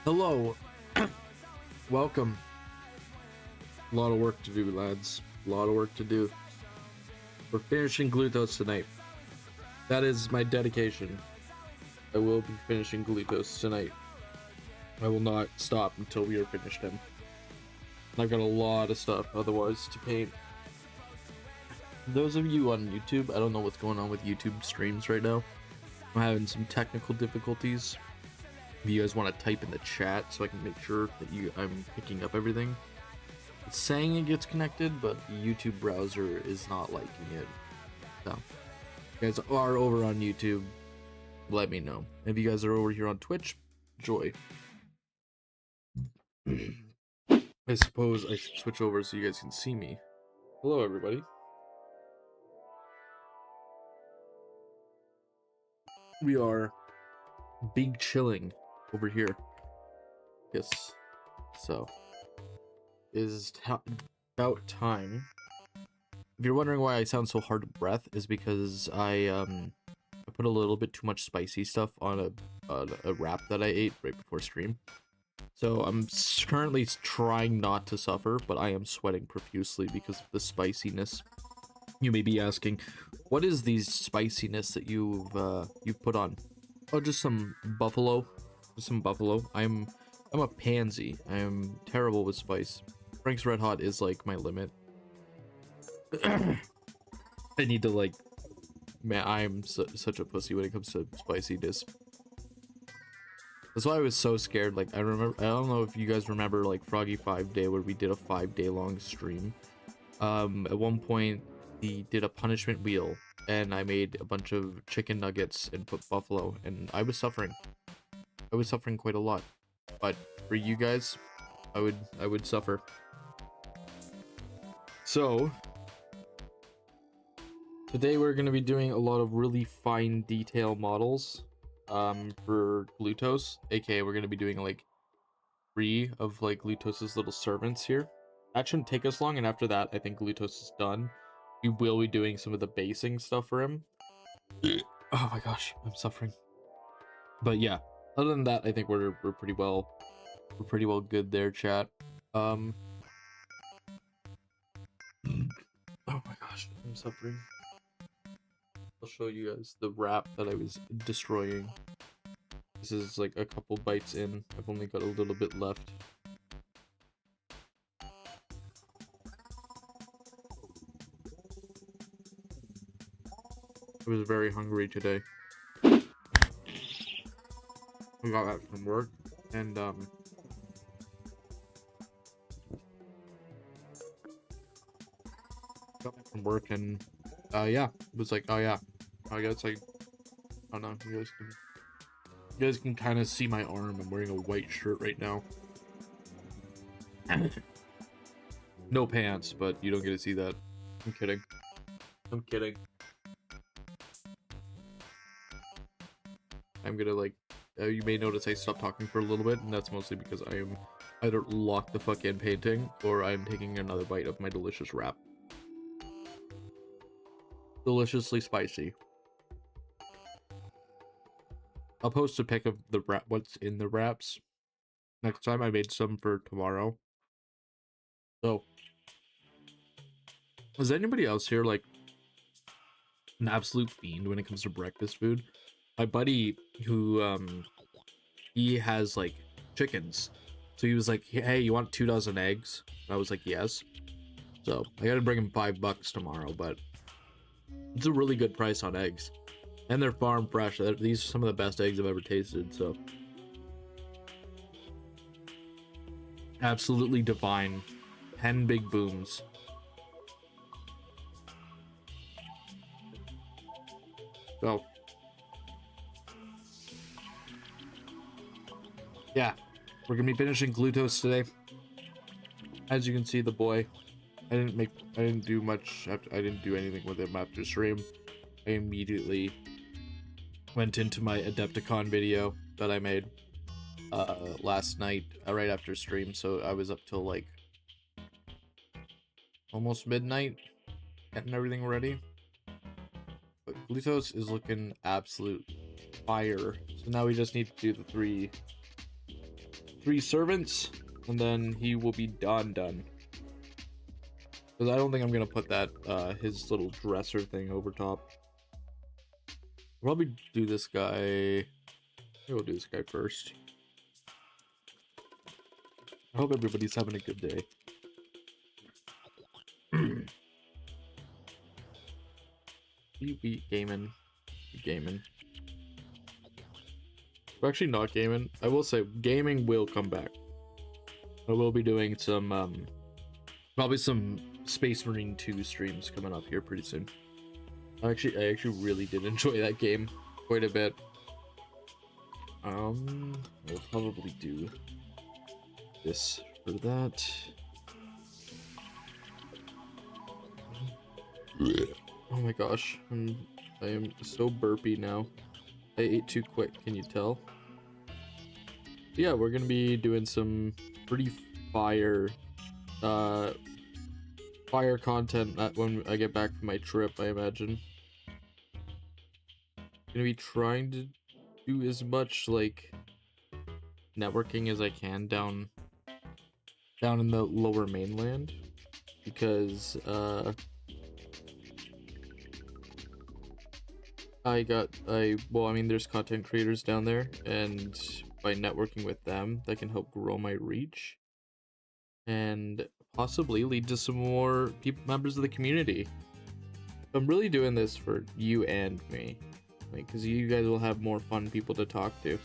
Hello. Welcome. A lot of work to do, lads. A lot of work to do. We're finishing Glutos tonight. That is my dedication. I will be finishing Glutos tonight. I will not stop until we are finished him. I've got a lot of stuff otherwise to paint. Those of you on YouTube, I don't know what's going on with YouTube streams right now. I'm having some technical difficulties. If you guys want to type in the chat so I can make sure that I'm picking up everything. It's saying it gets connected, but the YouTube browser is not liking it. So, if you guys are over on YouTube, let me know. If you guys are over here on Twitch, joy. I suppose I should switch over so you guys can see me. Hello, everybody. We are big chilling over here. Yes. So, it is about time. If you're wondering why I sound so hard of breath, is because I put a little bit too much spicy stuff on a wrap that I ate right before stream. So I'm currently trying not to suffer, but I am sweating profusely because of the spiciness. You may be asking, what is these spiciness that you've put on? Oh, just some buffalo. Just some buffalo. I'm a pansy. I am terrible with spice. Frank's Red Hot is like my limit. I need to like, man, I'm such a pussy when it comes to spiciness. That's why I was so scared. Like, I don't know if you guys remember like Froggy 5 Day where we did a 5-day long stream. At one point he did a punishment wheel and I made a bunch of chicken nuggets and put buffalo, and I was suffering. I was suffering quite a lot. But for you guys, I would suffer. So today we're going to be doing a lot of really fine detail models for Glutos, aka we're going to be doing like 3 of like Glutos's little servants here. That shouldn't take us long, and after that I think Glutos is done. We will be doing some of the basing stuff for him. Oh my gosh, I'm suffering. But yeah, other than that, I think we're pretty well good there, chat. Oh my gosh, I'm suffering. I'll show you guys the wrap that I was destroying. This is like a couple bites in. I've only got a little bit left. I was very hungry today. I got that from work, and got that from work, and yeah, it was like, oh yeah, I guess like, I don't know, you guys can kind of see my arm. I'm wearing a white shirt right now. No pants, but you don't get to see that. I'm kidding. I'm kidding. I'm gonna like, you may notice I stopped talking for a little bit, and that's mostly because I am either locked the fuck in painting, or I'm taking another bite of my delicious wrap. Deliciously spicy. I'll post a pic of the wrap, what's in the wraps next time. I made some for tomorrow. So, is anybody else here like an absolute fiend when it comes to breakfast food? My buddy who he has like chickens, so he was like, hey, you want 2 dozen eggs? And I was like, yes. So I gotta bring him $5 tomorrow, but it's a really good price on eggs, and they're farm fresh. These are some of the best eggs I've ever tasted. So absolutely divine. 10 big booms. So yeah, we're gonna be finishing Glutos today. As you can see, the boy, I didn't do much after, I didn't do anything with him after stream. I immediately went into my Adepticon video that I made last night, right after stream, so I was up till like almost midnight getting everything ready. But Glutos is looking absolute fire. So now we just need to do the three servants, and then he will be done. Because I don't think I'm gonna put that his little dresser thing over top. Probably do this guy. Maybe we'll do this guy first. I hope everybody's having a good day. You be gaming. We're actually not gaming. I will say gaming will come back. I will be doing some probably some Space Marine 2 streams coming up here pretty soon. I actually really did enjoy that game quite a bit. I'll probably do this for that. Oh my gosh, I am so burpy now. I ate too quick, can you tell? Yeah, we're gonna be doing some pretty fire content when I get back from my trip, I imagine. Gonna be trying to do as much like networking as I can down in the lower mainland, because well, I mean, there's content creators down there, and by networking with them, that can help grow my reach and possibly lead to some more members of the community. I'm really doing this for you and me, like, because you guys will have more fun people to talk to.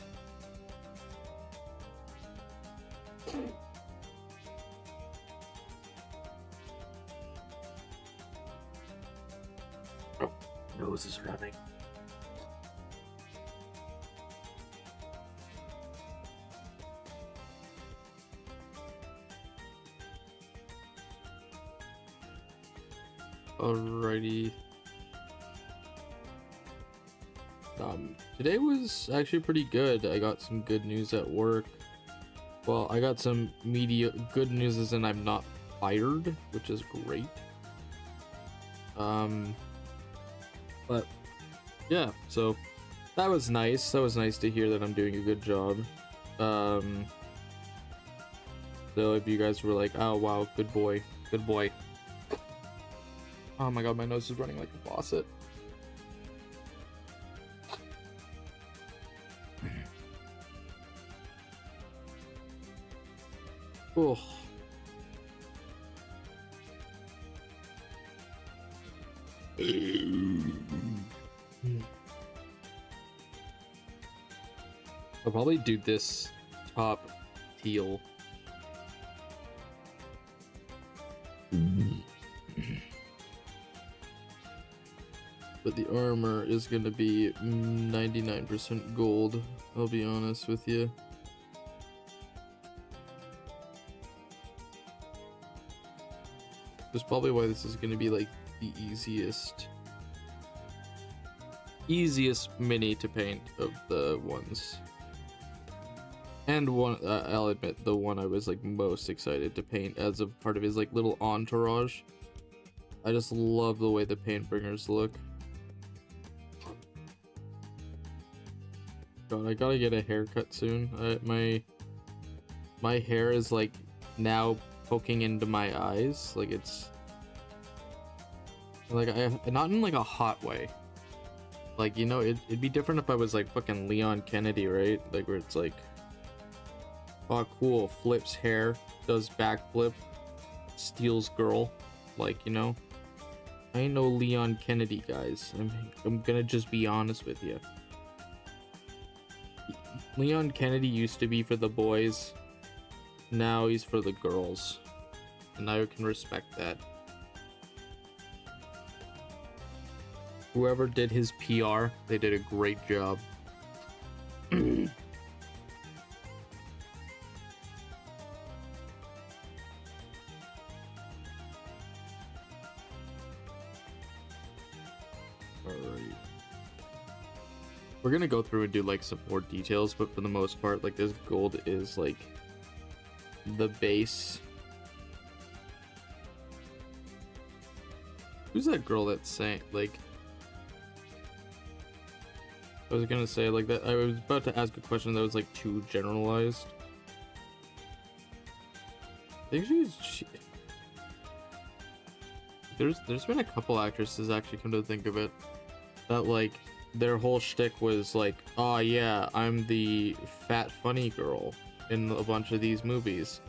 Oh, nose is running. Alrighty. Today was actually pretty good. I got some good news at work. Well, I got some good news as in I'm not fired, which is great. But yeah, so that was nice. That was nice to hear that I'm doing a good job. So if you guys were like, oh wow, good boy. Oh my god, my nose is running like a faucet. Oh. I'll probably do this top teal. But the armor is going to be 99% gold, I'll be honest with you. That's probably why this is going to be like the easiest mini to paint of the ones. And one, I'll admit, the one I was like most excited to paint as a part of his like little entourage. I just love the way the paint bringers look. God, I gotta get a haircut soon. My hair is like now poking into my eyes, like it's like not in like a hot way. Like, you know, it'd be different if I was like fucking Leon Kennedy, right? Like where it's like, oh cool, flips hair, does backflip, steals girl, like, you know. I ain't no Leon Kennedy, guys. I'm gonna just be honest with you. Leon Kennedy used to be for the boys, now he's for the girls, and I can respect that. Whoever did his PR, they did a great job. Alright. We're gonna go through and do like some more details, but for the most part, like this gold is like the base. Who's that girl that's saying like I was gonna say like that. I was about to ask a question that was like too generalized. I think there's been a couple actresses, actually, come to think of it, that like their whole shtick was like, oh yeah, I'm the fat funny girl in a bunch of these movies,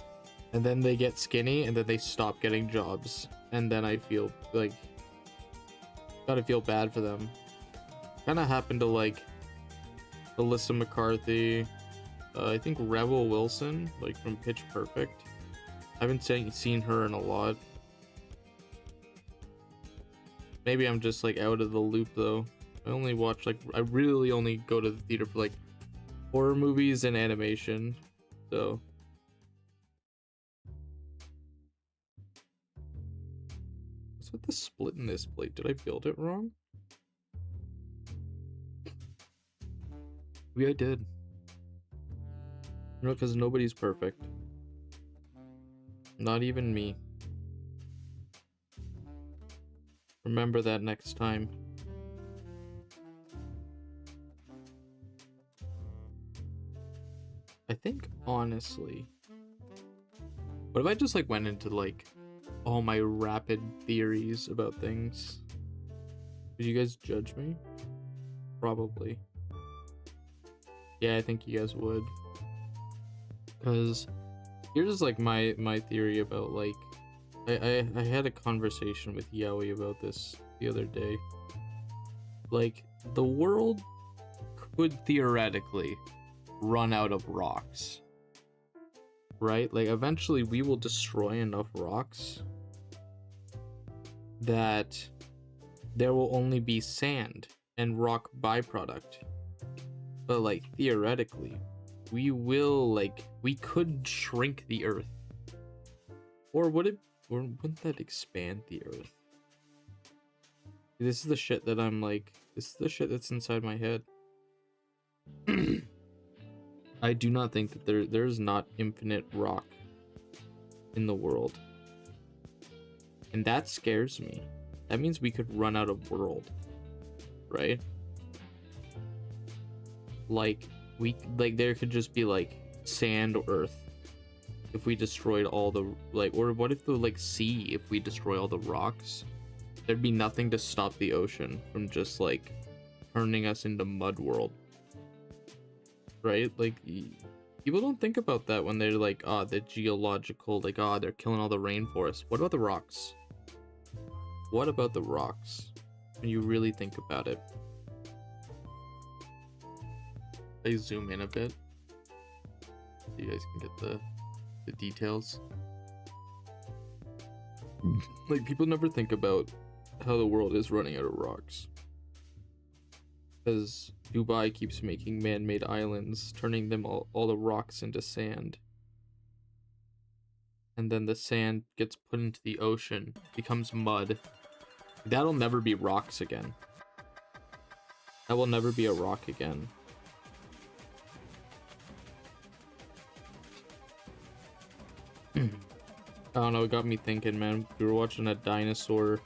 and then they get skinny and then they stop getting jobs, and then I feel like gotta feel bad for them. Kind of happened to like Alyssa McCarthy, I think Rebel Wilson, like from Pitch Perfect. I haven't seen her in a lot. Maybe I'm just like out of the loop though. I only watch like, I really only go to the theater for like horror movies and animation. So what's with the split in this plate? Did I build it wrong? Maybe I did. No, because nobody's perfect. Not even me. Remember that next time. I think, honestly, what if I just like went into like all my rapid theories about things? Would you guys judge me? Probably. Yeah, I think you guys would. Because here's like my theory about like, I had a conversation with Yowie about this the other day. Like, the world could theoretically run out of rocks, right? Like, eventually we will destroy enough rocks that there will only be sand and rock byproduct. But like, theoretically, we could shrink the earth. Or wouldn't that expand the earth? This is the shit that I'm like, this is the shit that's inside my head. I do not think that there's not infinite rock in the world. And that scares me. That means we could run out of world, right? Like, there could just be like sand or earth if we destroyed all the, like, or what if the like sea, if we destroy all the rocks, there'd be nothing to stop the ocean from just like turning us into mud world, right? Like, people don't think about that when they're like, oh, the geological, like, oh, they're killing all the rainforest. What about the rocks? What about the rocks when you really think about it? I zoom in a bit so you guys can get the details. Like, people never think about how the world is running out of rocks, because Dubai keeps making man-made islands, turning them all the rocks into sand, and then the sand gets put into the ocean, becomes mud. That'll never be rocks again. That will never be a rock again. I don't know, it got me thinking, man. We were watching a dinosaur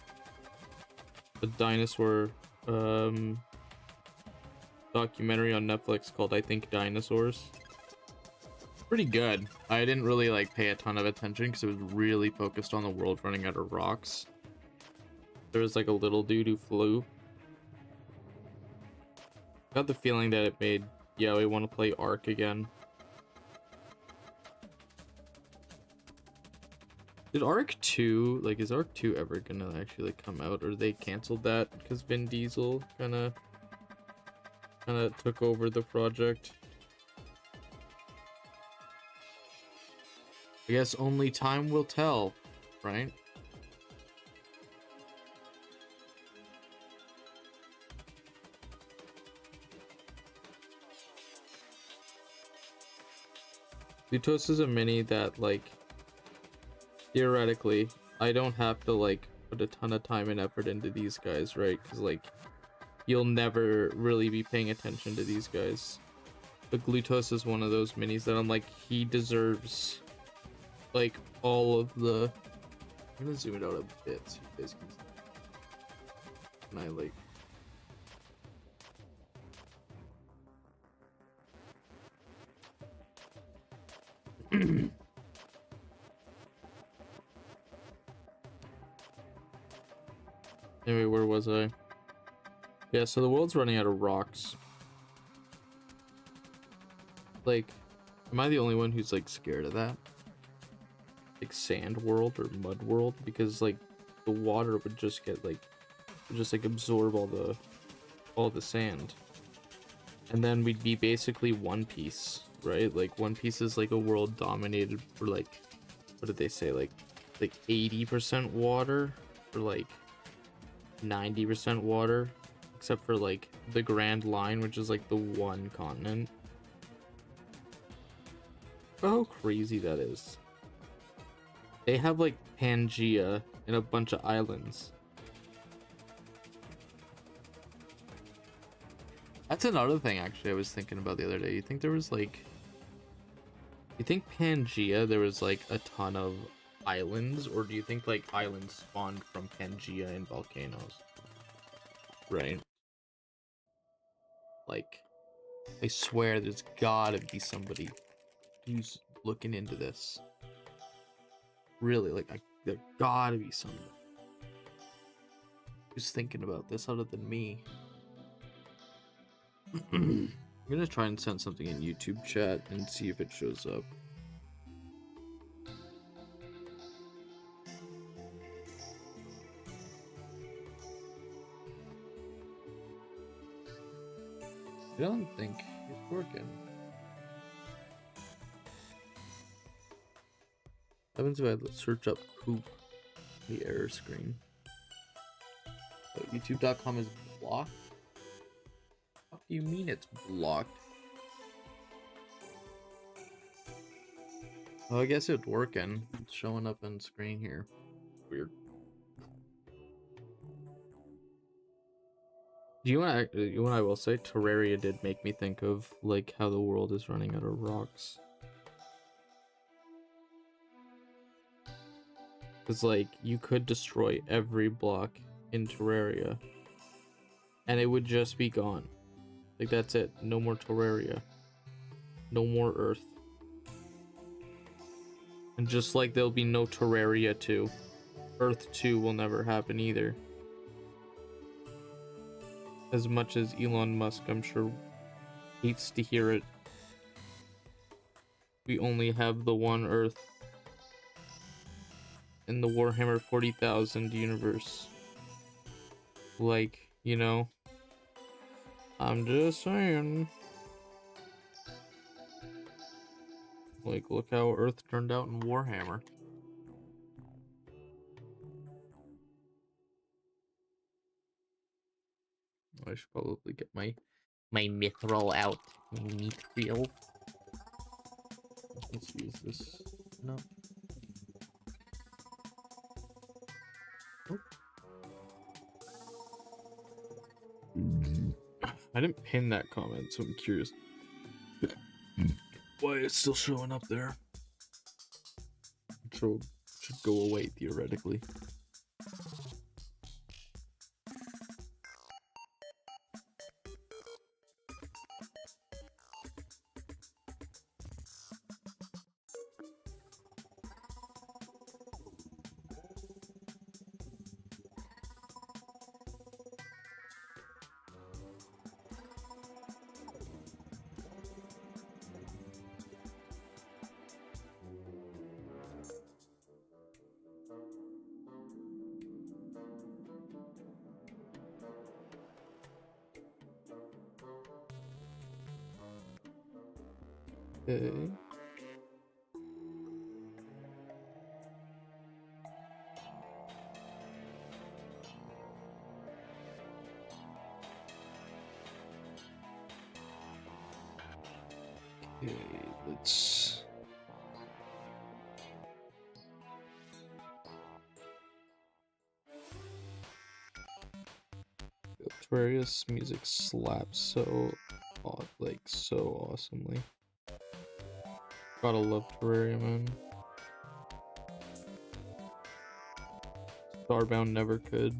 documentary on Netflix called I Think Dinosaurs. Pretty good. I didn't really like pay a ton of attention because it was really focused on the world running out of rocks. There was like a little dude who flew. Got the feeling that it made Yowie want to play Ark again. Did Ark 2, like, is Ark 2 ever gonna actually like come out, or they canceled that because Vin Diesel kind of took over the project? I guess only time will tell, right? Lutos is a mini that, like, theoretically, I don't have to like put a ton of time and effort into these guys, right? Because like, you'll never really be paying attention to these guys. But Glutos is one of those minis that I'm like, he deserves like all of the. I'm gonna zoom it out a bit so you guys can. And I like. Anyway, where was I? Yeah, so the world's running out of rocks. Like, am I the only one who's like scared of that? Like sand world or mud world? Because like the water would just get like absorb all the sand. And then we'd be basically One Piece, right? Like One Piece is like a world dominated for like, what did they say? Like 80% water or like 90% water, except for like the Grand Line, which is like the one continent. How crazy that is. They have like Pangea and a bunch of islands. That's another thing actually I was thinking about the other day. You think Pangea there was like a ton of islands, or do you think like islands spawned from Pangea and volcanoes? Right. Like, I swear there's gotta be somebody who's looking into this. Really, like, there gotta be somebody who's thinking about this other than me. I'm gonna try and send something in YouTube chat and see if it shows up. I don't think it's working. What happens if I search up poop in the error screen? Oh, YouTube.com is blocked? What do you mean it's blocked? Oh, I guess it's working. It's showing up on screen here. Weird. You know what I will say? Terraria did make me think of like how the world is running out of rocks. Because like you could destroy every block in Terraria and it would just be gone. Like that's it. No more Terraria. No more Earth. And just like there'll be no Terraria 2, Earth 2 will never happen either. As much as Elon Musk, I'm sure, hates to hear it. We only have the one Earth in the Warhammer 40,000 universe. Like, you know, I'm just saying. Like, look how Earth turned out in Warhammer. I should probably get my mithril out. My mithril. Let's use this. No. Oh. I didn't pin that comment, so I'm curious why it's still showing up there. Should go away theoretically. Okay. Okay, let's... Terraria's music slaps so, like, so awesomely. Gotta love Terraria, man. Starbound never could.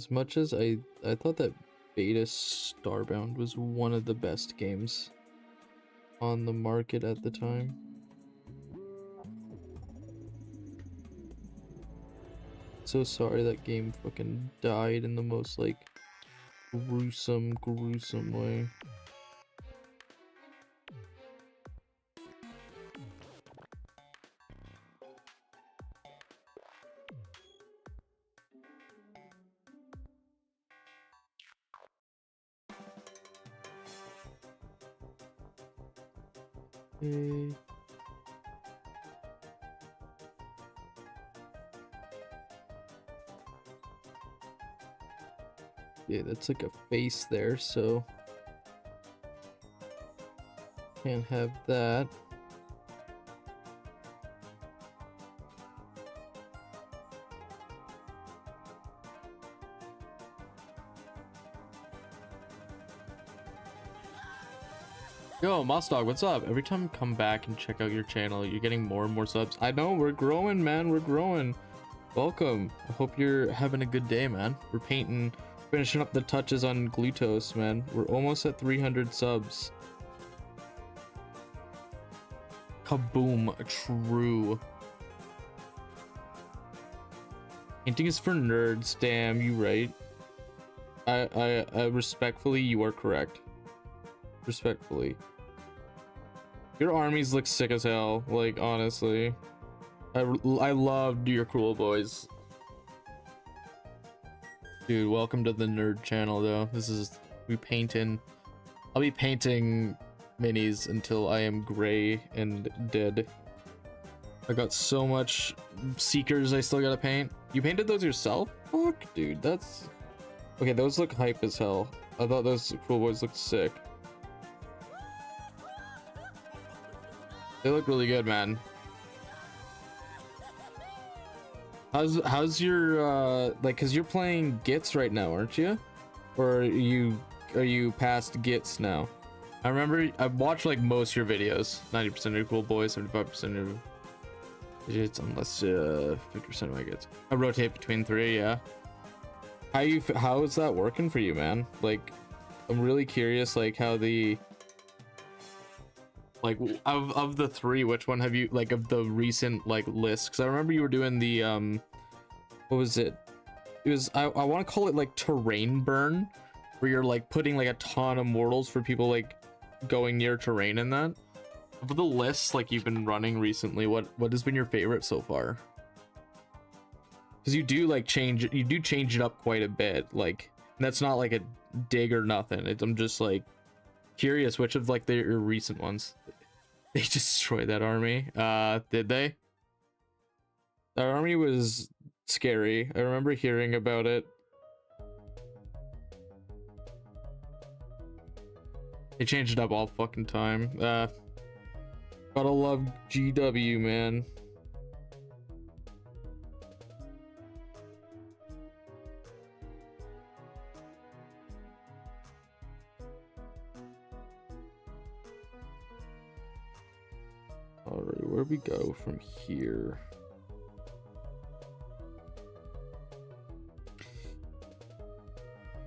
As much as I thought that Beta Starbound was one of the best games on the market at the time. So sorry that game fucking died in the most like gruesome way. Okay. Yeah, that's like a face there, so can't have that. Yo, Mossdog, what's up? Every time I come back and check out your channel, you're getting more and more subs. I know, we're growing, man. We're growing. Welcome. I hope you're having a good day, man. We're finishing up the touches on Glutos, man. We're almost at 300 subs. Kaboom. True. Painting is for nerds. Damn, you right. I respectfully, you are correct. Respectfully. Your armies look sick as hell, like, honestly. I loved your cool boys. Dude, welcome to the nerd channel, though. I'll be painting minis until I am gray and dead. I got so much Seekers I still gotta paint. You painted those yourself? Fuck, dude, that's... Okay, those look hype as hell. I thought those cool boys looked sick. They look really good, man. How's your like, cause you're playing Gits right now, aren't you? Or are you past Gits now? I remember I've watched like most of your videos. 90% of your cool boys, 75% of Gits, unless 50% of my Gits. I rotate between 3, yeah. How is that working for you, man? Like, I'm really curious, like how the like of the 3, which one have you, like, of the recent like lists? Because I remember you were doing the what was it? It was, I want to call it like terrain burn, where you're like putting like a ton of mortals for people like going near terrain in that. Of the lists like you've been running recently, what has been your favorite so far? Because you do like change it up quite a bit. Like, that's not like a dig or nothing. I'm just like curious which of like your recent ones. They destroyed that army. Did they? That army was scary. I remember hearing about it. They changed it up all fucking time. Gotta love GW, man. Alright, where do we go from here?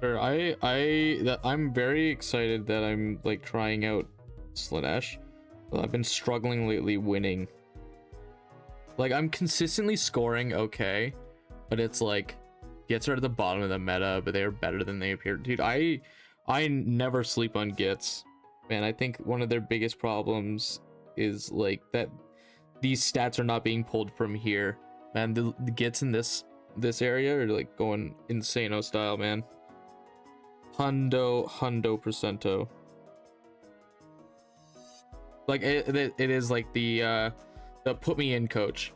Sure, I'm very excited that I'm like trying out Slaanesh. I've been struggling lately winning. Like, I'm consistently scoring okay, but it's like Gits are at the bottom of the meta, but they are better than they appear. Dude, I never sleep on Gits. Man, I think one of their biggest problems is like that these stats are not being pulled from here. Man, the Gits in this area are like going insano style, man. Hundo percento. Like it is like the put me in coach.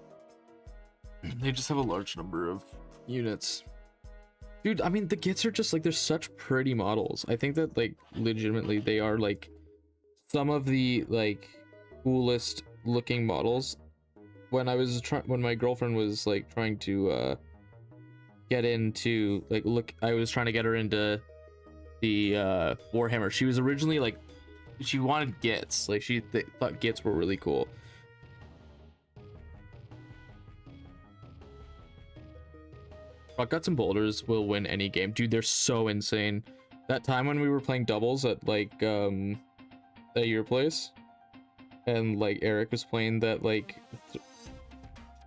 They just have a large number of units. Dude, I mean, the Gits are just like, they're such pretty models. I think that like legitimately they are like some of the like coolest looking models. When my girlfriend was like trying to get into like I was trying to get her into the Warhammer. She was originally like, she wanted Gits, like she thought Gits were really cool. Rock Guts and Boulders will win any game. Dude, they're so insane. That time when we were playing doubles at like at your place, and like Eric was playing that like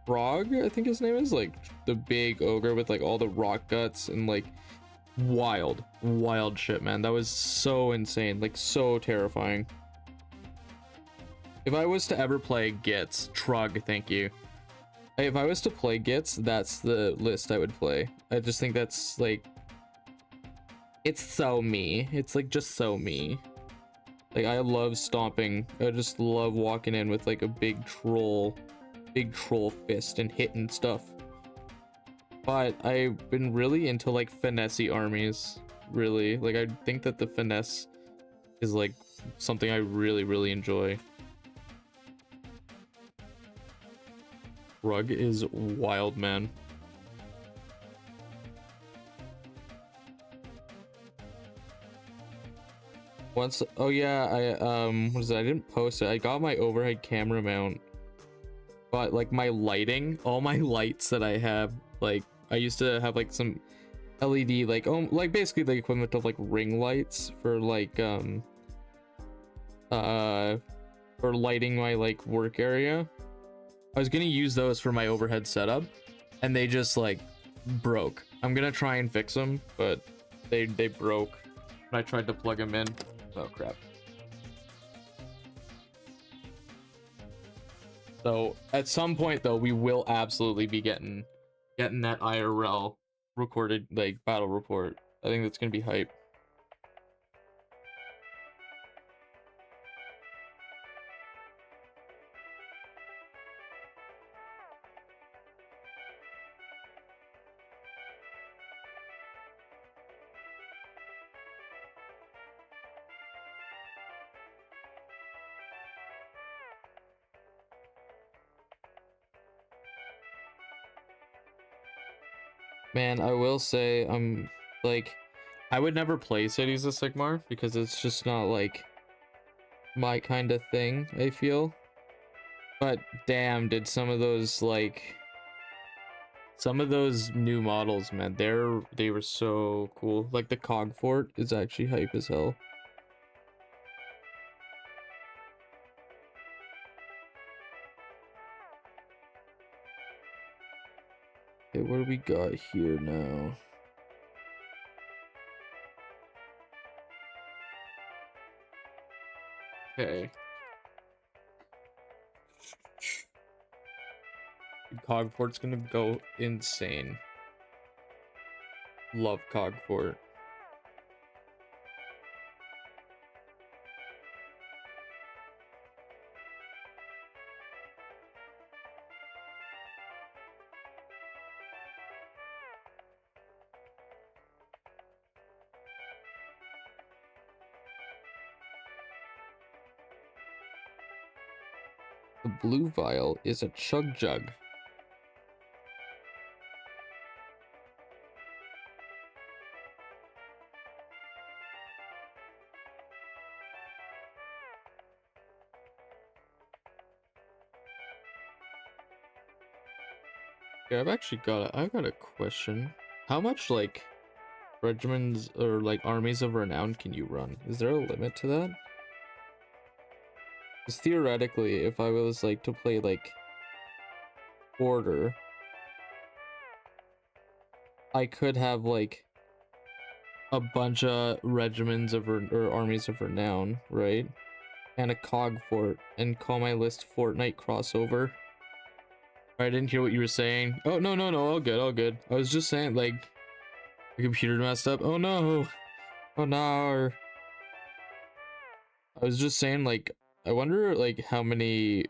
Frog, I think his name is, like the big ogre with like all the rock guts and like wild shit, man. That was so insane, like so terrifying. If I was to ever play Gits, Trug, thank you. If I was to play Gits, that's the list I would play. I just think that's like, it's so me. It's like just so me. Like I love stomping. I just love walking in with like a big troll fist and hitting stuff. But I've been really into like finessey armies, really. Like I think that the finesse is like something I really enjoy. Rug is wild, man. Once, oh yeah, what is it? I didn't post it. I got my overhead camera mount, but like my lighting, all my lights that I have, like I used to have like some LED, like like basically the equivalent of like ring lights for like for lighting my like work area. I was gonna use those for my overhead setup, and they just like broke. I'm gonna try and fix them, but they broke when I tried to plug them in. Oh crap. So at some point though, we will absolutely be getting that IRL recorded like battle report. I think that's gonna be hype. Man, I will say, like, I would never play Cities of Sigmar because it's just not like my kind of thing, I feel. But damn, did some of those new models, man, they were so cool. Like the Cog Fort is actually hype as hell. Okay, what do we got here now? Okay. Cogfort's gonna go insane. Love Cogfort. The blue vial is a chug jug. Yeah, I've got a question. How much like regiments or like armies of renown can you run? Is there a limit to that? Because theoretically, if I was like to play like order, I could have like a bunch of regiments of or armies of renown, right? And a cog fort, and call my list Fortnite crossover. I didn't hear what you were saying. Oh no, all good. I was just saying like the computer messed up. Oh no. Oh no. I was just saying like I wonder like how many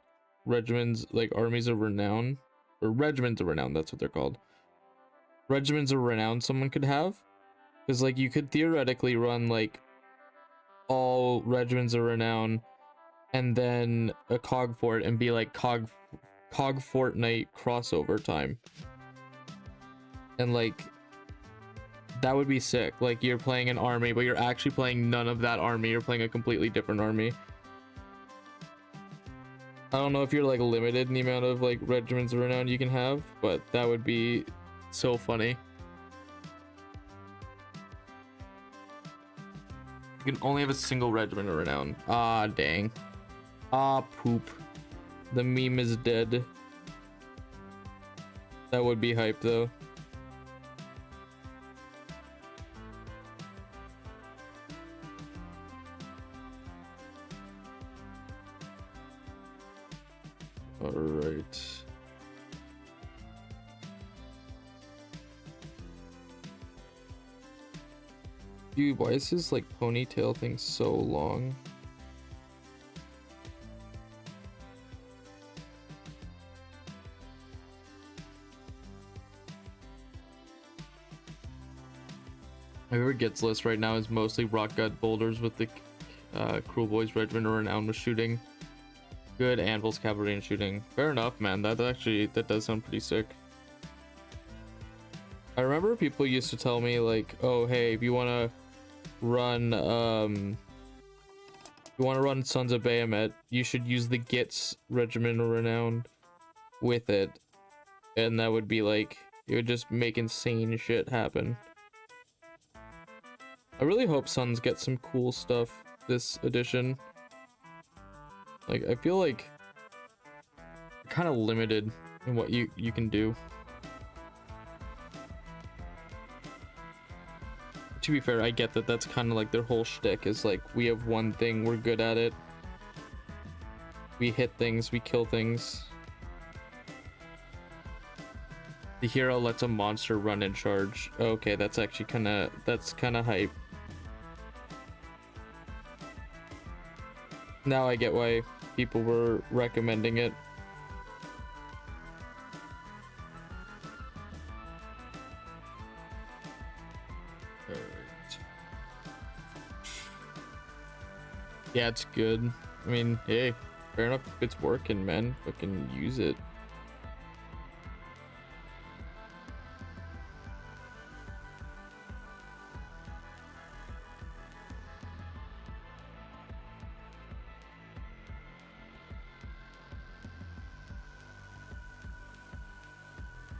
regiments, like armies of renown, or regiments of renown, that's what they're called. Regiments of renown someone could have. Because like you could theoretically run like all regiments of renown and then a cog fort and be like cog Fortnite crossover time. And like that would be sick. Like you're playing an army, but you're actually playing none of that army. You're playing a completely different army. I don't know if you're like limited in the amount of like regiments of renown you can have, but that would be so funny. You can only have a single regiment of renown. Ah, dang. Ah, poop. The meme is dead. That would be hype, though. All right. Dude, why is his like ponytail thing so long? My favorite gets list right now is mostly rock gut boulders with the Cruel Boys Regiment or Renown with shooting. Good anvils, cavalry, and shooting. Fair enough, man. That does sound pretty sick. I remember people used to tell me like, oh hey, if you wanna run Sons of Bahamut, you should use the Gits Regiment of Renown with it. And that would be like, it would just make insane shit happen. I really hope Sons get some cool stuff this edition. Like, I feel like kind of limited in what you can do. To be fair, I get that that's kind of like their whole shtick is like, we have one thing, we're good at it. We hit things, we kill things. The hero lets a monster run in charge. Okay, that's actually kind of hype. Now I get why people were recommending it. Yeah, it's good. I mean, hey, fair enough if it's working, man. Fucking use it.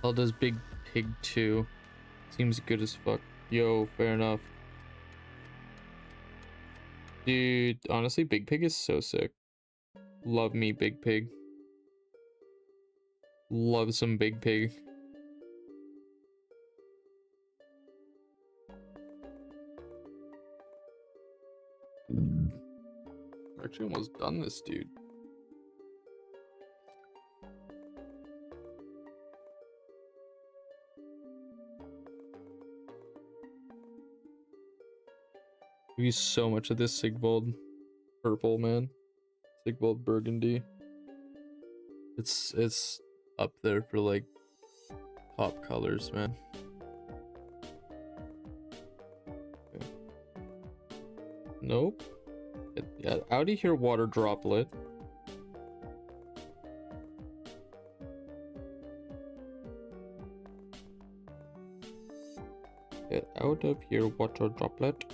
How does Big Pig 2? Seems good as fuck. Yo, fair enough. Dude, honestly, Big Pig is so sick. Love me, Big Pig. Love some Big Pig. Actually almost done this, dude. I use so much of this Sigvald purple, man. Sigvald burgundy. It's up there for like top colors, man. Okay. Nope. Get out of here, water droplet. Get out of here, water droplet.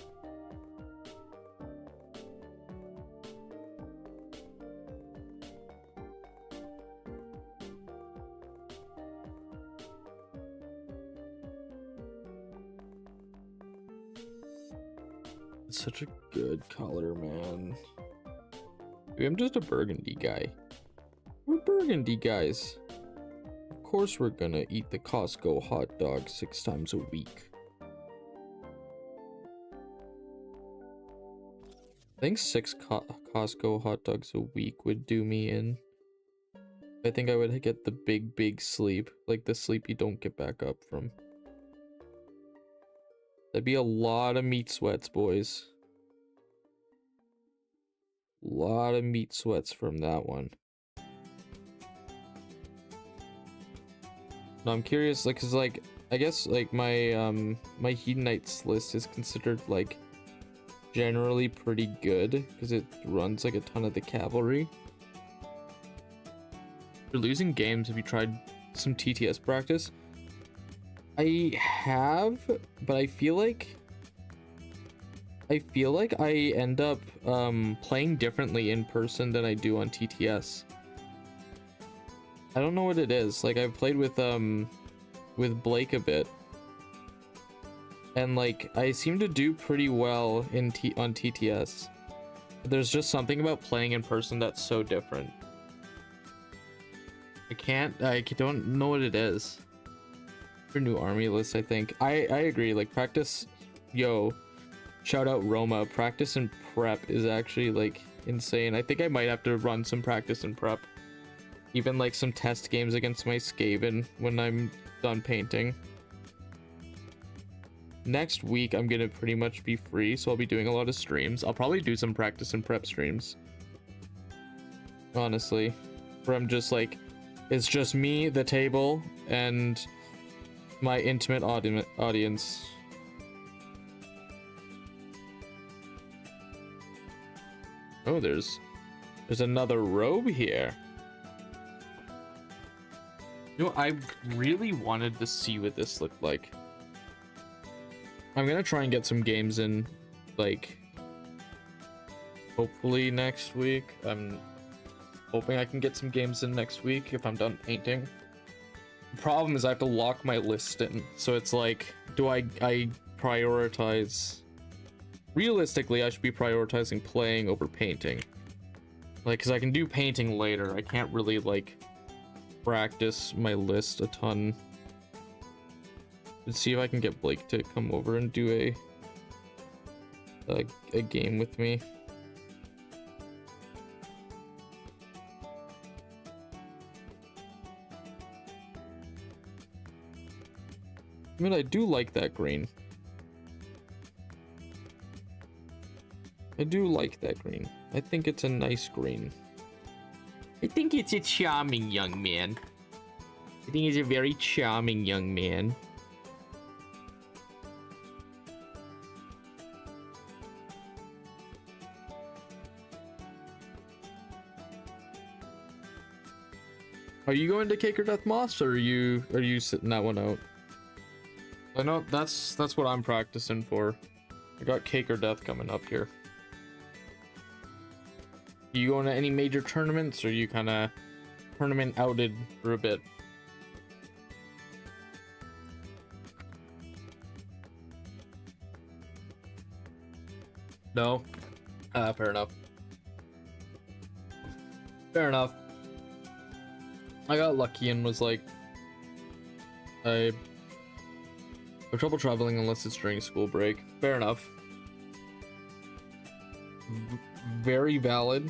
Such a good color, man. Maybe I'm just a burgundy guy. We're burgundy guys. Of course we're gonna eat the Costco hot dog 6 times a week. I think 6 Costco hot dogs a week would do me in. I think I would get the big sleep. Like the sleep you don't get back up from. That'd be a lot of meat sweats, boys. A lot of meat sweats from that one. No, I'm curious, like, cause like, I guess like my my Hedonites list is considered like generally pretty good because it runs like a ton of the cavalry. If you're losing games, have you tried some TTS practice? I have, but I feel like I end up playing differently in person than I do on TTS. I don't know what it is. Like I've played with Blake a bit, and like I seem to do pretty well in on TTS. There's just something about playing in person that's so different. I don't know what it is. For new army list, I think. I agree, like practice, shout out Roma, practice and prep is actually like insane. I think I might have to run some practice and prep. Even like some test games against my Skaven when I'm done painting. Next week I'm gonna pretty much be free, so I'll be doing a lot of streams. I'll probably do some practice and prep streams, honestly, where I'm just like, it's just me, the table, and my intimate audience. Oh, there's another robe here. You know, I really wanted to see what this looked like. I'm gonna try and get some games in, like, hopefully next week. I'm hoping I can get some games in next week if I'm done painting. The problem is I have to lock my list in, so it's like, do I prioritize? Realistically, I should be prioritizing playing over painting, like, because I can do painting later. I can't really like practice my list a ton. Let's see if I can get Blake to come over and do a game with me. I mean, I do like that green. I do like that green. I think it's a nice green. I think it's a charming young man. I think he's a very charming young man. Are you going to Cake or Death Moss, or are you sitting that one out? I know that's what I'm practicing for. I got Cake or Death coming up here. You going to any major tournaments, or you kind of tournament outed for a bit? No? Fair enough. Fair enough. I got lucky and was like, I have trouble traveling unless it's during school break. Fair enough. Very valid.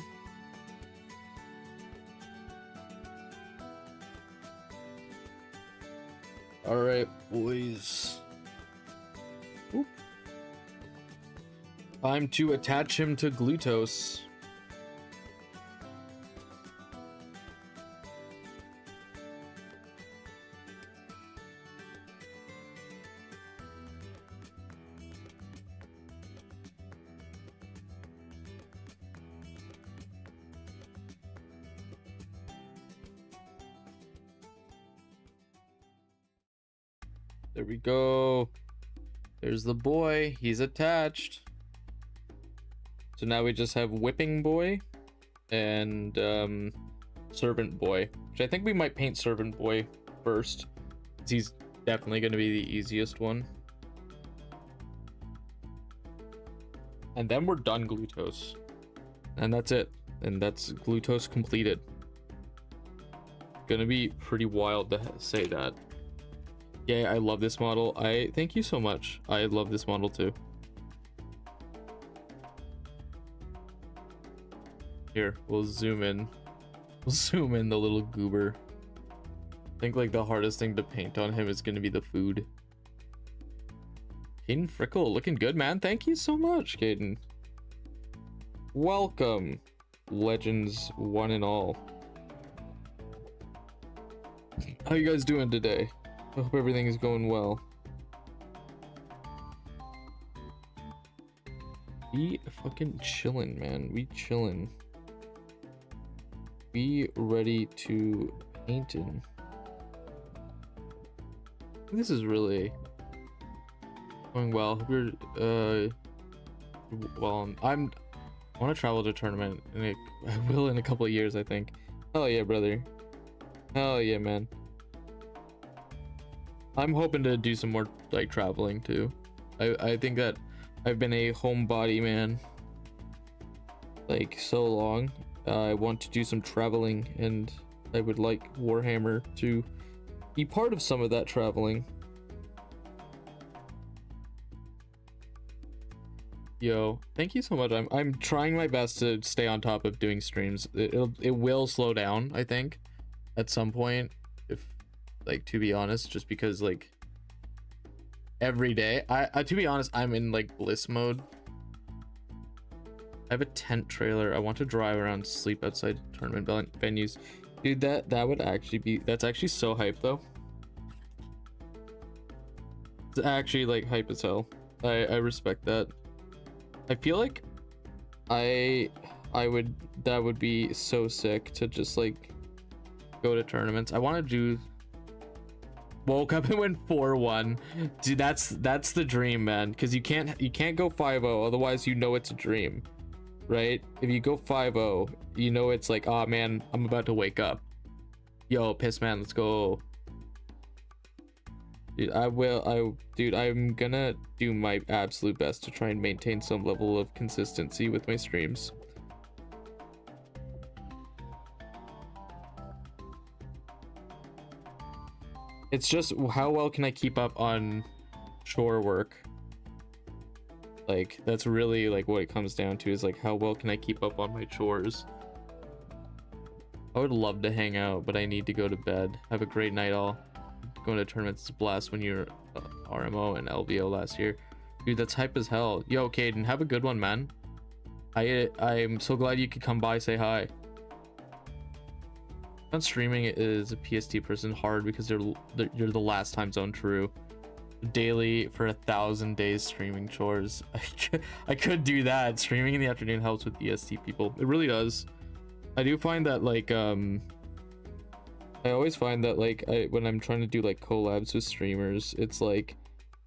Alright, boys. Oop. Time to attach him to Glutos. There we go. There's the boy. He's attached. So now we just have Whipping Boy and Servant Boy, which I think we might paint Servant Boy first, because he's definitely going to be the easiest one. And then we're done Glutos. And that's it. And that's Glutos completed. Gonna be pretty wild to say that. Yeah, I love this model. Thank you so much. I love this model too. Here, we'll zoom in. We'll zoom in the little goober. I think like the hardest thing to paint on him is gonna be the food. Caden Frickle, looking good, man. Thank you so much, Caden. Welcome, legends one and all. How you guys doing today? I hope everything is going well. We fucking chillin', man. We chillin'. We ready to paint in. This is really going well. We're well, I want to travel to a tournament, and I will in a couple of years, I think. Hell yeah, brother. Hell yeah, man. I'm hoping to do some more like traveling too. I think that I've been a homebody man like so long. I want to do some traveling, and I would like Warhammer to be part of some of that traveling. Yo, thank you so much. I'm trying my best to stay on top of doing streams. It will slow down, I think, at some point, if like, to be honest, just because like every day I to be honest, I'm in like bliss mode. I have a tent trailer. I want to drive around, sleep outside tournament venues. Dude, that would actually be, that's actually so hype though. It's actually like hype as hell. I respect that. I feel like I would, that would be so sick to just like go to tournaments. I want to do, woke up and went 4-1. Dude, that's the dream, man, because you can't go 5-0, otherwise you know it's a dream, right? If you go 5-0, you know it's like, oh man, I'm about to wake up. Yo, piss man, let's go. Dude, I'm gonna do my absolute best to try and maintain some level of consistency with my streams. It's just, how well can I keep up on chore work? Like, that's really like what it comes down to, is like, how well can I keep up on my chores? I would love to hang out, but I need to go to bed. Have a great night all. Going to tournaments is a blast when you're RMO and LVO last year. Dude, that's hype as hell. Yo, Caden, have a good one, man. I'm so glad you could come by, say hi. On streaming is a PST person hard because you're the last time zone. True. Daily for 1,000 days streaming chores. I could do that. Streaming in the afternoon helps with EST people. It really does. I do find that like I always find that like when I'm trying to do like collabs with streamers, it's like,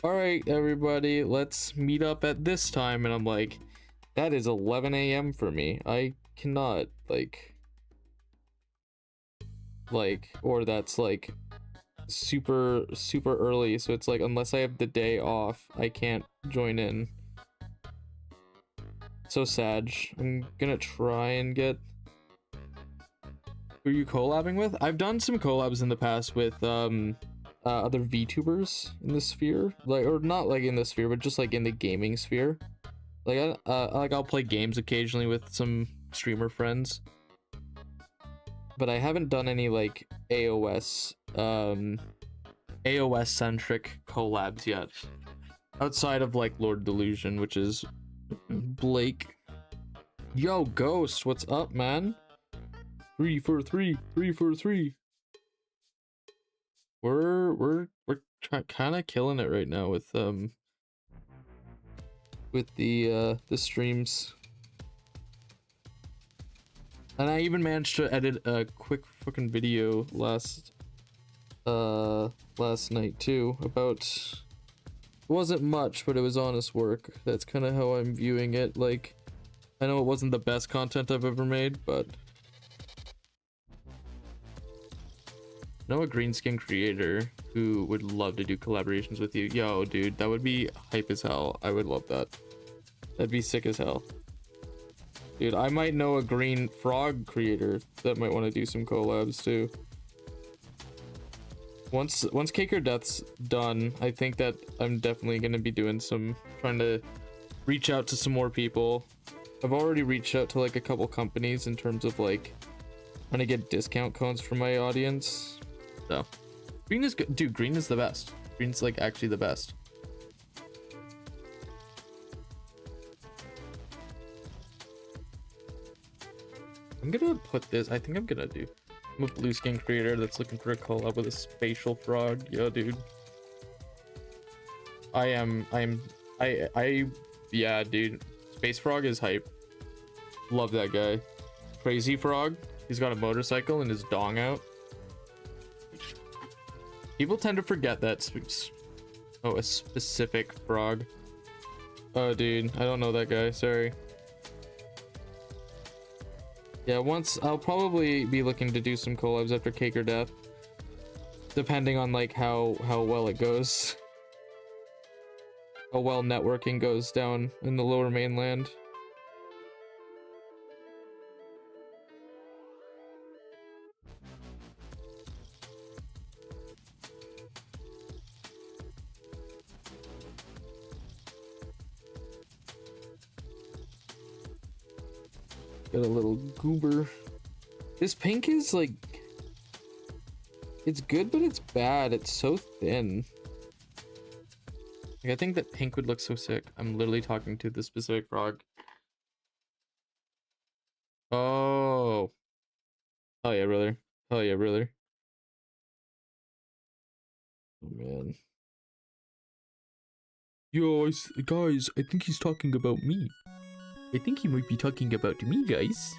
all right everybody, let's meet up at this time, and I'm like, that is 11 a.m. for me. I cannot like, or that's like super early, so it's like, unless I have the day off, I can't join in. So sad. I'm gonna try and get, who are you collabing with? I've done some collabs in the past with other VTubers in the sphere, like, or not like in the sphere, but just like in the gaming sphere. Like I'll play games occasionally with some streamer friends, but I haven't done any like AOS centric collabs yet, outside of like Lord Delusion, which is Blake. Yo, Ghost, what's up, man? 3 for 3, 3 for 3. We're kind of killing it right now with the streams, and I even managed to edit a quick fucking video last night too, about, it wasn't much, but it was honest work. That's kind of how I'm viewing it. Like, I know it wasn't the best content I've ever made, but know a green skin creator who would love to do collaborations with you. Yo, dude, that would be hype as hell. I would love that. That'd be sick as hell. Dude, I might know a green frog creator that might want to do some collabs too. Once Cake or Death's done, I think that I'm definitely going to be doing some, trying to reach out to some more people. I've already reached out to like a couple companies in terms of like trying to get discount codes for my audience. So green is good. Dude, green is the best. Green's like actually the best. I'm gonna put this, I think I'm gonna do, I'm a blue skin creator that's looking for a collab with a spatial frog. Yo, dude, yeah, dude, Space Frog is hype. Love that guy. Crazy Frog, he's got a motorcycle and his dong out. People tend to forget that a specific frog. Oh, dude, I don't know that guy, sorry. Yeah, once I'll probably be looking to do some collabs after Cake or Death, depending on like how well it goes. how well networking goes down in the lower mainland. Got a little goober. This pink is like, it's good, but it's bad. It's so thin. Like, I think that pink would look so sick. I'm literally talking to the specific frog. Oh. Hell yeah, brother. Hell yeah, brother. Oh, man. Yo, guys, I think he's talking about me. I think he might be talking about me, guys.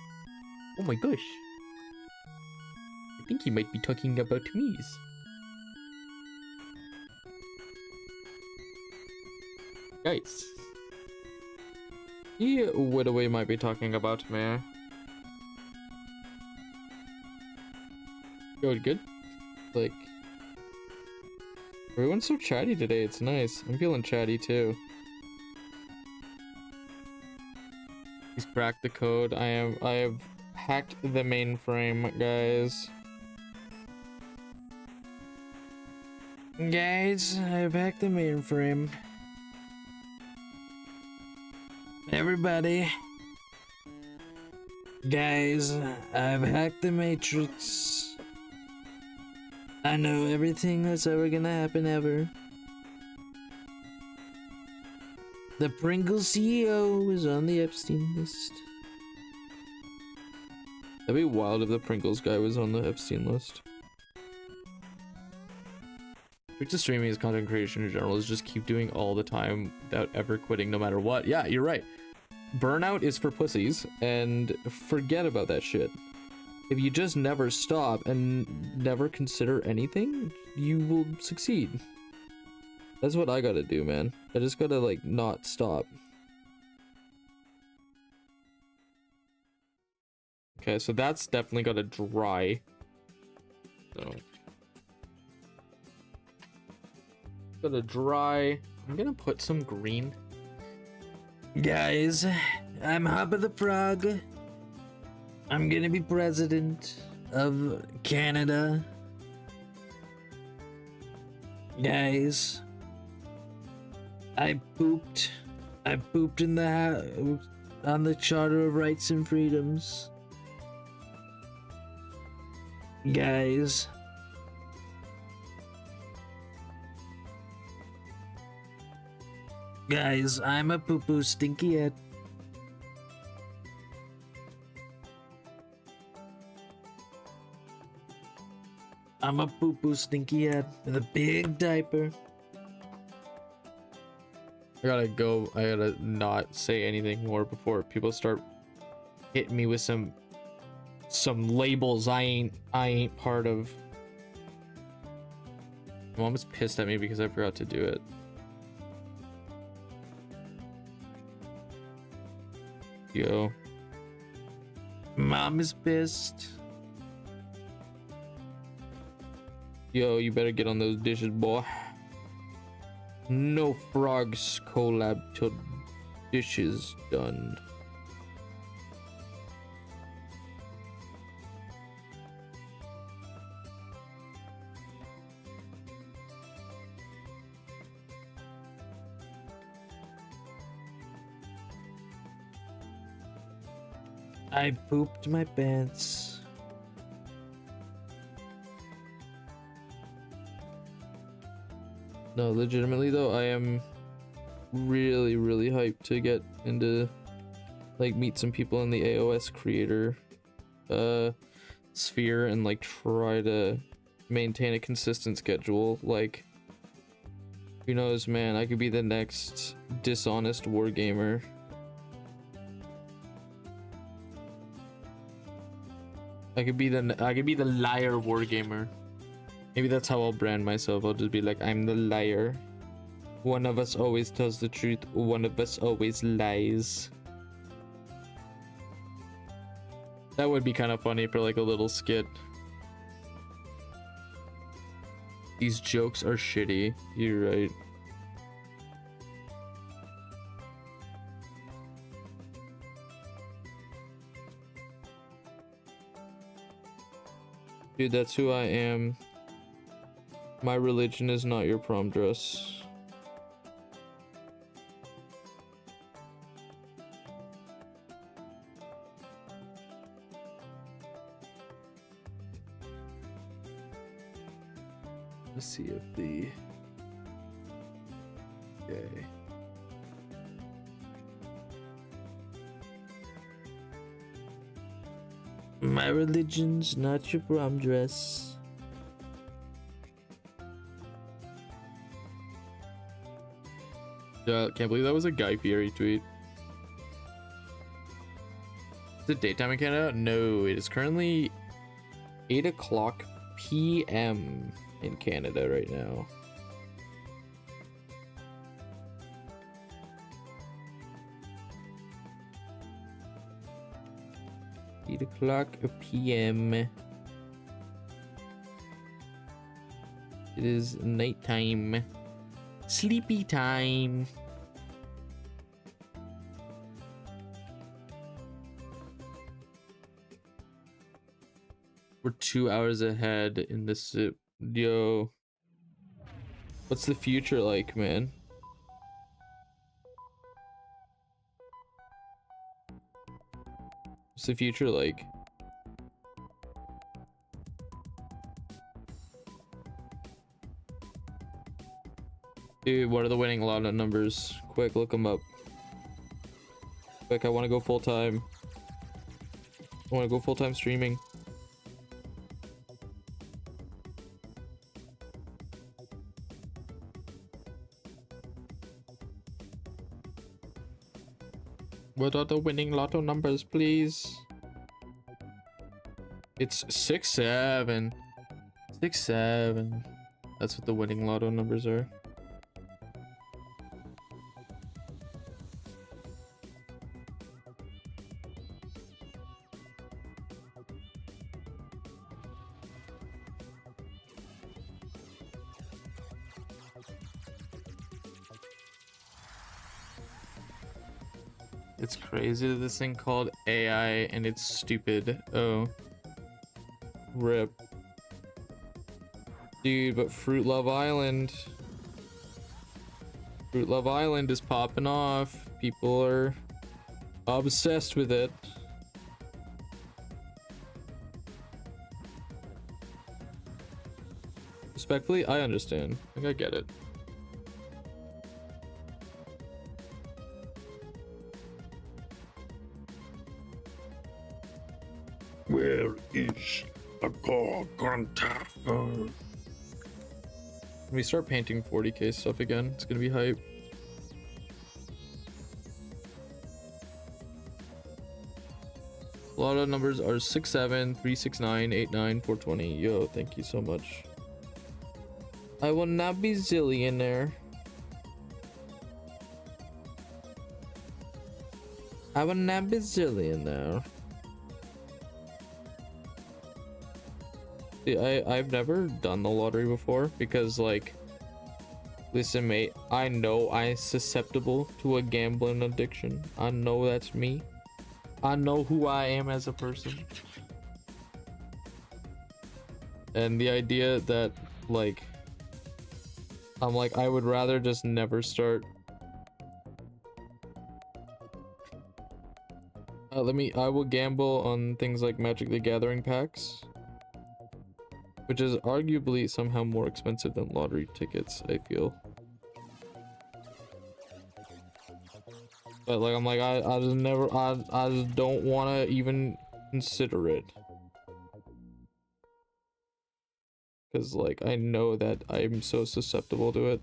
Oh my gosh. I think he might be talking about me. Guys. He Widoway might be talking about me. Good. Like, everyone's so chatty today, it's nice. I'm feeling chatty too. He's cracked the code. I have hacked the mainframe, guys. Guys, I've hacked the mainframe. Everybody. Guys, I've hacked the matrix. I know everything that's ever gonna happen ever. The Pringles CEO is on the Epstein list. That'd be wild if the Pringles guy was on the Epstein list. Trick to streaming is content creation in general is just keep doing all the time without ever quitting no matter what. Yeah, you're right. Burnout is for pussies, and forget about that shit. If you just never stop and never consider anything, you will succeed. That's what I gotta do, man. I just gotta, like, not stop. Okay, so that's definitely gotta dry. So. Gotta dry. I'm gonna put some green. Guys, I'm Hopperthefrog. I'm gonna be president of Canada. Guys, I pooped in the on the Charter of Rights and Freedoms. Guys, I'm a poo-poo stinky head. I'm a poo-poo stinky head with a big diaper. I gotta go. I gotta not say anything more before people start hitting me with some labels I ain't part of. Mom is pissed at me because I forgot to do it. Yo. Mom is pissed. Yo, you better get on those dishes, boy. No frogs collab till dishes done. I pooped my pants. No, legitimately though, I am really hyped to get into, like, meet some people in the AOS creator sphere and, like, try to maintain a consistent schedule. Like, who knows, man, I could be the next dishonest wargamer. I could be the liar wargamer. Maybe that's how I'll brand myself. I'll just be like, I'm the liar. One of us always tells the truth. One of us always lies. That would be kind of funny for, like, a little skit. These jokes are shitty. You're right. Dude, that's who I am. My religion is not your prom dress. Let's see if the... Okay. My religion's not your prom dress. Yeah, can't believe that was a Guy Fieri tweet. Is it daytime in Canada? No, it is currently 8 o'clock p.m. in Canada right now. p.m. It is nighttime. Sleepy time. We're 2 hours ahead in this. Yo. What's the future like, man? What's the future like? Dude, what are the winning lotto numbers? Quick, look them up. Quick, I want to go full time. I want to go full time streaming. What are the winning lotto numbers, please? It's 6-7. 6-7. That's what the winning lotto numbers are. It's crazy, this thing called AI and it's stupid. Oh. RIP. Dude, but Fruit Love Island. Fruit Love Island is popping off. People are obsessed with it. Respectfully, I understand. Like, I get it. Where is the Gorgonta? When we start painting 40k stuff again, it's gonna be hype. A lot of numbers are 6-7, 3-6-9, 8-9, 4-20. Yo, thank you so much. I will not be zillionaire. I will not be zillionaire. See, I've never done the lottery before because, like, listen, mate, I know I'm susceptible to a gambling addiction. I know that's me. I know who I am as a person. And the idea that, like, I'm like, I would rather just never start. I will gamble on things like Magic the Gathering packs, which is arguably somehow more expensive than lottery tickets, I feel. But like, I'm like, I just don't want to even consider it. Because like, I know that I'm so susceptible to it.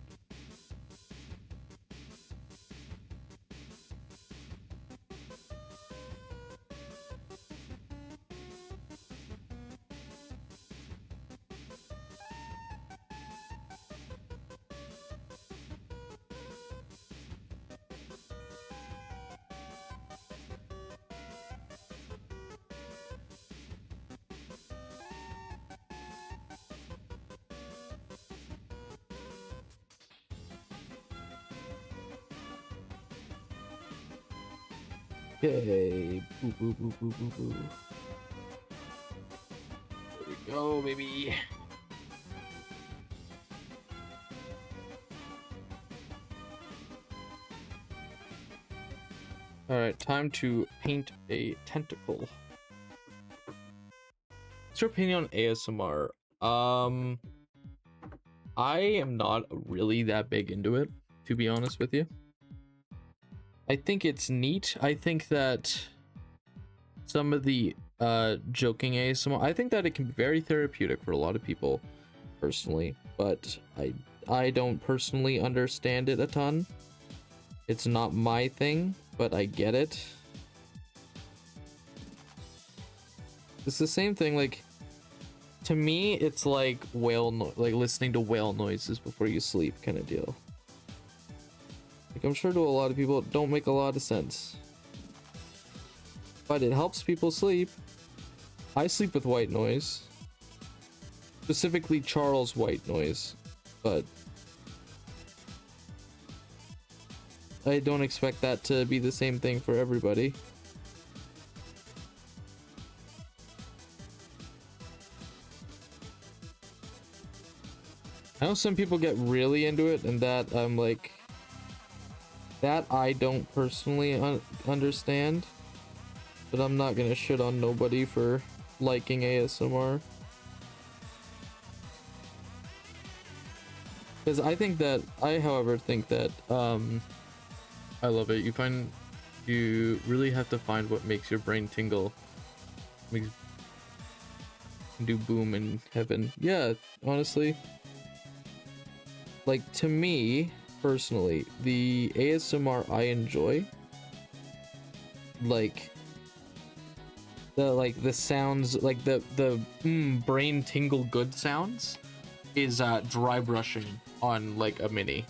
Okay, boo boo boo boo boo boo. There we go, baby. Alright, time to paint a tentacle. What's your opinion on ASMR? I am not really that big into it, to be honest with you. I think it's neat. I think that some of the joking ASMR, I think that it can be very therapeutic for a lot of people personally, but I don't personally understand it a ton. It's not my thing, but I get it. It's the same thing, like, to me it's like like listening to whale noises before you sleep kind of deal. Like, I'm sure to a lot of people it don't make a lot of sense, but it helps people sleep. I sleep with white noise, specifically Charles white noise, but I don't expect that to be the same thing for everybody. I know some people get really into it, and that I'm like, that I don't personally understand, but I'm not gonna shit on nobody for liking ASMR. Because I think that, however, think that, I love it. You really have to find what makes your brain tingle. Makes do boom in heaven. Yeah, honestly. Like, to me, personally, the ASMR I enjoy, like, the sounds, like the brain tingle good sounds, is dry brushing on like a mini.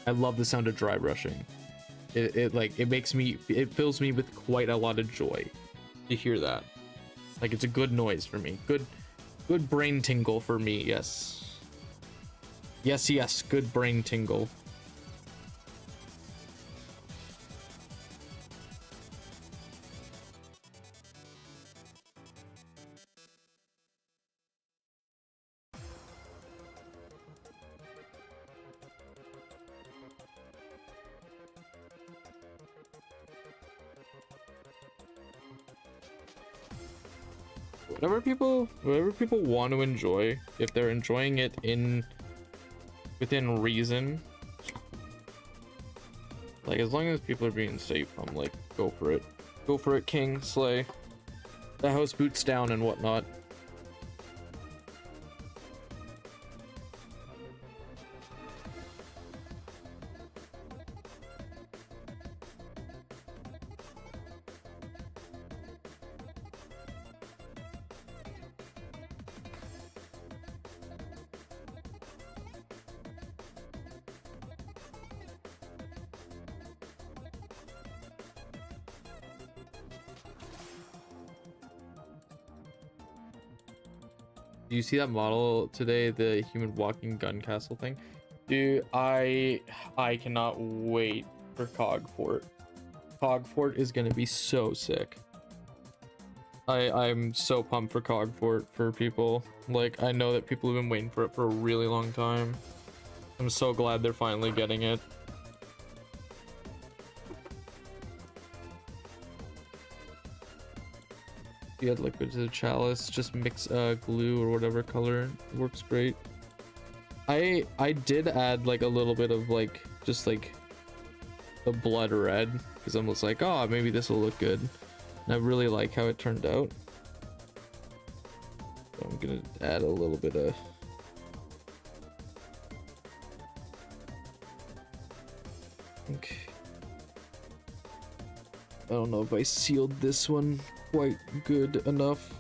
I love the sound of dry brushing. It fills me with quite a lot of joy to hear that. Like, it's a good noise for me. Good brain tingle for me. Yes, good brain tingle. Whatever people want to enjoy, if they're enjoying it within reason, like, as long as people are being safe, I'm like, go for it, king, slay. The house boots down and whatnot. Do you see that model today, the human walking gun castle thing? Dude, I cannot wait for Cogfort. Cogfort is gonna be so sick. I'm so pumped for Cogfort for people. Like, I know that people have been waiting for it for a really long time. I'm so glad they're finally getting it. You add liquid to the chalice, just mix glue or whatever color, it works great. I did add like a little bit of like just like the blood red, because I'm just like, oh, maybe this will look good, and I really like how it turned out. So I'm gonna add a little bit of okay. I don't know if I sealed this one quite good enough.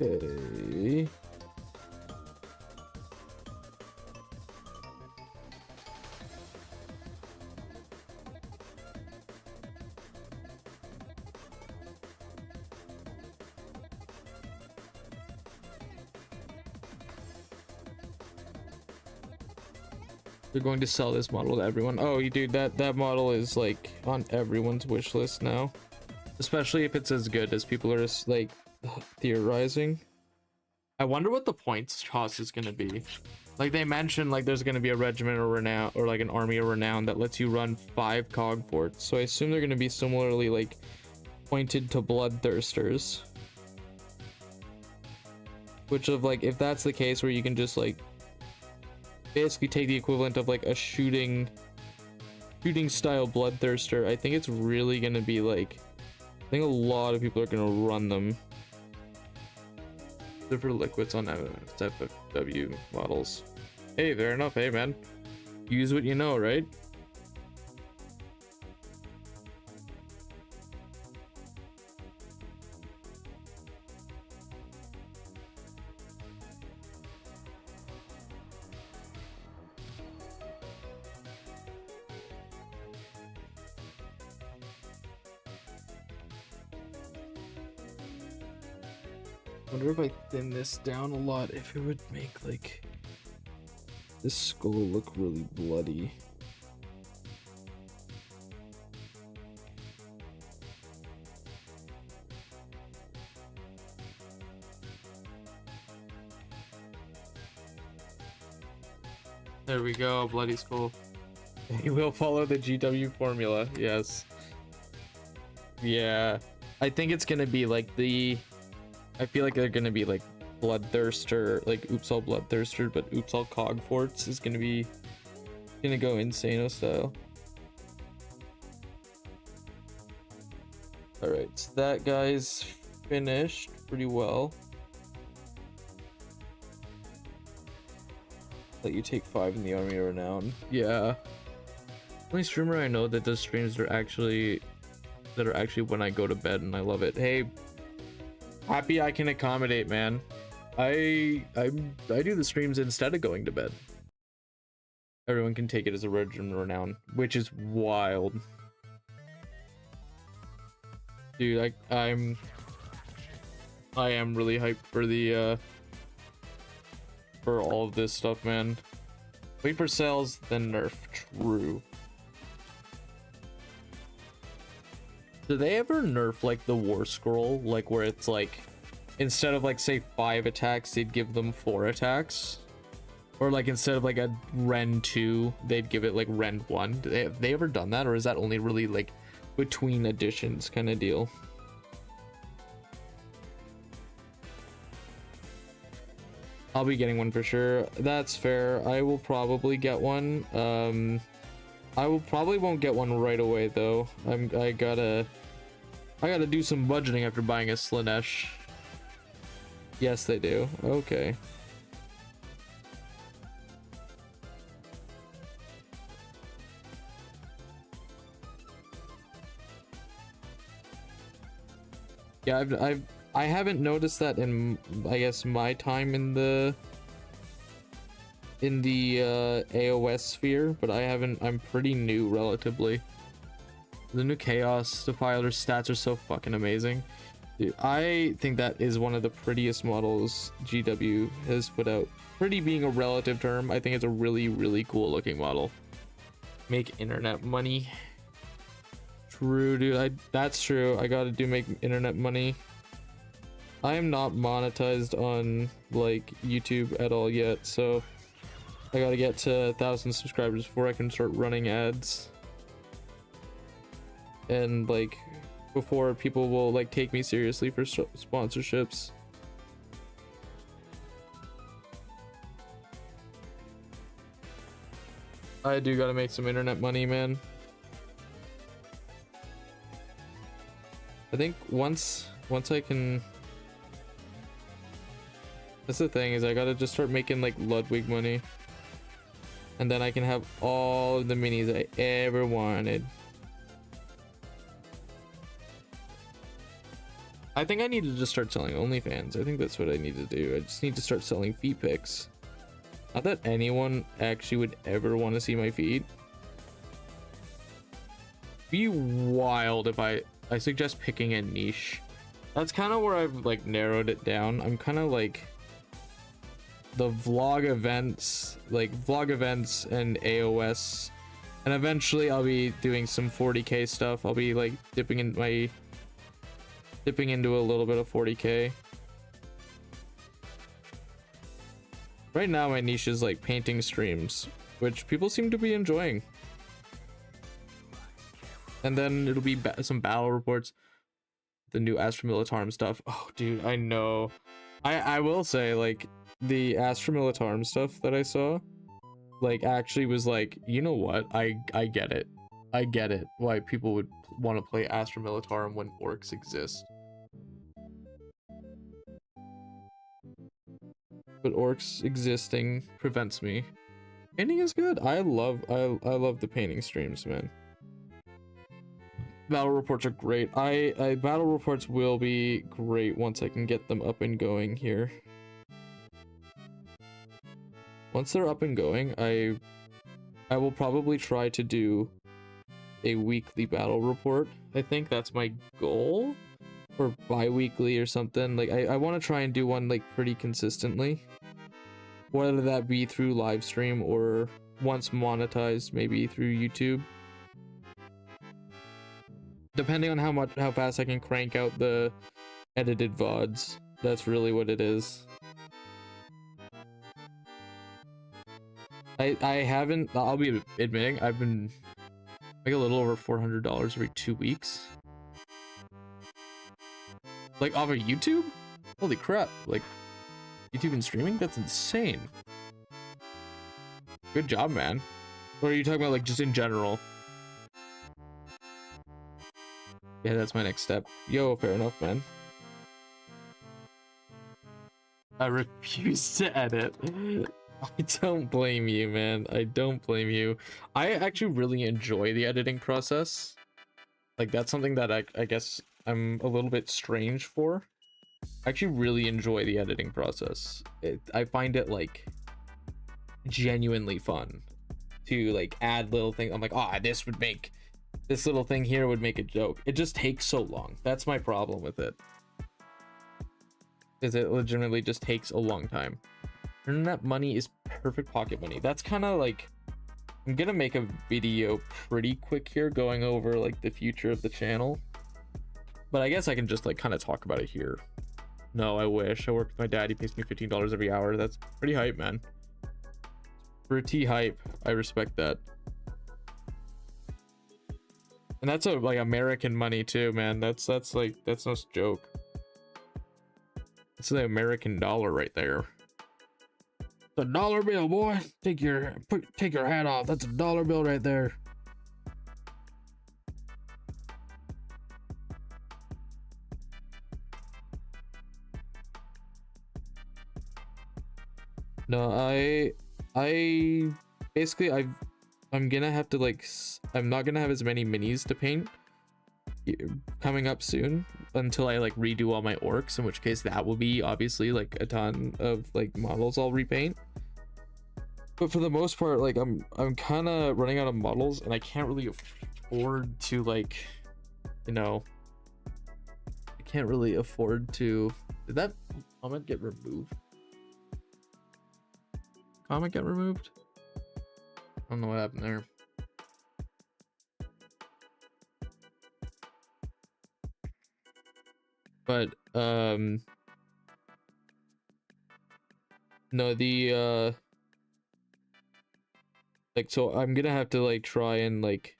Okay. They're going to sell this model to everyone. Oh, you dude, that model is like on everyone's wish list now, especially if it's as good as people are like theorizing. I wonder what the points cost is going to be. Like they mentioned, like there's going to be a regiment of renown or like an army of renown that lets you run 5 cog forts. So I assume they're going to be similarly like pointed to bloodthirsters. Which of like, if that's the case where you can just like basically take the equivalent of like a shooting style bloodthirster, I think it's really going to be like, I think a lot of people are going to run them. For liquids on FFW models. Hey, fair enough. Hey, man. Use what you know, right? I wonder if I thin this down a lot, if it would make like this skull look really bloody. There we go, bloody skull. He will follow the GW formula, yes. Yeah, I think it's gonna be like I feel like they're gonna be like bloodthirster, like oops all bloodthirster, but oops all cog forts is gonna go insano style. All right, so that guy's finished pretty well. Let you take 5 in the army of renown. Yeah, only streamer I know that does streams that are actually when I go to bed, and I love it. Hey, happy I can accommodate, man. I do the streams instead of going to bed. Everyone can take it as a regiment of renown, which is wild. Dude, I am really hyped for the for all of this stuff, man. Wait for sales, then nerf. True. Do they ever nerf like the war scroll, like where it's like instead of like say 5 attacks they'd give them 4 attacks, or like instead of like a Ren 2 they'd give it like Ren 1? Have they ever done that, or is that only really like between editions kind of deal? I'll be getting one for sure. That's fair. I will probably get one. I probably won't get one right away though. I gotta do some budgeting after buying a Slaanesh. Yes, they do. Okay. Yeah, I haven't noticed that in, I guess, my time in the AOS sphere, but I'm pretty new relatively. The new Chaos Defiler stats are so fucking amazing. Dude, I think that is one of the prettiest models GW has put out. Pretty being a relative term, I think it's a really, really cool looking model. Make internet money. True, dude. That's true. I gotta make internet money. I am not monetized on like YouTube at all yet, so I gotta get to 1,000 subscribers before I can start running ads. And like before people will like take me seriously for sponsorships. I do gotta make some internet money, man. I think once I can, that's the thing, is I gotta just start making like Ludwig money, and then I can have all of the minis I ever wanted. I think I need to just start selling OnlyFans. I think that's what I need to do. I just need to start selling feet pics. Not that anyone actually would ever want to see my feet. Be wild if I suggest picking a niche. That's kind of where I've like narrowed it down. I'm kind of like, the vlog events, like vlog events and AOS, and eventually I'll be doing some 40k stuff. I'll be like dipping into a little bit of 40k. Right now my niche is like painting streams, which people seem to be enjoying. And then it'll be some battle reports, the new Astra Militarum stuff. Oh dude, I know. I will say, like, the Astra Militarum stuff that I saw, like, actually was like, you know what, I get it. I get it why people would want to play Astra Militarum when orcs exist. But orcs existing prevents me. Painting is good. I love the painting streams, man. Battle reports are great. Battle reports will be great once I can get them up and going here. Once they're up and going, I will probably try to do a weekly battle report. I think that's my goal, or bi-weekly or something. Like I want to try and do one like pretty consistently, whether that be through live stream or once monetized, maybe through YouTube. Depending on how fast I can crank out the edited VODs. That's really what it is. I haven't, I'll be admitting, I've been like a little over $400 every 2 weeks. Like off of YouTube? Holy crap, like YouTube and streaming? That's insane. Good job, man. Or are you talking about like just in general? Yeah, that's my next step. Yo, fair enough, man. I refuse to edit. I don't blame you, man. I don't blame you. I actually really enjoy the editing process. Like, that's something that I guess I'm a little bit strange for. I actually really enjoy the editing process. I find it, like, genuinely fun to, like, add little things. I'm like, oh, this little thing here would make a joke. It just takes so long. That's my problem with it. Is it legitimately just takes a long time. Internet money is perfect pocket money. That's kind of like, I'm gonna make a video pretty quick here going over like the future of the channel, but I guess I can just like kind of talk about it here. No, I wish. I work with my dad. He pays me $15 every hour. That's pretty hype, man. Pretty hype. I respect that. And that's like American money too, man. That's no joke. It's the American dollar right there. The dollar bill, boy. Take your hat off. That's a dollar bill right there. No, I basically I'm gonna have to like, I'm not gonna have as many minis to paint coming up soon until I like redo all my orcs, in which case that will be obviously like a ton of like models I'll repaint. But for the most part, like I'm kind of running out of models and I can't really afford to, like, you know, I can't really afford to. Did that comment get removed? Comment get removed? I don't know what happened there. But no, the like, so I'm gonna have to like try and like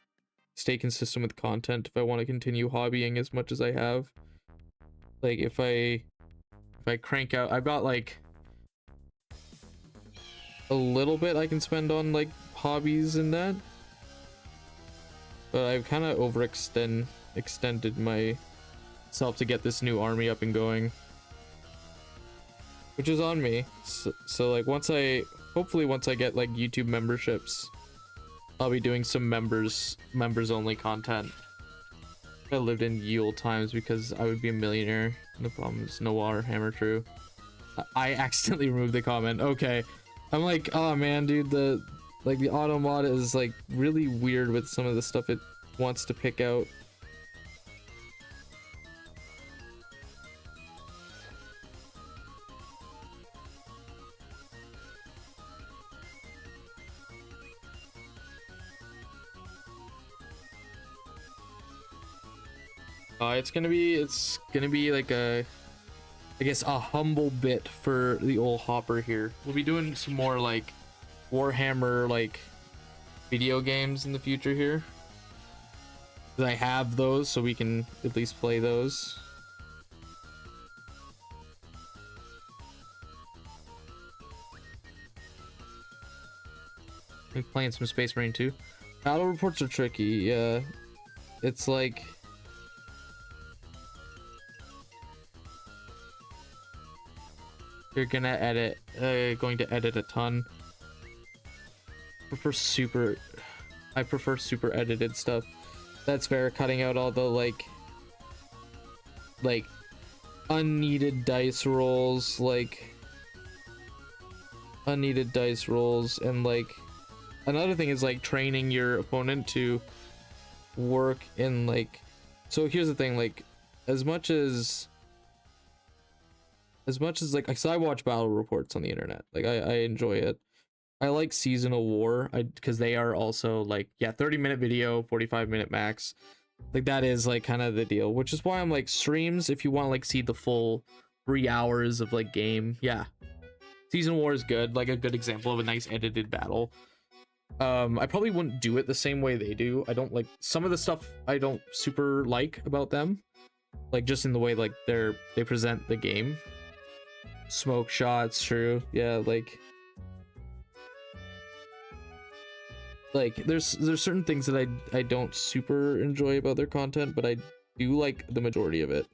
stay consistent with content if I want to continue hobbying as much as I have. Like if I crank out, I've got like a little bit I can spend on like hobbies and that, but I've kind of extended myself to get this new army up and going, which is on me. So like hopefully once I get like YouTube memberships, I'll be doing some members only content. I lived in ye olde times because I would be a millionaire. The problem is no warhammer true. I accidentally removed the comment. Okay, I'm like, oh man, dude, the auto mod is like really weird with some of the stuff it wants to pick out. It's gonna be like a, I guess, a humble bit for the old Hopper here. We'll be doing some more like Warhammer like video games in the future here. I have those, so we can at least play those. I'm playing some Space Marine too. Battle reports are tricky. Yeah, it's like you're gonna edit, going to edit a ton. I prefer super edited stuff. That's fair. Cutting out all the like unneeded dice rolls, and like another thing is like training your opponent to work in like. So here's the thing, like as much as like, cause I watch battle reports on the internet, like I enjoy it. I like Seasonal War, because they are also like, yeah, 30-minute video, 45-minute max. Like that is like kind of the deal, which is why I'm like, streams, if you want to like see the full 3 hours of like game, yeah, Seasonal War is good, like a good example of a nice edited battle. I probably wouldn't do it the same way they do. I don't like some of the stuff, I don't super like about them, like just in the way like they present the game. Smoke shots, true, yeah, like there's certain things that I don't super enjoy about their content, but I do like the majority of it.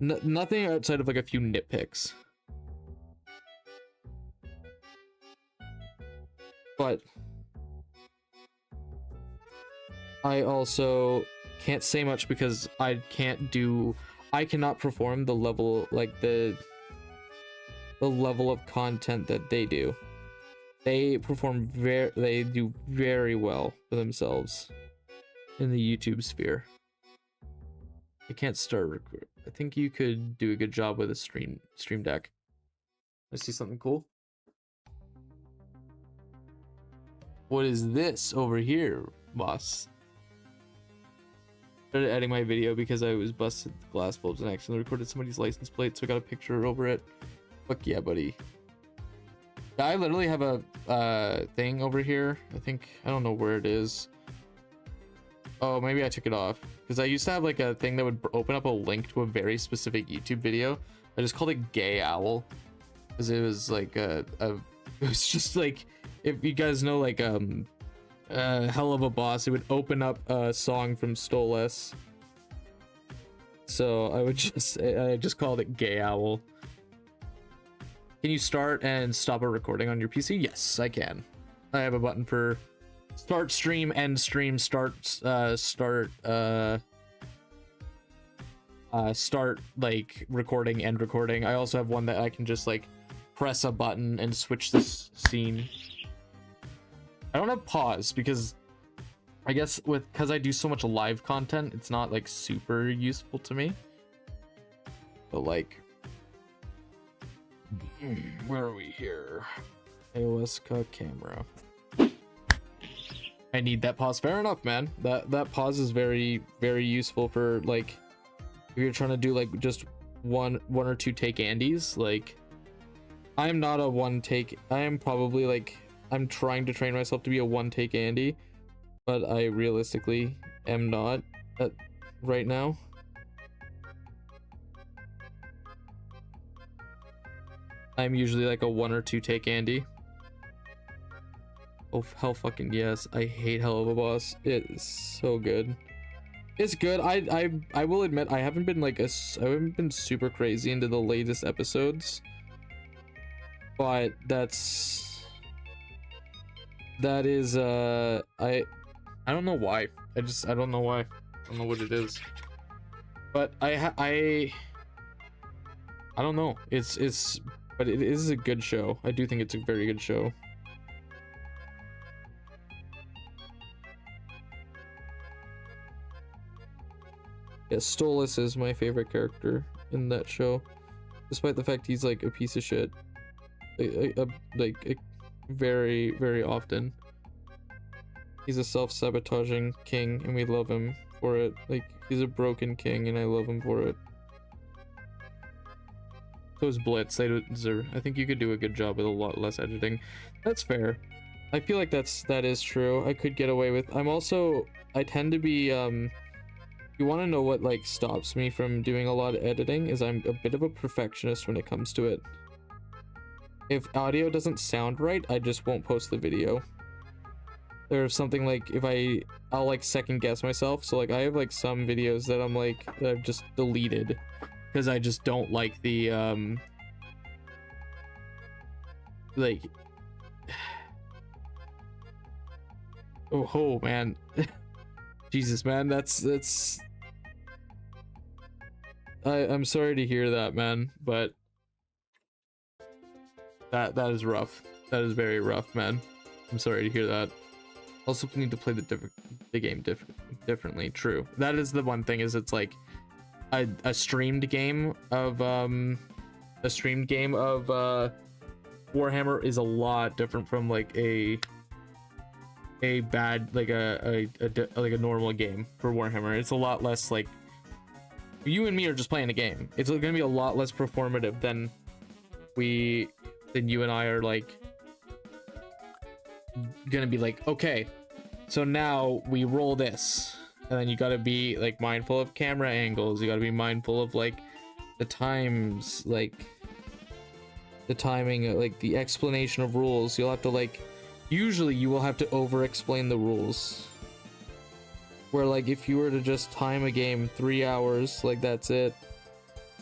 Nothing outside of like a few nitpicks. But I also can't say much because I cannot perform the level, like the level of content that they do. They do very well for themselves in the YouTube sphere. I can't start record. I think you could do a good job with a stream deck. I see something cool. What is this over here, boss? Started editing my video because I was busted glass bulbs and accidentally recorded somebody's license plate, so I got a picture over it. Fuck yeah, buddy. I literally have a thing over here. I don't know where it is. Oh, maybe I took it off because I used to have like a thing that would open up a link to a very specific YouTube video. I just called it Gay Owl because it was like it was just like, if you guys know like Hell of a Boss, it would open up a song from Slaanesh. So I just called it Gay Owl. Can you start and stop a recording on your PC? Yes, I can. I have a button for start stream, end stream, start like recording, end recording. I also have one that I can just like press a button and switch this scene. I don't have pause because I guess because I do so much live content, it's not like super useful to me. But like, where are we here? AOS camera. I need that pause. Fair enough, man. That pause is very, very useful for like if you're trying to do like just one or two take Andes. Like I am not a one take. I am probably like, I'm trying to train myself to be a one take Andy, but I realistically am not right now. I'm usually like a one or two take Andy. Oh hell fucking yes. I hate Hell of a Boss. It is so good. It's good. I will admit I haven't been like I haven't been super crazy into the latest episodes. But that is I don't know why. I don't know why. I don't know what it is. But I don't know. But it is a good show. I do think it's a very good show. Yeah, Slaanesh is my favorite character in that show, despite the fact he's like a piece of shit. Very, very often. He's a self-sabotaging king, and we love him for it. Like, he's a broken king, and I love him for it. So is Blitz. They deserve. I think you could do a good job with a lot less editing. That's fair. I feel like that is true. I could get away with. I tend to be you want to know what like stops me from doing a lot of editing is I'm a bit of a perfectionist when it comes to it. If audio doesn't sound right, I just won't post the video. There's something like I'll like second guess myself. So like I have like some videos that I'm like that I've just deleted because I just don't like the like oh man. Jesus, man, that's I'm sorry to hear that, man, but that is rough. That is very rough, man. I'm sorry to hear that. Also need to play the game differently. True. That is the one thing, is it's like a streamed game of Warhammer is a lot different from like a bad like a normal game for Warhammer. It's a lot less like you and me are just playing a game. It's gonna be a lot less performative than you and I are like gonna be like, okay, so now we roll this, and then you gotta be like mindful of camera angles, you gotta be mindful of like the times, like the timing, like the explanation of rules. You'll have to like, usually you will have to over explain the rules, where like if you were to just time a game 3 hours, like that's it,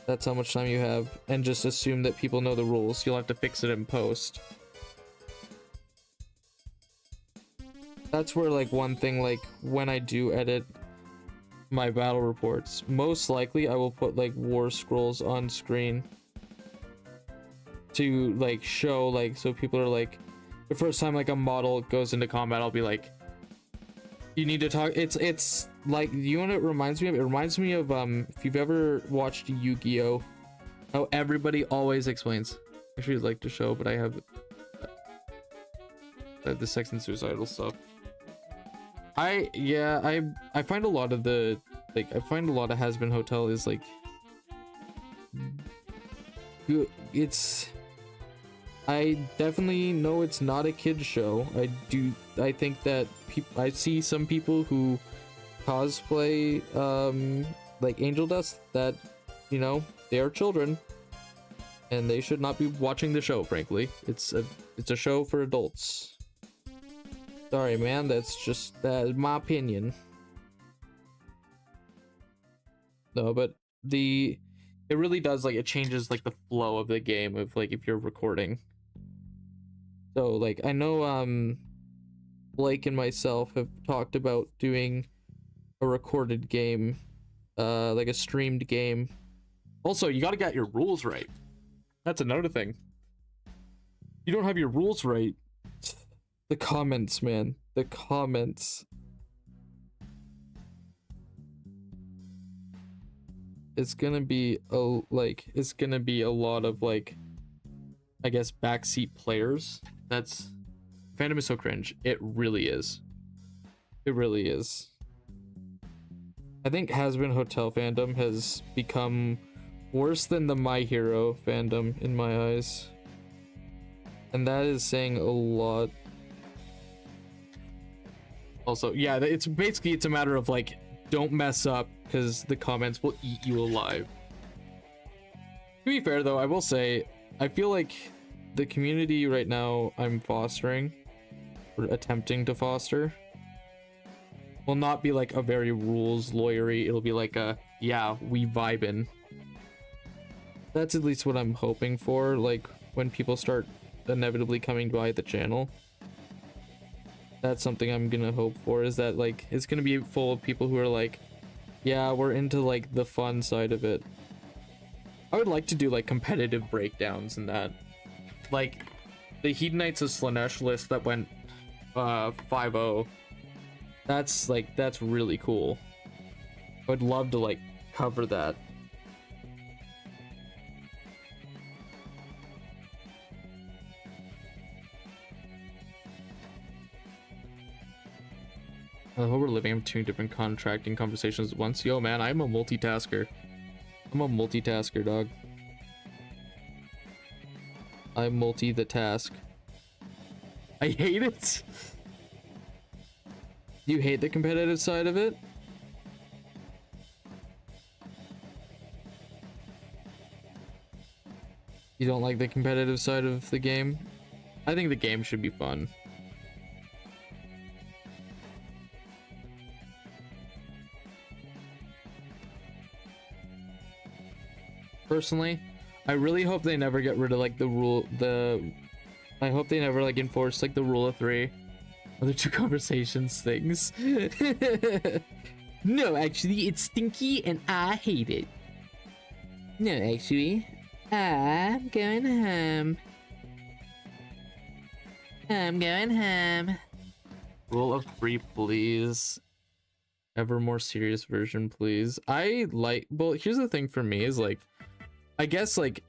that's how much time you have, and just assume that people know the rules. You'll have to fix it in post. That's where like one thing, like when I do edit my battle reports, most likely I will put like war scrolls on screen to like show, like, so people are like, the first time like a model goes into combat, I'll be like, you need to talk. It's like, you know what it reminds me of? It reminds me of if you've ever watched Yu-Gi-Oh, how everybody always explains. Actually, I'd like to show, but I have the sex and suicidal stuff. I find a lot of the Has-Been Hotel is like good. I definitely know it's not a kid's show. I think that I see some people who cosplay like Angel Dust that, you know, they are children and they should not be watching the show, frankly. It's a show for adults. Sorry, man, that's my opinion. No, but it really does, like, it changes like the flow of the game of like if you're recording. So like I know Blake and myself have talked about doing a recorded game, like a streamed game. Also, you gotta get your rules right. That's another thing. You don't have your rules right. The comments, man. The comments. It's gonna be a lot of like, I guess, backseat players. Fandom is so cringe. It really is. It really is. I think Has-Been Hotel fandom has become worse than the My Hero fandom in my eyes. And that is saying a lot. Also, yeah, it's a matter of like, don't mess up because the comments will eat you alive. To be fair though, I will say, I feel like the community right now I'm fostering, or attempting to foster, will not be like a very rules lawyery. It'll be like a, yeah, we vibin'. That's at least what I'm hoping for, like when people start inevitably coming by the channel. That's something I'm gonna hope for, is that like it's gonna be full of people who are like, yeah, we're into like the fun side of it. I would like to do like competitive breakdowns and that. Like the Hedonites of Slaanesh list that went 5-0. That's really cool. I would love to like cover that. hope we're living in 2 different contracting conversations at once. Yo, man, I'm a multitasker. I'm a multitasker, dog. I multi the task. I hate it. You hate the competitive side of it? You don't like the competitive side of the game? I think the game should be fun. Personally, I really hope they never get rid of like I hope they never like enforce like the rule of 3 or the 2 conversations things. No, actually, it's stinky and I hate it. No, actually, I'm going home. I'm going home. Rule of 3, please. Ever more serious version, please. Well, here's the thing for me is like, I guess like,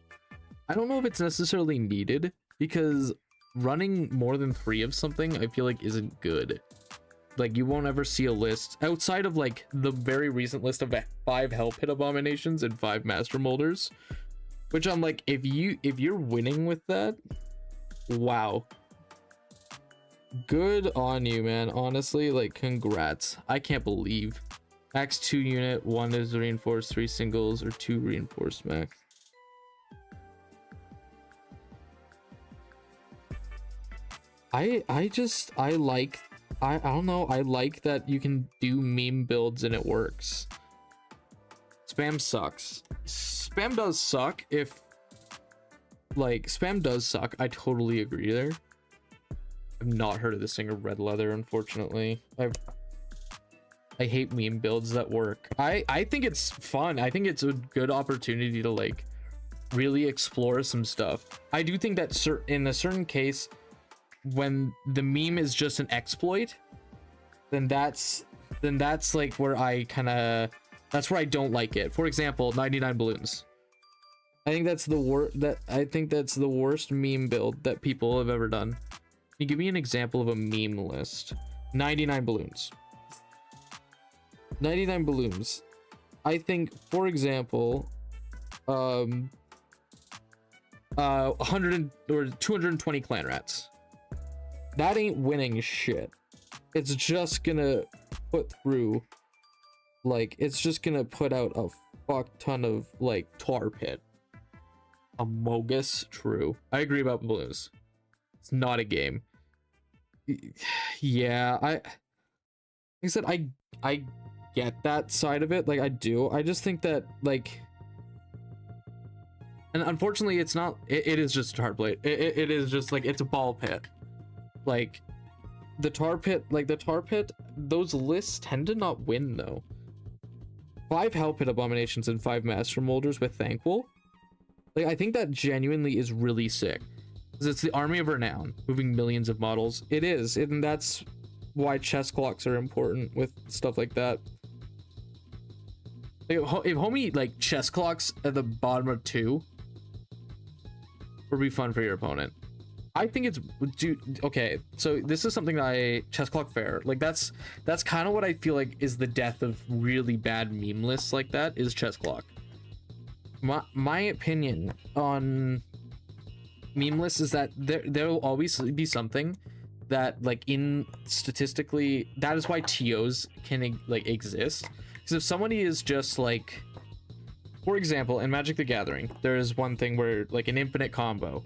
I don't know if it's necessarily needed because running more than 3 of something, I feel like isn't good. Like you won't ever see a list outside of like the very recent list of 5 hell pit abominations and 5 master molders, which I'm like, if you're winning with that, wow, good on you, man. Honestly, like congrats. I can't believe max 2 unit, 1 is reinforced, 3 singles, or 2 reinforced max. I don't know, I like that you can do meme builds and it works. Spam sucks. Spam does suck if like spam does suck. I totally agree there. I've not heard of the singer Red Leather, unfortunately. I hate meme builds that work. I think it's fun. I think it's a good opportunity to like really explore some stuff. I do think that in a certain case, when the meme is just an exploit, then that's like where that's where I don't like it. For example, 99 balloons. I think that's the worst meme build that people have ever done. Can you give me an example of a meme list? 99 balloons. 99 balloons. I think, for example, 100 or 220 clan rats. That ain't winning shit. It's just gonna put through, like, it's just gonna put out a fuck ton of like tar pit. Amogus, true. I agree about balloons. It's not a game. Yeah, like I said, I get that side of it. Like I do. I just think that like, and unfortunately, it's not. It is just a tar plate. It is just like it's a ball pit. Like the tar pit, those lists tend to not win though. 5 hell pit abominations and 5 master molders with thankful. Like I think that genuinely is really sick. Because it's the army of renown, moving millions of models. It is, and that's why chess clocks are important with stuff like that. If homie like chess clocks at the bottom of 2 would be fun for your opponent. I think it's, dude, okay, so this is something that chess clock fair, like that's kind of what I feel like is the death of really bad meme lists like that, is chess clock. My opinion on meme lists is that there will always be something that like in statistically, that is why TOs can like exist. Because if somebody is just like, for example, in Magic the Gathering, there is one thing where like an infinite combo.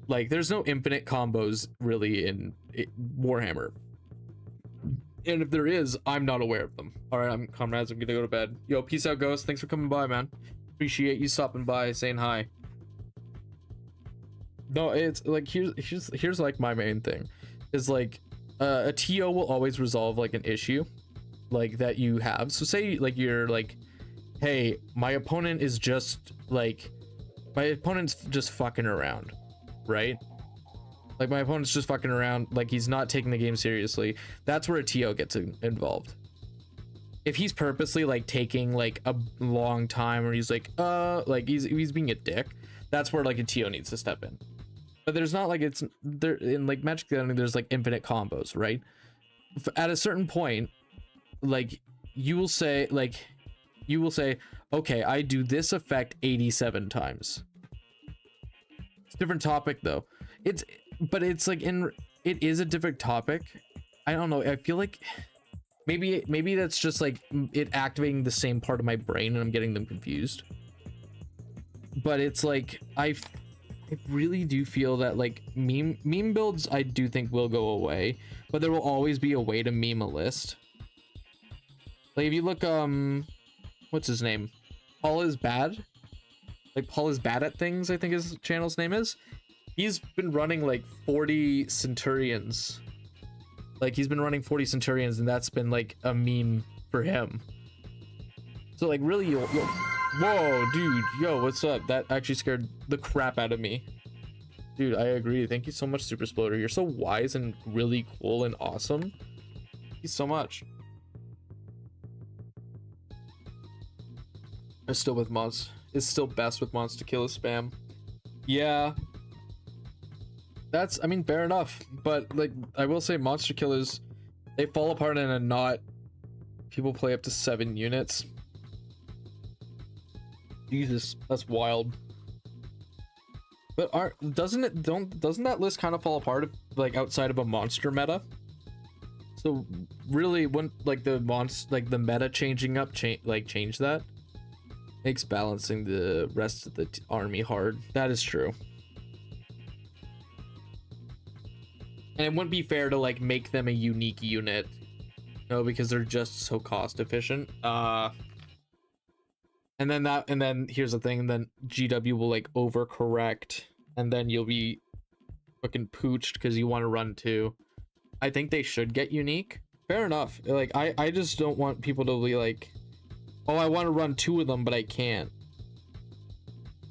Like there's no infinite combos really in Warhammer, and if there is, I'm not aware of them. All right, I'm comrades, I'm gonna go to bed. Yo, peace out, Ghost. Thanks for coming by, man. Appreciate you stopping by, saying hi. No, it's like here's like my main thing is like a TO will always resolve like an issue like that you have. So say like you're like, hey, my opponent's just fucking around, right? Like my opponent's just fucking around, like he's not taking the game seriously. That's where a TO gets involved. If he's purposely like taking like a long time, or he's like he's being a dick, that's where like a TO needs to step in. But there's not like, it's there in like Magic the Gathering, there's like infinite combos, right? at a certain point, like you will say, okay, I do this effect 87 times. It's a different topic though. But it's like it is a different topic. I don't know. I feel like maybe that's just like it activating the same part of my brain and I'm getting them confused. But it's like I really do feel that like meme builds I do think will go away, but there will always be a way to meme a list. Like if you look what's his name? Paul is bad. Like Paul is bad at things, I think his channel's name is. He's been running like 40 Centurions. Like he's been running 40 Centurions and that's been like a meme for him. So like really you'll whoa dude, yo, what's up? That actually scared the crap out of me. Dude, I agree. Thank you so much, Super Sploder. You're so wise and really cool and awesome. Thank you so much. I'm still with mods. It's still best with mods to kill a spam. Yeah. That's, I mean, fair enough. But like I will say monster killers, they fall apart in a knot. People play up to 7 units. Jesus, that's wild. But doesn't that list kind of fall apart like outside of a monster meta? So really, when like the meta changing up change that makes balancing the rest of the army hard. That is true. And it wouldn't be fair to like make them a unique unit, because they're just so cost efficient. And then here's the thing, and then GW will like overcorrect, and then you'll be fucking pooched because you want to run 2. I think they should get unique. Fair enough. Like I just don't want people to be like, oh, I want to run 2 of them, but I can't.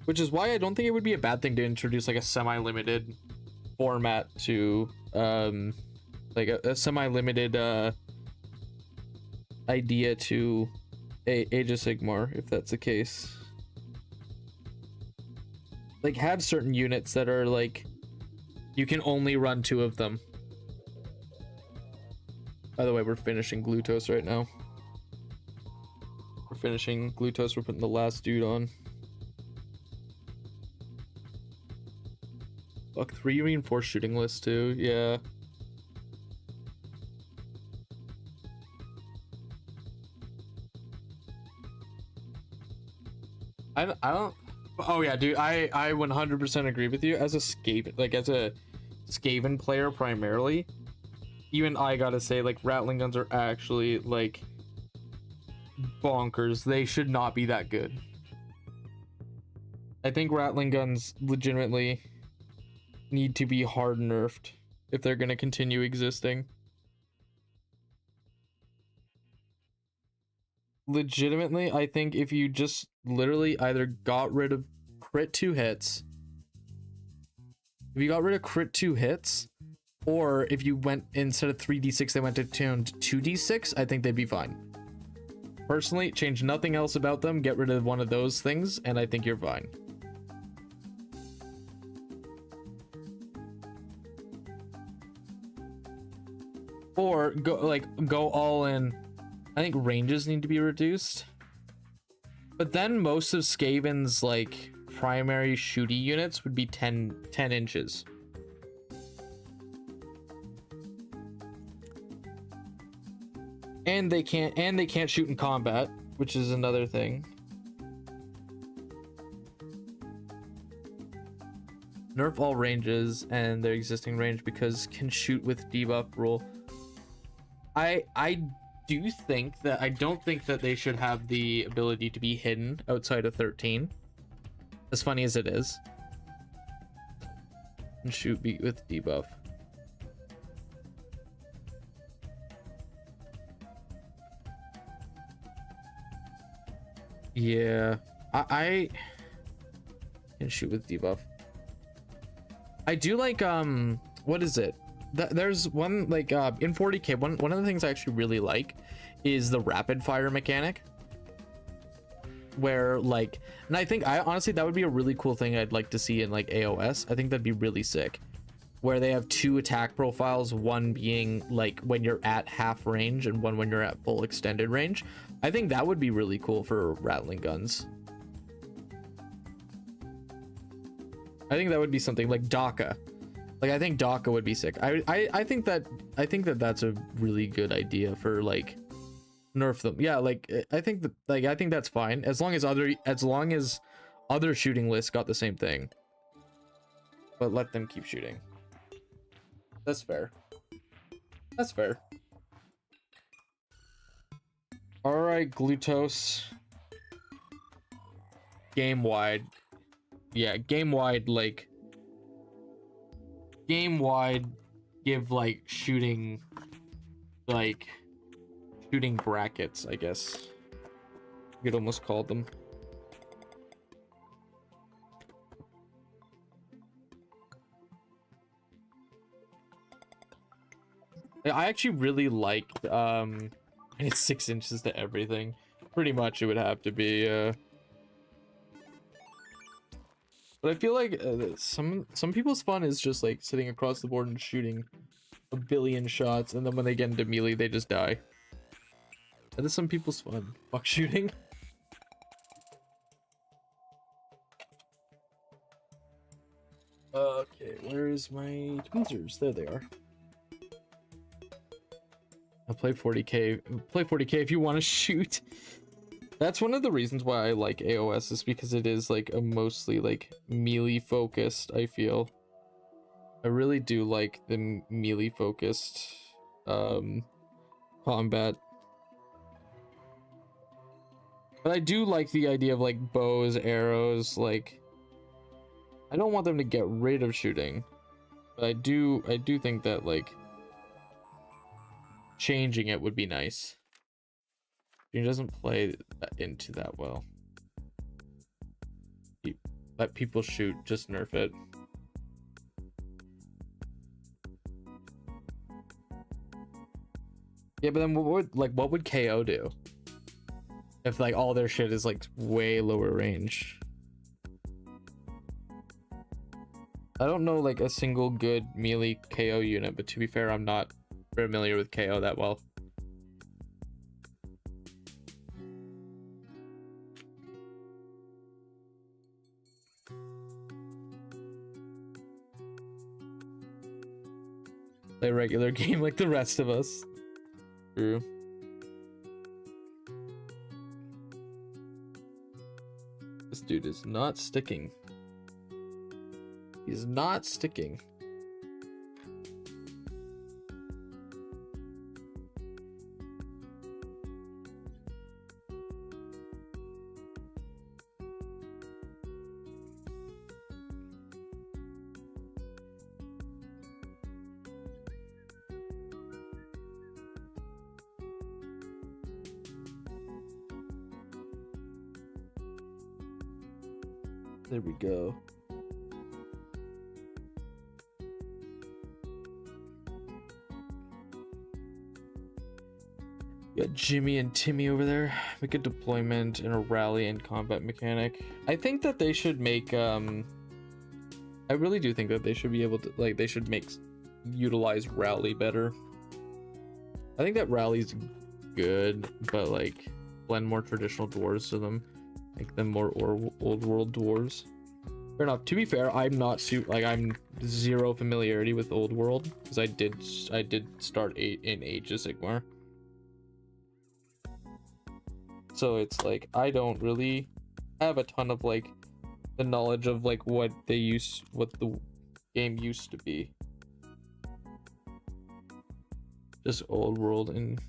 Which is why I don't think it would be a bad thing to introduce like a semi-limited format to like a semi-limited idea to Age of Sigmar, if that's the case. Like have certain units that are like you can only run 2 of them. By the way, we're finishing Glutos right now. We're finishing Glutos. We're putting the last dude on. Fuck, 3 reinforced shooting list too. Yeah. I don't. Oh yeah, dude. I 100% agree with you. As a Skaven, like as a Skaven player primarily, even I gotta say, like Rattling guns are actually like bonkers. They should not be that good. I think Rattling guns legitimately need to be hard nerfed if they're gonna continue existing. Legitimately, I think if you just literally either got rid of crit 2 hits, if you got rid of crit 2 hits, or if you went instead of 3d6 they went to 2d6, I think they'd be fine. Personally, change nothing else about them, get rid of one of those things, and I think you're fine. Or go all in. I think ranges need to be reduced. But then most of Skaven's like primary shooty units would be 10 inches. And they can't shoot in combat, which is another thing. Nerf all ranges and their existing range because can shoot with debuff rule. I do think that I don't think that they should have the ability to be hidden outside of 13. As funny as it is. And shoot beat with debuff. Yeah, I can shoot with debuff. I do like what is it? There's one like in 40k. One of the things I actually really like is the rapid fire mechanic, where like, and I think honestly that would be a really cool thing I'd like to see in like AOS. I think that'd be really sick, where they have 2 attack profiles, one being like when you're at half range and one when you're at full extended range. I think that would be really cool for rattling guns. I think that would be something like DACA. Like, I think DACA would be sick. I think that that's a really good idea for like nerf them. Yeah, like I think that's fine as long as other shooting lists got the same thing. But let them keep shooting. That's fair. That's fair. All right, Glutos. Game wide. Yeah, game wide, like game wide, give like shooting brackets, I guess you could almost call them. I actually really liked it's 6 inches to everything. Pretty much it would have to be but I feel like some people's fun is just like sitting across the board and shooting a billion shots, and then when they get into melee they just die. That is some people's fun. Fuck shooting. Okay, where's my tweezers? There they are. I'll play 40k. Play 40k if you want to shoot. That's one of the reasons why I like AOS, is because it is like a mostly like melee focused, I feel. I really do like the melee focused combat. But I do like the idea of like bows, arrows, like I don't want them to get rid of shooting. But I do think that like changing it would be nice. He doesn't play into that well. Let people shoot, just nerf it. Yeah, but then what would KO do if like all their shit is like way lower range? I don't know like a single good melee KO unit, but to be fair, I'm not familiar with KO that well. Play a regular game like the rest of us. True. This dude is not sticking. He's not sticking. There we go. Got Jimmy and Timmy over there. Make a deployment and a rally and combat mechanic. I think that they should make I really do think that they should be able to like they should utilize rally better. I think that rally's good, but like blend more traditional dwarves to them. Make them more old world dwarves. Fair enough. To be fair, I'm I'm zero familiarity with old world because I did start in Age of Sigmar. So it's like I don't really have a ton of like the knowledge of like what the game used to be. Just old world and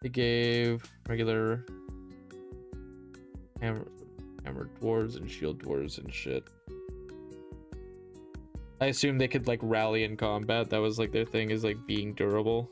they gave regular hammer dwarves and shield dwarves and shit. I assume they could like rally in combat. That was like their thing, is like being durable.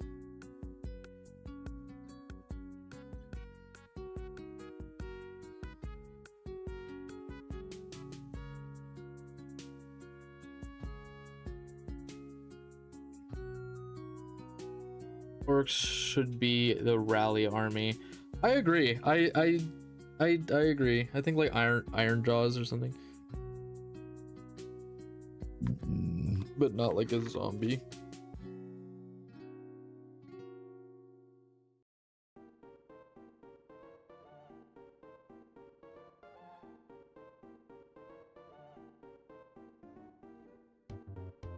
Orcs should be the rally army. I agree. I I agree. I think like iron jaws or something. But not like a zombie.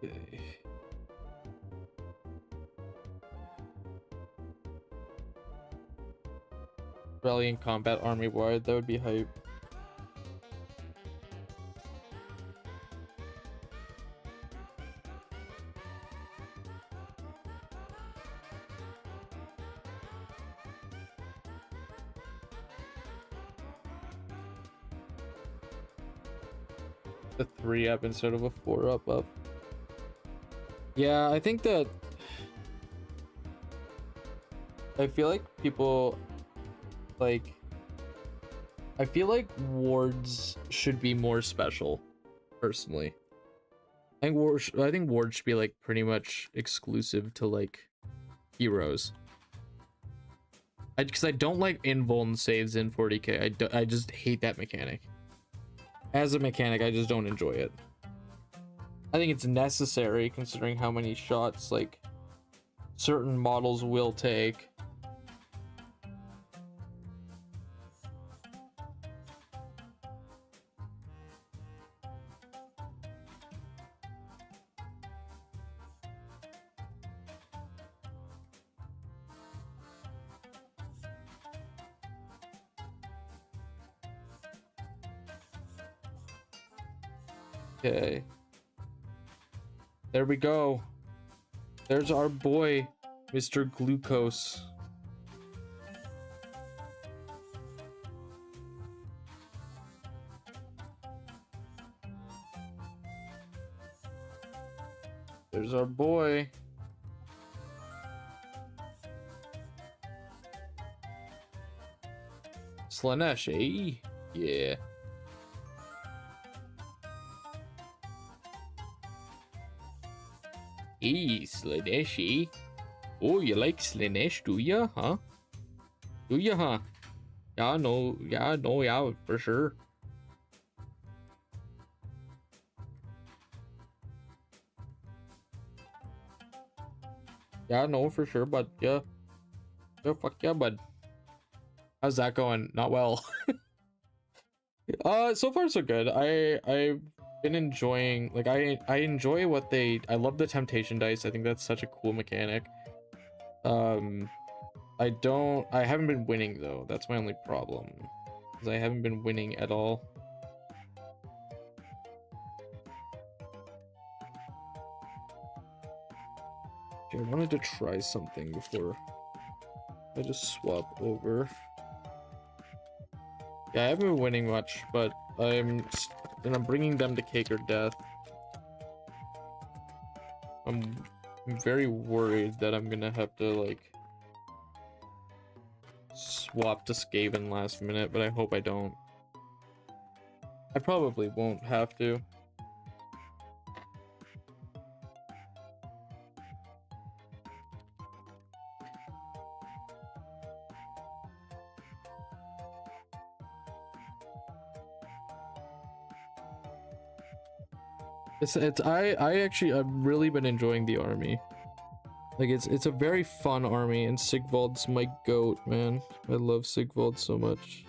Okay. Rallying combat army wide, that would be hype. The 3-up instead of a 4-up. Yeah, I think that I feel like people like I feel like wards should be more special, personally. I think wards should be like pretty much exclusive to like heroes. Because I don't like invuln saves in 40k. I just hate that mechanic. As a mechanic, I just don't enjoy it. I think it's necessary considering how many shots like certain models will take. Okay. There we go. There's our boy, Mr. Glucose. There's our boy. Slaanesh, eh? Yeah. Hey, Slaanesh, eh? Oh, you like Slaanesh, do ya, huh? Do ya, huh? Yeah, no, yeah, for sure. Yeah, no, for sure, but yeah. Yeah, fuck yeah, bud. How's that going? Not well. So far so good. I've been enjoying, like, I enjoy what I love the temptation dice. I think that's such a cool mechanic. I haven't been winning though. That's my only problem, because I haven't been winning at all. Okay, I wanted to try something before I just swap over. Yeah, I haven't been winning much, but I'm bringing them to cake or death. I'm very worried that I'm gonna have to like swap to Skaven last minute, but I hope I don't. I probably won't have to. I've really been enjoying the army. Like it's a very fun army, and Sigvald's my goat, man. I love Sigvald so much.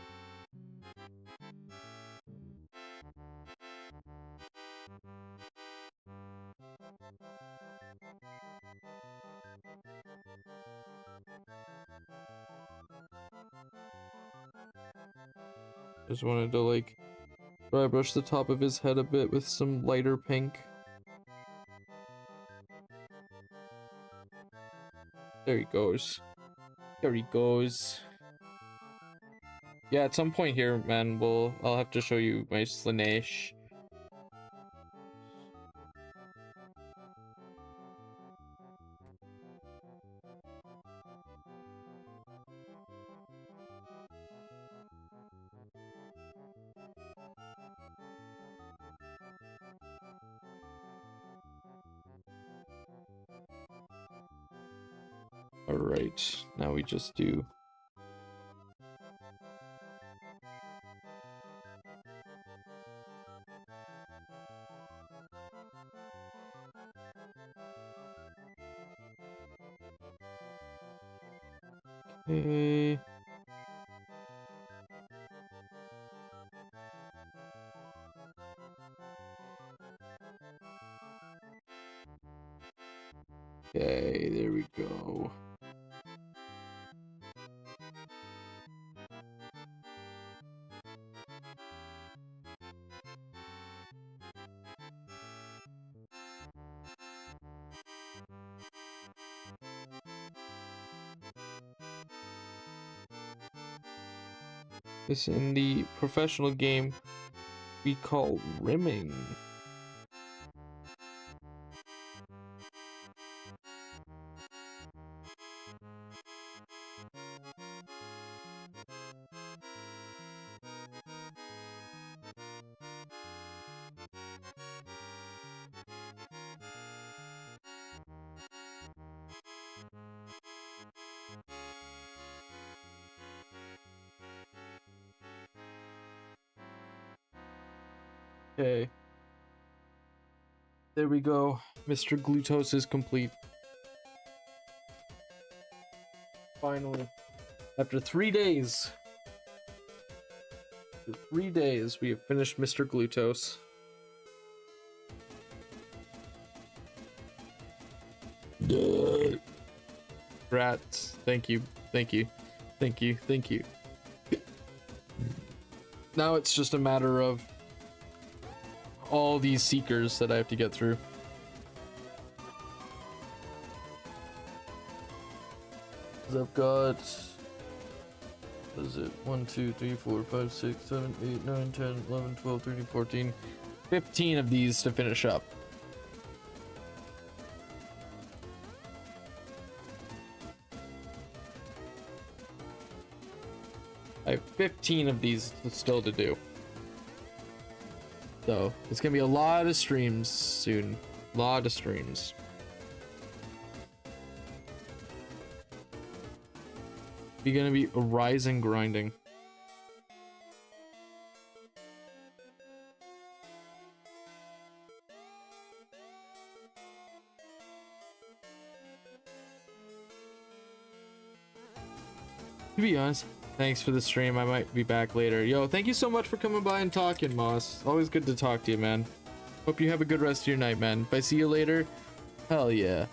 Just wanted to like dry brush the top of his head a bit with some lighter pink. There he goes. There he goes. Yeah, at some point here, man, I'll have to show you my Slaanesh. Alright, now we just do Okay. Okay, there we go. This in the professional game we call rimming. Okay. There we go. Mr. Glutos is complete. Finally. After 3 days. After 3 days, we have finished Mr. Glutos. Rats. Thank you. Thank you. Thank you. Thank you. Now it's just a matter of all these seekers that I have to get through. I've got, what is it? 1, 2, 3, 4, 5, 6, 7, 8, 9, 10, 11, 12, 13, 14, 15 of these to finish up. I have 15 of these still to do. So it's gonna be a lot of streams soon. A lot of streams. Be gonna be a rise and grinding. To be honest, thanks for the stream. I might be back later. Yo, thank you so much for coming by and talking, Moss. Always good to talk to you, man. Hope you have a good rest of your night, man. If I see you later, hell yeah.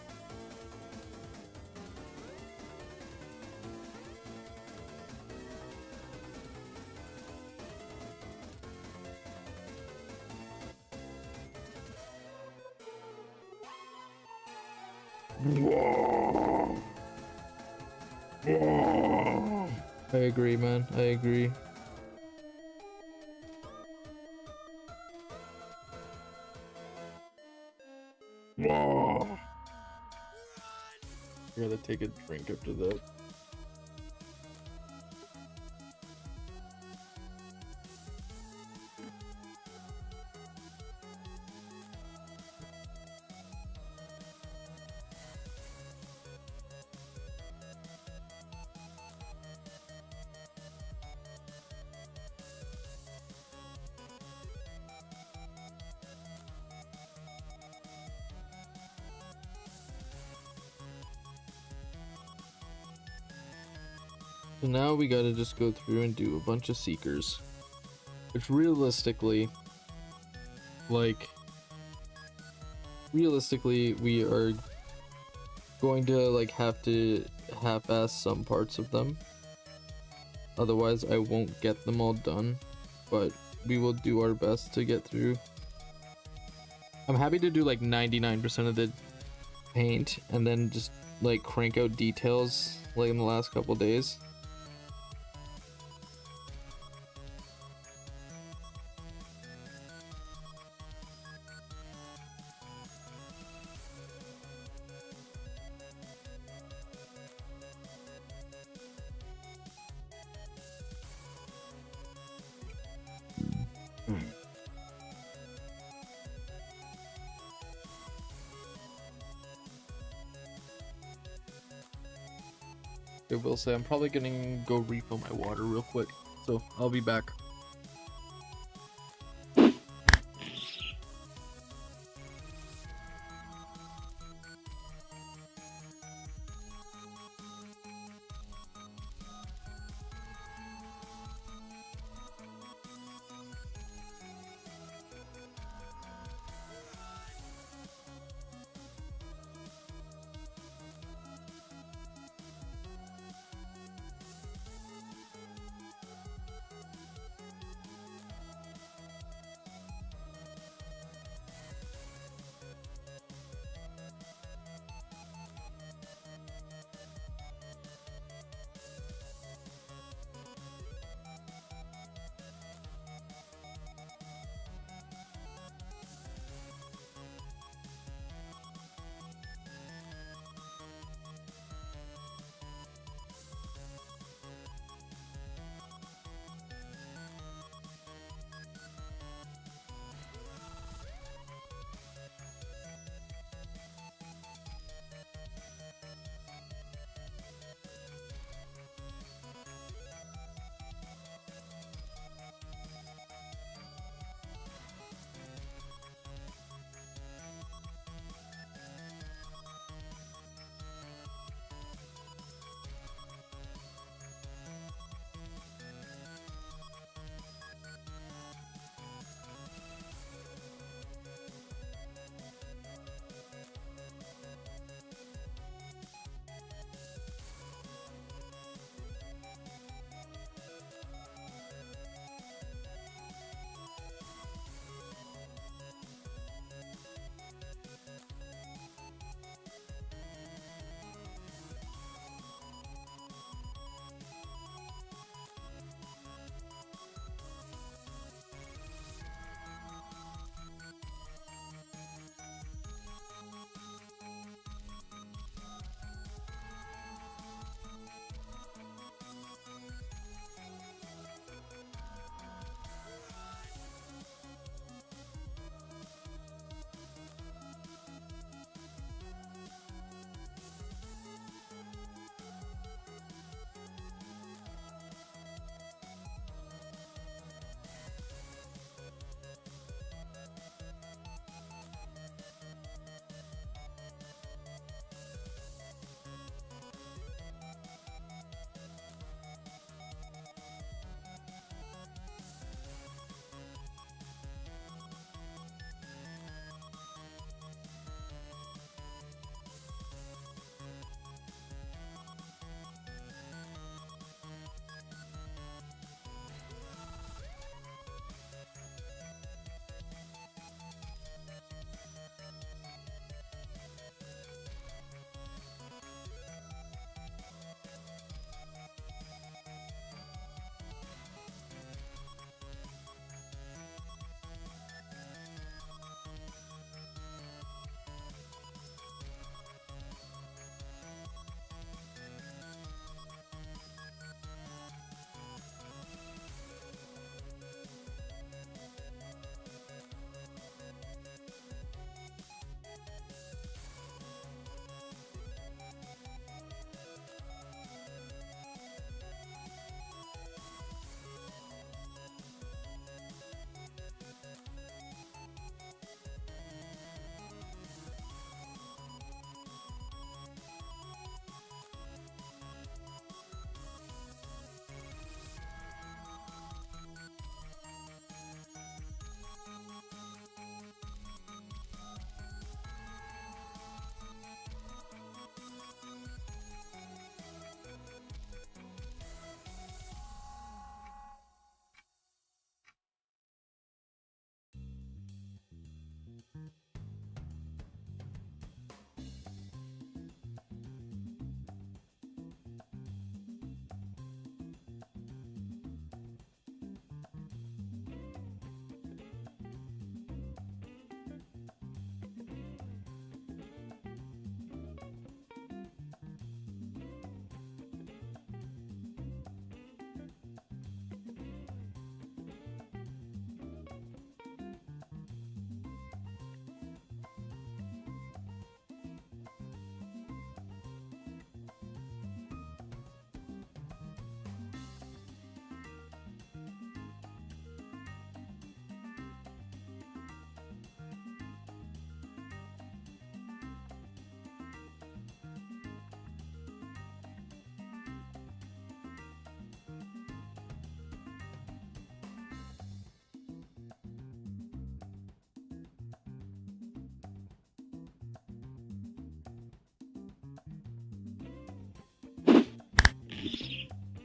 I agree, man. I agree. I gotta take a drink after that. So now we gotta just go through and do a bunch of seekers. Which realistically, we are going to have to half-ass some parts of them. Otherwise I won't get them all done, but we will do our best to get through. I'm happy to do 99% of the paint and then just crank out details in the last couple days. I will say I'm probably gonna go refill my water real quick, so I'll be back.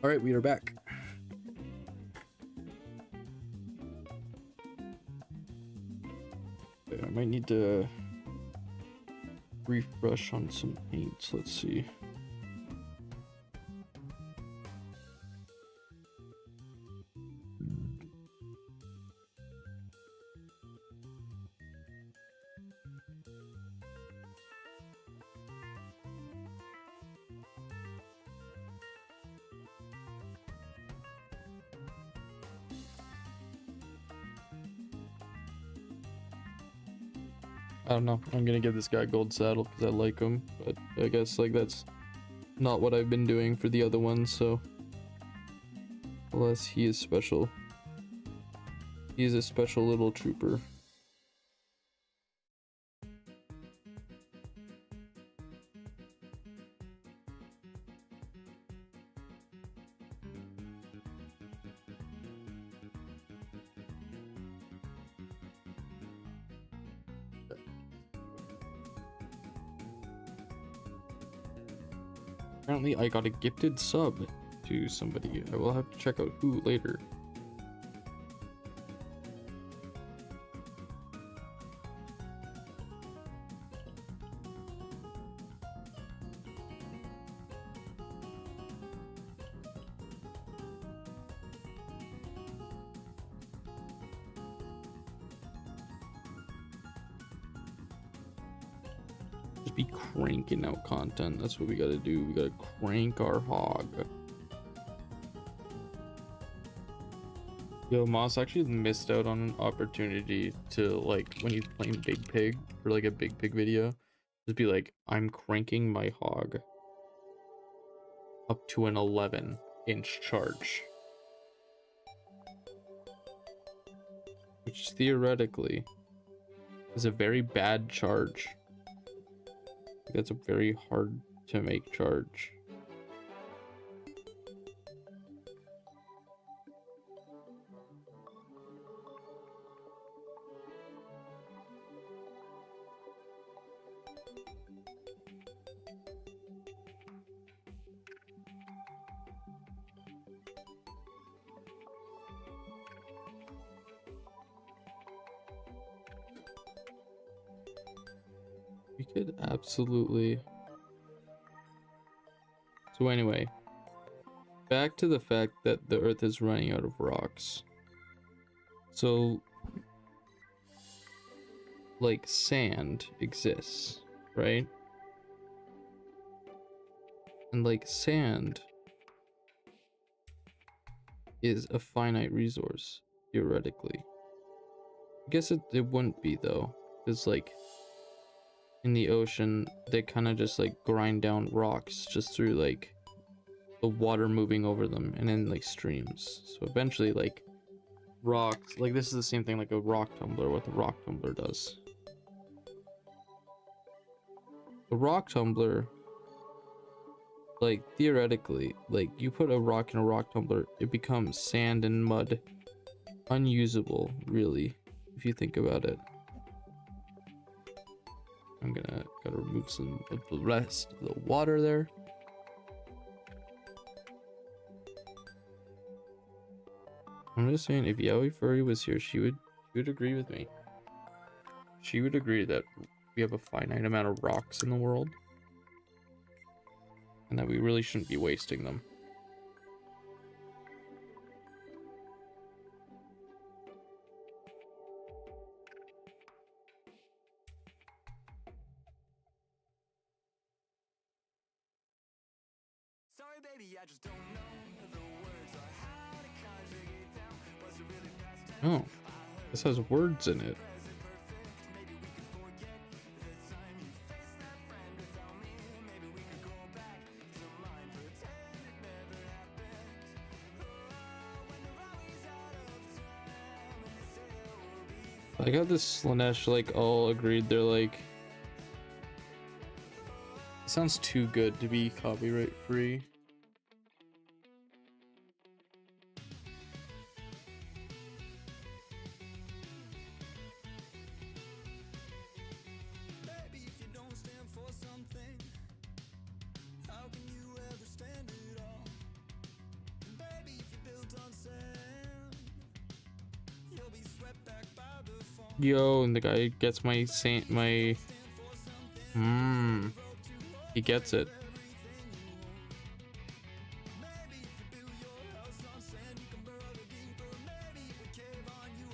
All right, we are back. Okay, I might need to refresh on some paints. Let's see. I don't know. I'm gonna give this guy gold saddle because I like him, but I guess like that's not what I've been doing for the other ones, so unless he is special. He's a special little trooper. Apparently I got a gifted sub to somebody. I will have to check out who later. Be cranking out content. That's what we gotta do. We gotta crank our hog. Yo, Moss actually missed out on an opportunity to, like, when he's playing Big Pig for like a Big Pig video, just be like, I'm cranking my hog up to an 11-inch charge, which theoretically is a very bad charge. That's a very hard to make charge. We could absolutely. So anyway, back to the fact that the Earth is running out of rocks. So, like, sand exists, right? And like sand is a finite resource, theoretically. I guess it wouldn't be though, because like in the ocean they kind of just like grind down rocks just through like the water moving over them and in like streams. So eventually like rocks, like this is the same thing like a rock tumbler, what the rock tumbler does. The rock tumbler, like theoretically, like you put a rock in a rock tumbler, it becomes sand and mud, unusable really if you think about it. I'm gotta remove some of the rest of the water there. I'm just saying, if Yowie Furry was here, she would agree with me. She would agree that we have a finite amount of rocks in the world, and that we really shouldn't be wasting them. Sorry, baby, I just don't know the words or how to conjugate down. Was it really past tense? Oh, this has words in it. Present perfect. Maybe we could forget the time you faced that friend without me. Maybe we could go back to mine, pretend it never happened. Oh, when the rally's out of time and they say it will be fine. I got this Slaanesh like all agreed. They're like, it sounds too good to be copyright free. Baby, if you don't stand for something, how can you ever stand it all? Yo, and the guy gets my he gets it.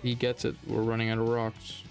He gets it. We're running out of rocks.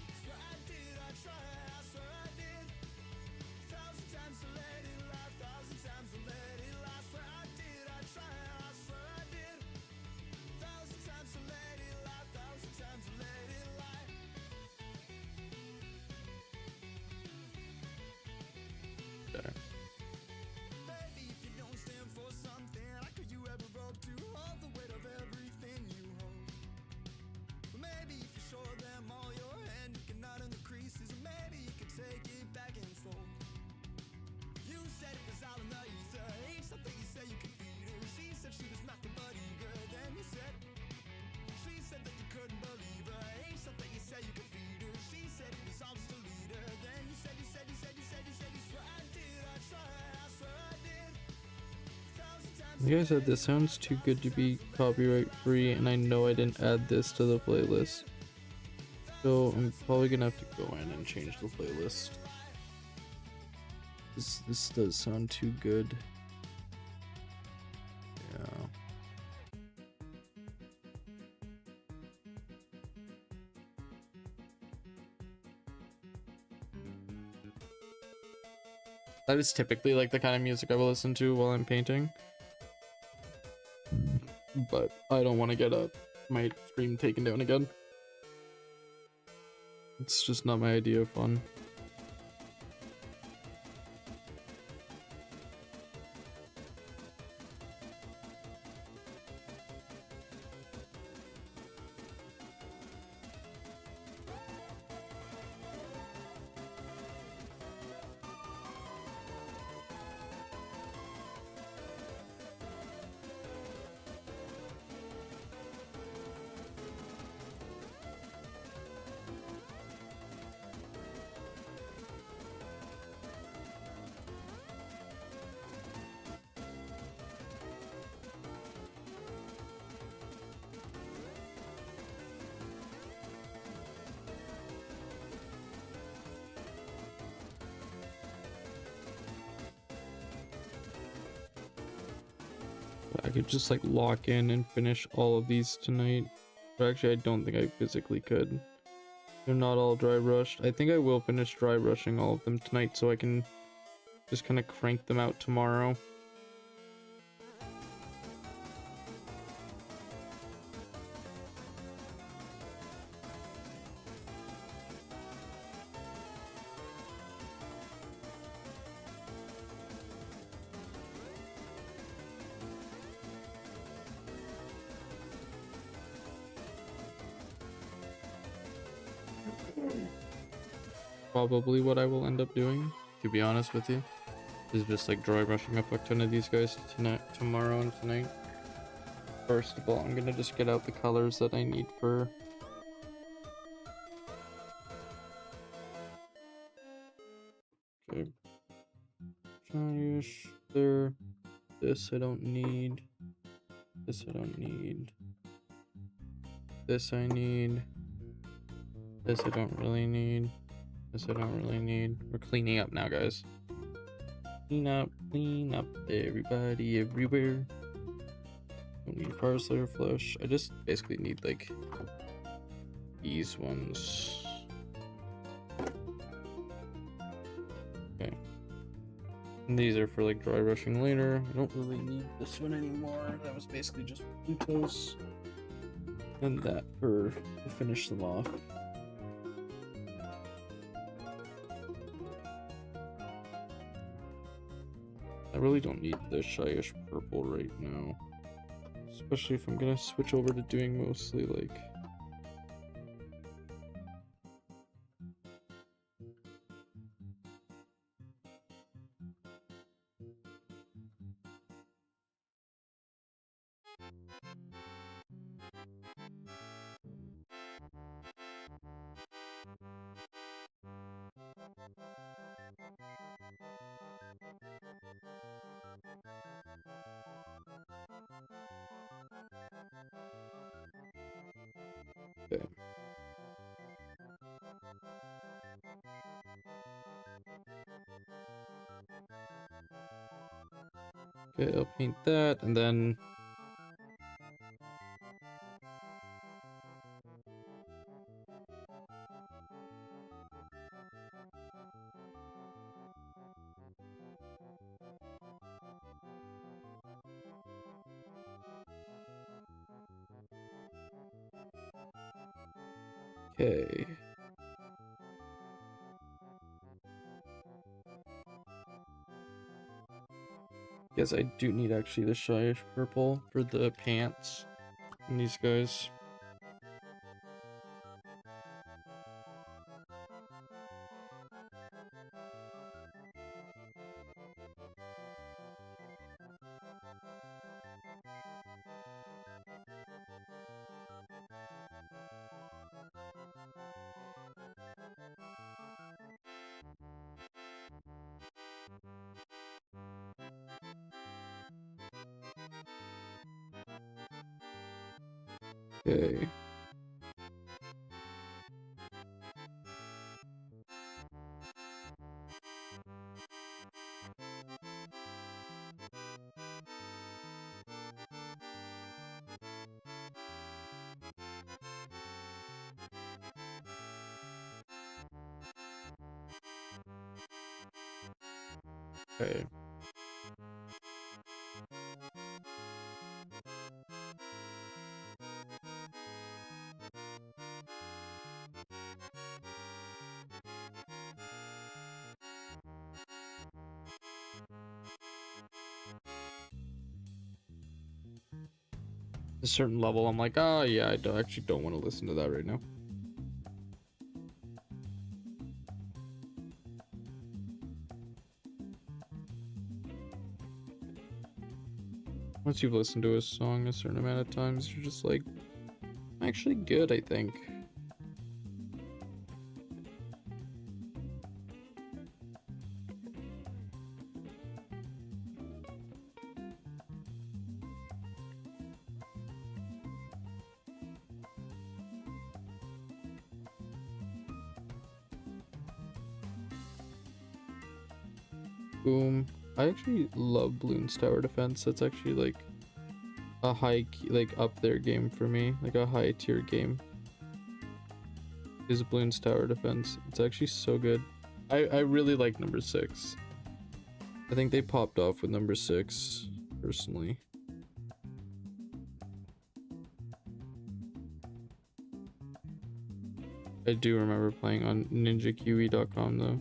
You guys said this sounds too good to be copyright free, and I know I didn't add this to the playlist. So I'm probably gonna have to go in and change the playlist. This does sound too good. Yeah. That is typically like the kind of music I will listen to while I'm painting. But I don't want to get my stream taken down again. It's just not my idea of fun. I could just like lock in and finish all of these tonight. But actually I don't think I physically could. They're not all dry rushed. I think I will finish dry rushing all of them tonight so I can just kind of crank them out tomorrow. Probably what I will end up doing, to be honest with you, is just like dry brushing a fuck ton of these guys tonight, tomorrow and tonight. First of all, I'm gonna just get out the colors that I need for okay. Slaanesh there. This I don't need. This I don't need. This I need. This I don't really need. This I don't really need. We're cleaning up now, guys. Clean up, everybody, everywhere. Don't need parsley or flesh. I just basically need like these ones. Okay. And these are for like dry rushing later. I don't really need this one anymore. That was basically just glucose. And that to finish them off. I really don't need the shyish purple right now. Especially if I'm gonna switch over to doing mostly like... Okay. Okay, I'll paint that, and then okay. Guess I do need actually the shyish purple for the pants and these guys. Okay. Okay. A certain level, I'm like, oh yeah, I actually don't want to listen to that right now. Once you've listened to a song a certain amount of times, you're just like, actually good, I think. Boom. I actually love Bloons Tower Defense. That's actually like a high key, like up there game for me, like a high tier game. Is Bloons Tower Defense. It's actually so good. I really like number 6. I think they popped off with number 6, personally. I do remember playing on ninjakiwi.com though.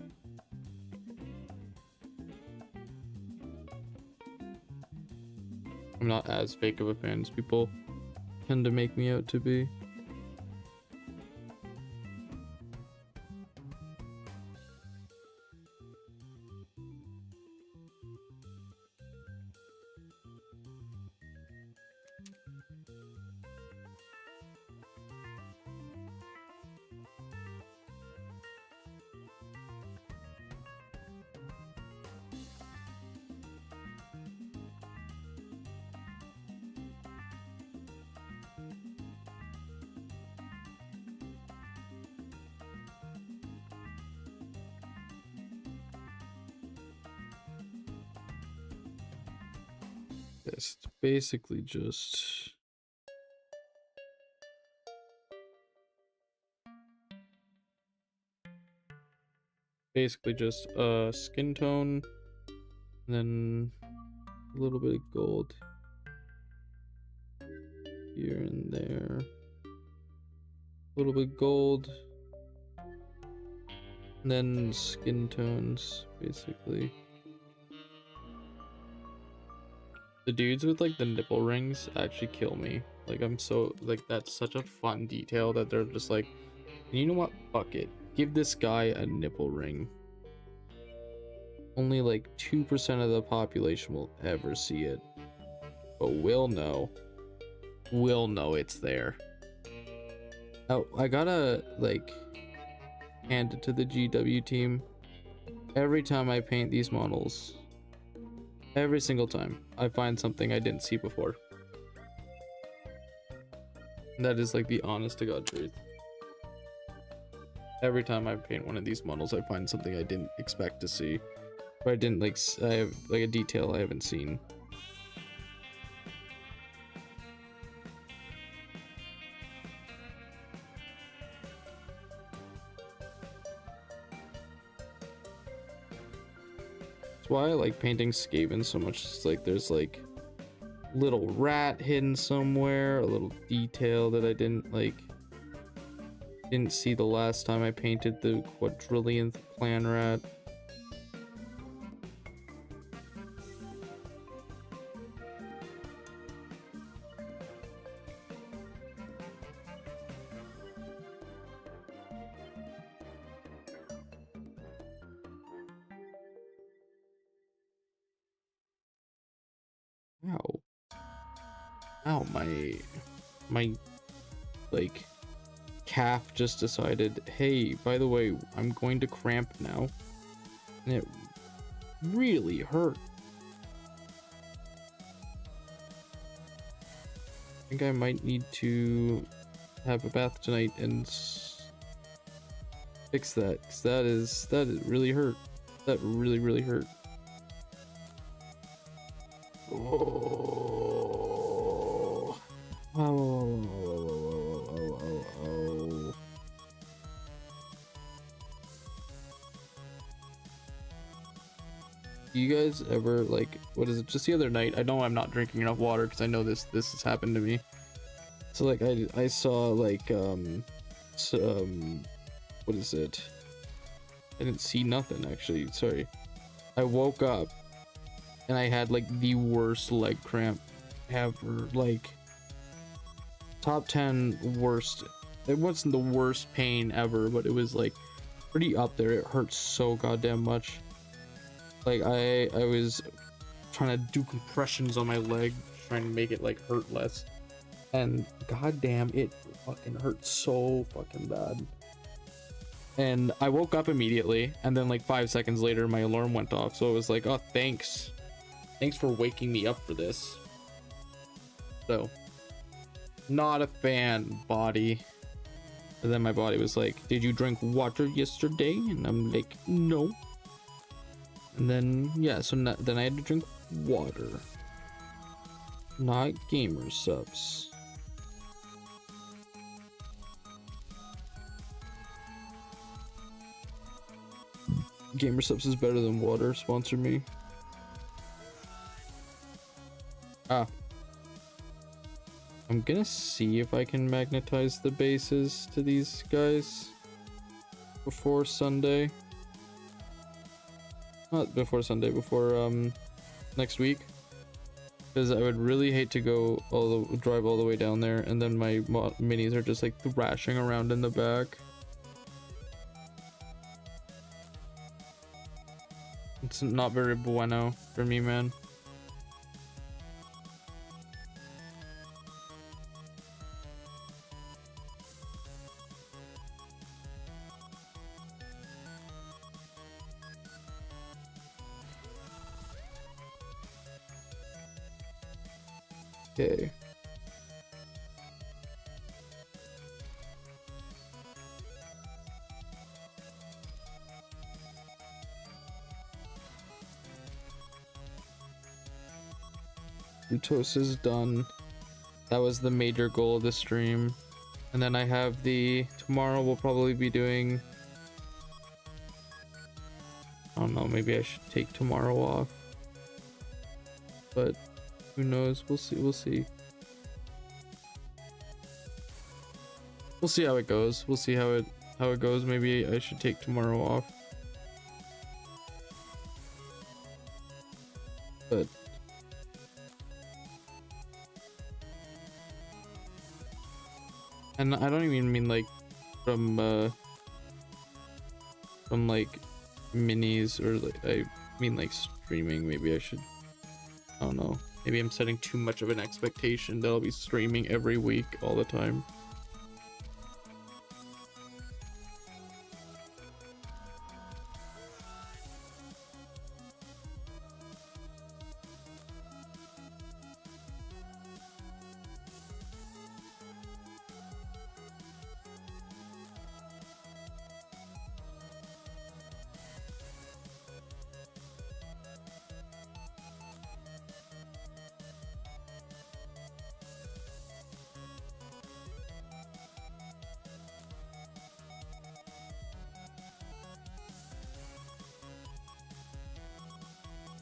I'm not as fake of a fan as people tend to make me out to be. It's basically just skin tone, and then a little bit of gold here and there, a little bit gold, and then skin tones basically. The dudes with like the nipple rings actually kill me. Like, I'm so like, that's such a fun detail that they're just like, you know what, fuck it, give this guy a nipple ring. Only like 2% of the population will ever see it, but we'll know it's there. Oh, I gotta like hand it to the GW team. Every time I paint these models, every single time, I find something I didn't see before. And that is like the honest to God truth. Every time I paint one of these models, I find something I didn't expect to see, or I didn't like. I have like a detail I haven't seen. That's why I like painting Skaven so much. It's like there's like little rat hidden somewhere, a little detail that I didn't see the last time I painted the quadrillionth clan rat. Ow. Ow, my like calf just decided, hey, by the way, I'm going to cramp now. And it really hurt. I think I might need to have a bath tonight and fix that, because that really hurt. That really hurt. Oh. Oh. Do you guys ever, like, what is it, just the other night, I know I'm not drinking enough water because I know this has happened to me. So like I saw like what is it, I didn't see nothing actually, sorry. I woke up and I had like the worst leg cramp ever, like top 10 worst. It wasn't the worst pain ever, but it was like pretty up there. It hurt so goddamn much. Like I was trying to do compressions on my leg, trying to make it like hurt less, and goddamn, it fucking hurt so fucking bad. And I woke up immediately, and then like 5 seconds later my alarm went off, so it was like, oh, thanks for waking me up for this. So not a fan, body. And then my body was like, did you drink water yesterday? And I'm like, no. And then yeah, so then I had to drink water, not gamer subs. Gamer subs is better than water. Sponsor me. I'm gonna see if I can magnetize the bases to these guys before Sunday. Not before Sunday, before next week, because I would really hate to go drive all the way down there and then my minis are just like thrashing around in the back. It's not very bueno for me, man. Okay. Toast is done. That was the major goal of the stream. And then I have tomorrow we'll probably be doing, I don't know, maybe I should take tomorrow off. But who knows? We'll see. We'll see how it goes. We'll see how it goes. Maybe I should take tomorrow off. But and I don't even mean like from like minis, or like, I mean like streaming. Maybe I should, I don't know, maybe I'm setting too much of an expectation that I'll be streaming every week all the time.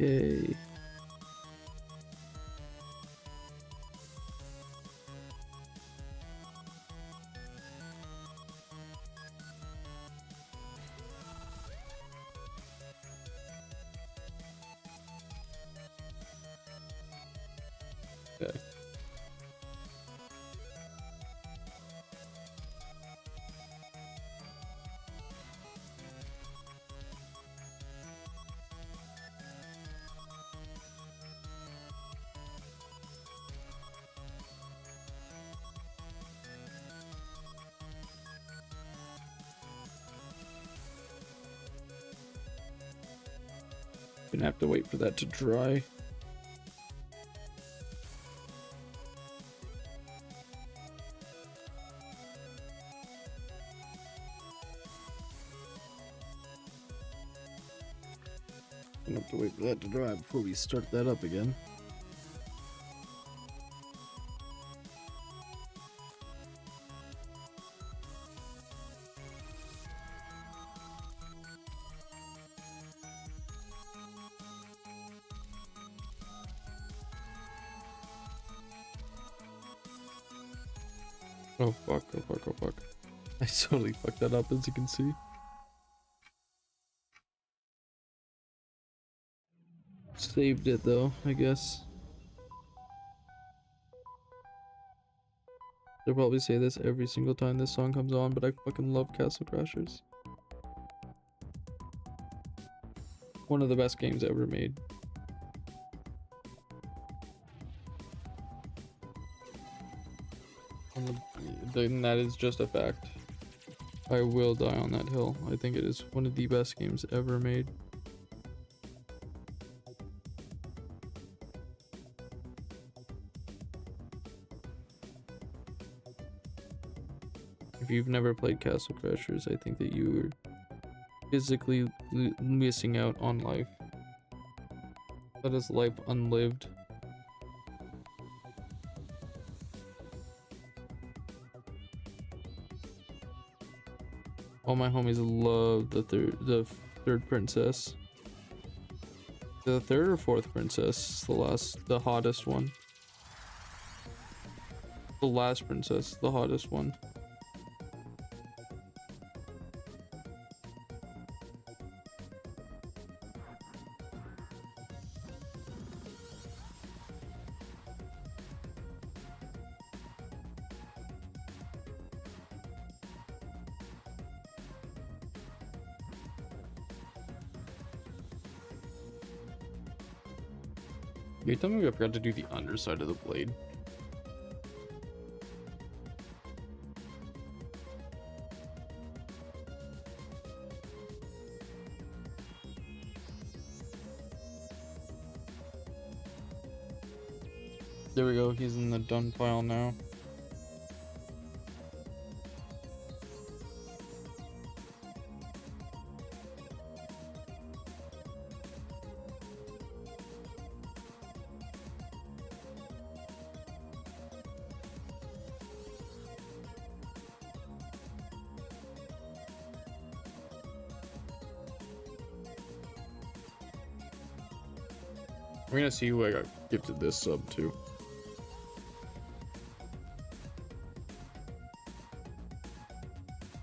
Yay. Okay. Gonna have to wait for that to dry. Gonna have to wait for that to dry before we start that up again. Oh fuck, oh fuck, oh fuck. I totally fucked that up, as you can see. Saved it though, I guess. They'll probably say this every single time this song comes on, but I fucking love Castle Crashers. One of the best games ever made. And that is just a fact. I will die on that hill. I think it is one of the best games ever made. If you've never played Castle Crashers, I think that you are physically missing out on life. That is life unlived. All my homies love the third princess. The third or fourth princess, the hottest one. The last princess, the hottest one. You tell me I forgot to do the underside of the blade. There we go, he's in the done file now. We're gonna see who I got gifted this sub to.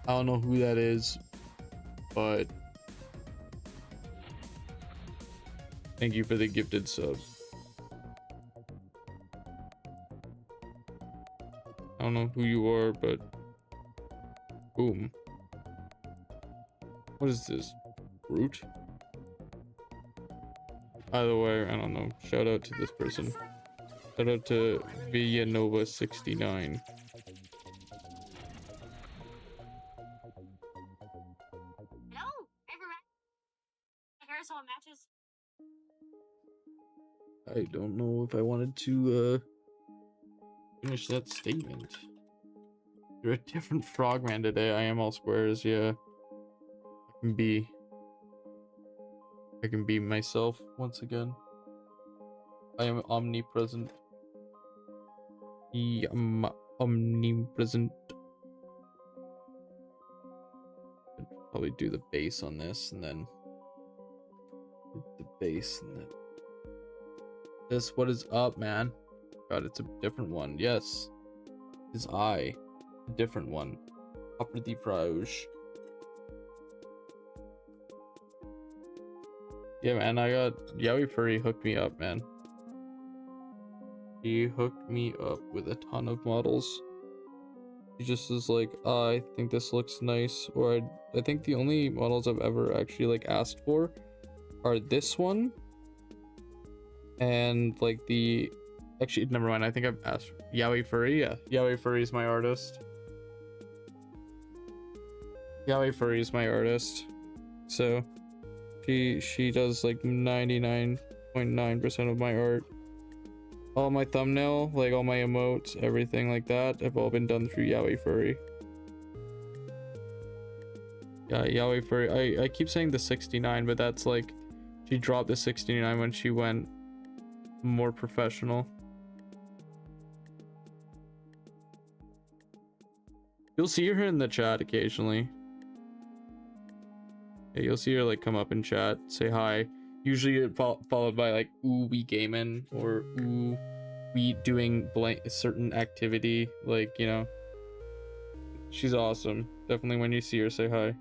I don't know who that is, but thank you for the gifted sub. I don't know who you are, but boom. What is this? Root? Either way, I don't know. Shout out to this person. Shout out to Villanova69. Hello, hair so it matches. I don't know if I wanted to finish that statement. You're a different frogman today. I am all squares, yeah. I can be myself once again. I am omnipresent. I am omnipresent. I'd probably do the bass on this and then the bass and then This, what is up, man? God, it's a different one. Yes. Is I. A different one. Hopperthefrog. Yeah, man, I got Yowie Furry hooked me up, man. He hooked me up with a ton of models. He just is like, oh, I think this looks nice, or I think the only models I've ever actually like asked for are this one and like the, actually never mind, I think I've asked Yowie Furry. Yeah, Yowie Furry is my artist. Yowie Furry is my artist. So she does like 99.9% of my art. All my thumbnail, like all my emotes, everything like that, have all been done through Yowie Furry. Yeah, Yowie Furry. I keep saying the 69, but that's like, she dropped the 69 when she went more professional. You'll see her in the chat occasionally. Yeah, you'll see her like come up and chat, say hi. Usually followed by like, ooh, we gaming, or ooh, we doing blank certain activity. Like, you know, she's awesome. Definitely when you see her, say hi.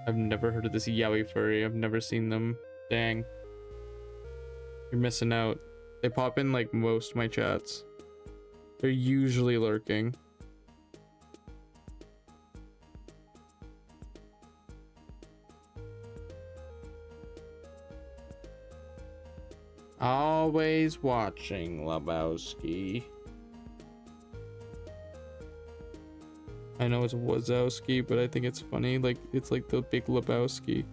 I've never heard of this Yowie Furry. I've never seen them. Dang. You're missing out. They pop in like most of my chats. They're usually lurking. Always watching, Lebowski. I know it's Wazowski, but I think it's funny. Like, it's like the Big Lebowski.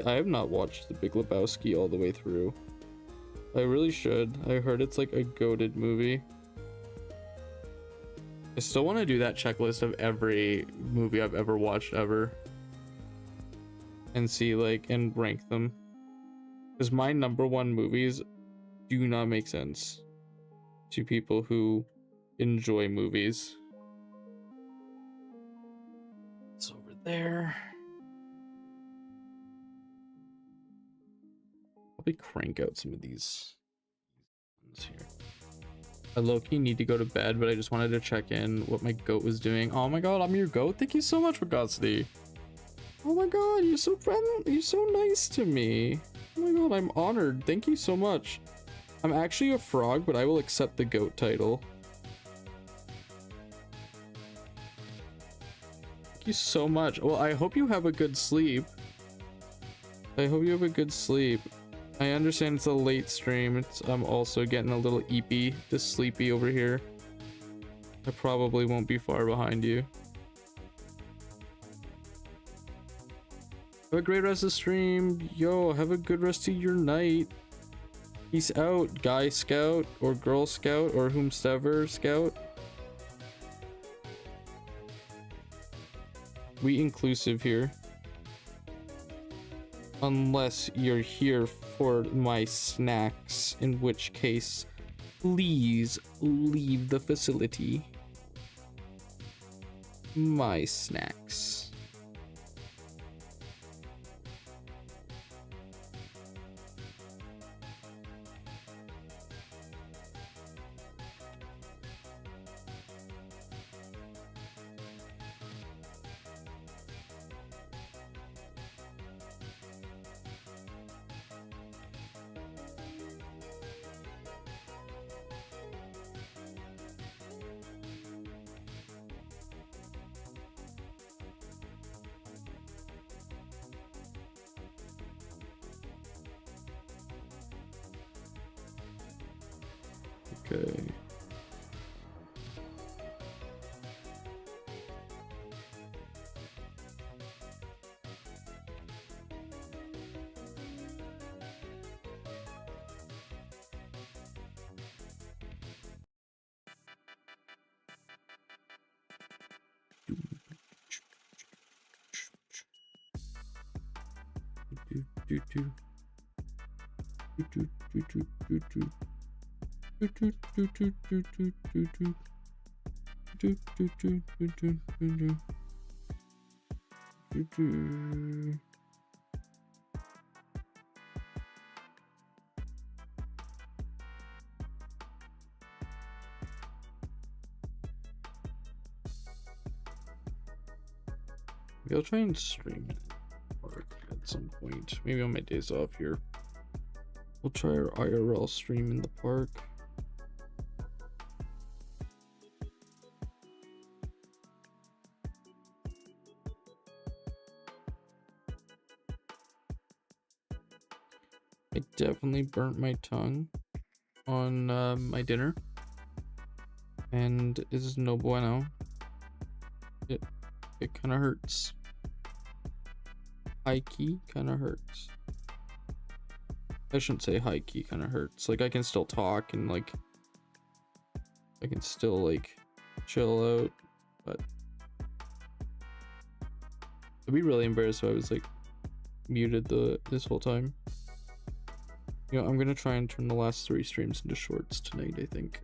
I have not watched the Big Lebowski all the way through. I really should. I heard it's like a goated movie. I still want to do that checklist of every movie I've ever watched ever. And see, like, and rank them. Because my #1 movies do not make sense to people who enjoy movies. It's over there. Probably crank out some of these ones here. I low-key need to go to bed, but I just wanted to check in what my goat was doing. Oh my god, I'm your goat. Thank you so much for Godsty. Oh my god, you're so friendly. You're so nice to me. Oh my god, I'm honored. Thank you so much. I'm actually a frog, but I will accept the goat title. Thank you so much. Well, I hope you have a good sleep. I hope you have a good sleep. I understand it's a late stream. I'm also getting a little eepy, just sleepy over here. I probably won't be far behind you. Have a great rest of the stream. Yo, have a good rest of your night. Peace out, guy scout or girl scout or whomsoever scout. We inclusive here. Unless you're here for my snacks, in which case, please leave the facility. My snacks. Okay. Maybe I'll try and stream it or at some point. Maybe on my days off here. We'll try our IRL stream in the park. I definitely burnt my tongue on my dinner, and this is no bueno. It kind of hurts. High key kind of hurts. I shouldn't say high key kind of hurts. Like I can still talk and like I can still like chill out, but I'd be really embarrassed if I was like muted this whole time. You know, I'm gonna try and turn the last 3 streams into shorts tonight, I think.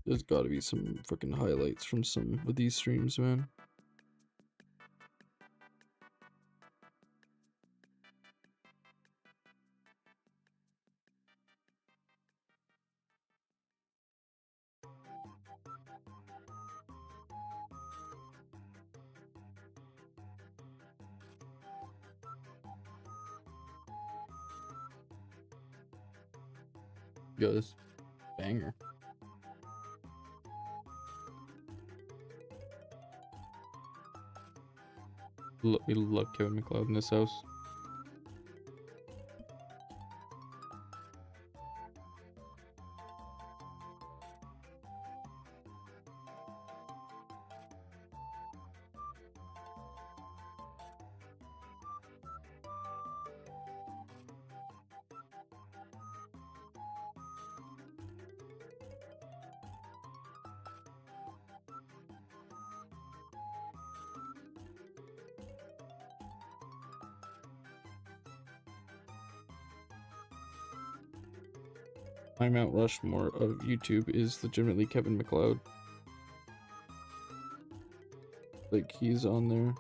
There's gotta be some freaking highlights from some of these streams, man. Yo, this banger. We love Kevin McLeod in this house. My Mount Rushmore of YouTube is legitimately Kevin McLeod. Like, he's on there.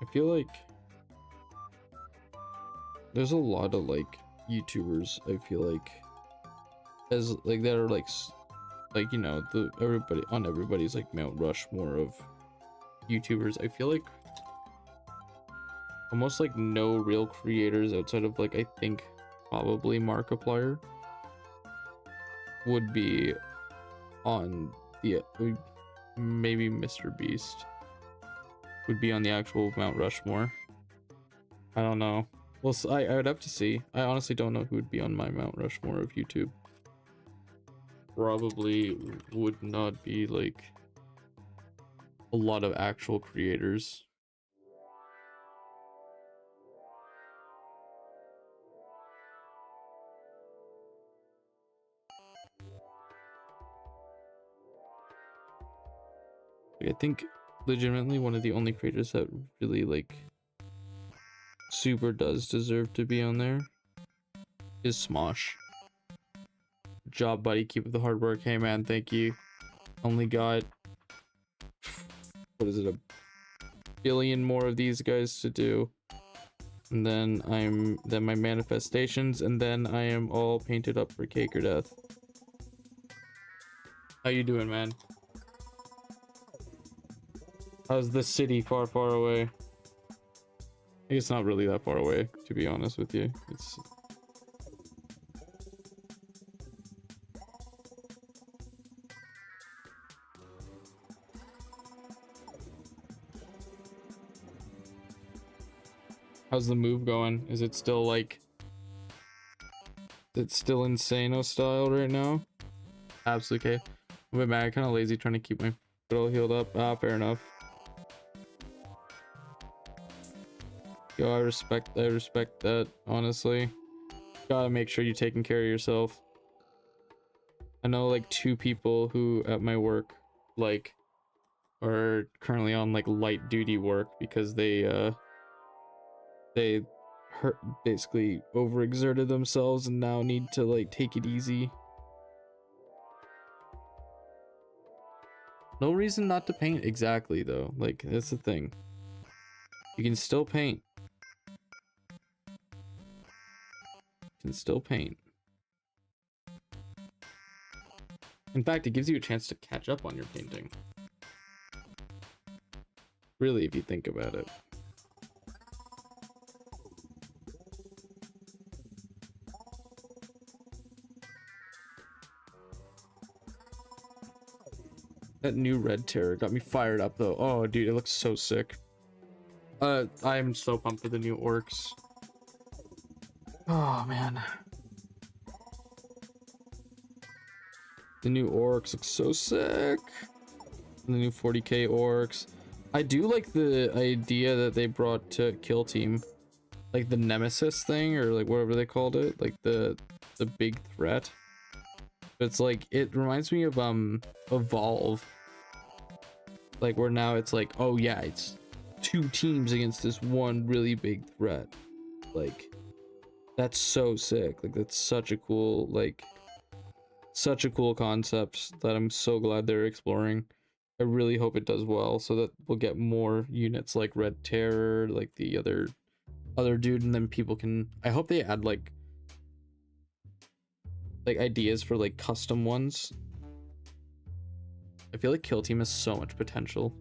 I feel like there's a lot of like YouTubers, I feel like, as like that are like you know, everybody's like Mount Rushmore of YouTubers. I feel like almost like no real creators outside of like I think probably Markiplier would be on the maybe Mr. Beast would be on the actual Mount Rushmore. I don't know. Well, I would have to see. I honestly don't know who would be on my Mount Rushmore of YouTube. Probably would not be like a lot of actual creators. I think legitimately one of the only creators that really like super does deserve to be on there is Smosh. Good job, buddy. Keep up the hard work. Hey man, thank you. Only got, what is it, a billion more of these guys to do, and then my manifestations, and then I am all painted up for cake or death. How you doing, man? How's the city far away? It's not really that far away, to be honest with you. It's how's the move going? Is it still like, it's still Insano style right now? Absolutely okay. I'm a bit mad, kind of lazy trying to keep my foot all healed up. Ah, fair enough. Yo, I respect that, honestly. Gotta make sure you're taking care of yourself. I know like 2 people who at my work like are currently on like light duty work because they they hurt, basically overexerted themselves and now need to like take it easy. No reason not to paint, exactly, though. Like, that's the thing. You can still paint. You can still paint. In fact, it gives you a chance to catch up on your painting. Really, if you think about it. That new red terror got me fired up, though. Oh, dude, it looks so sick. I'm so pumped for the new orcs. Oh, man. The new orcs look so sick. The new 40k orcs. I do like the idea that they brought to Kill Team. Like the Nemesis thing, or like whatever they called it. Like the big threat. It's like, it reminds me of Evolve. Like where now it's like, oh yeah, it's 2 teams against this one really big threat. Like, that's so sick. Like, that's such a cool, like, such a cool concept that I'm so glad they're exploring. I really hope it does well so that we'll get more units like Red Terror, like the other dude, and then people can, I hope they add like ideas for like custom ones. I feel like Kill Team has so much potential.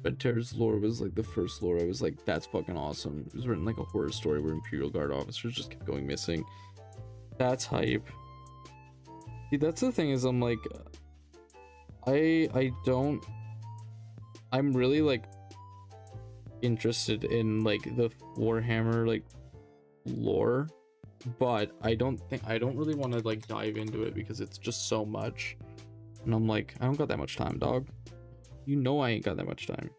Red Terror's lore was like the first lore I was like, that's fucking awesome. It was written like a horror story where Imperial Guard officers just kept going missing. That's hype. See, that's the thing, is I'm like, I'm really like interested in like the Warhammer like lore, but I don't really want to like dive into it because it's just so much, and I'm like, I don't got that much time, dog. You know I ain't got that much time.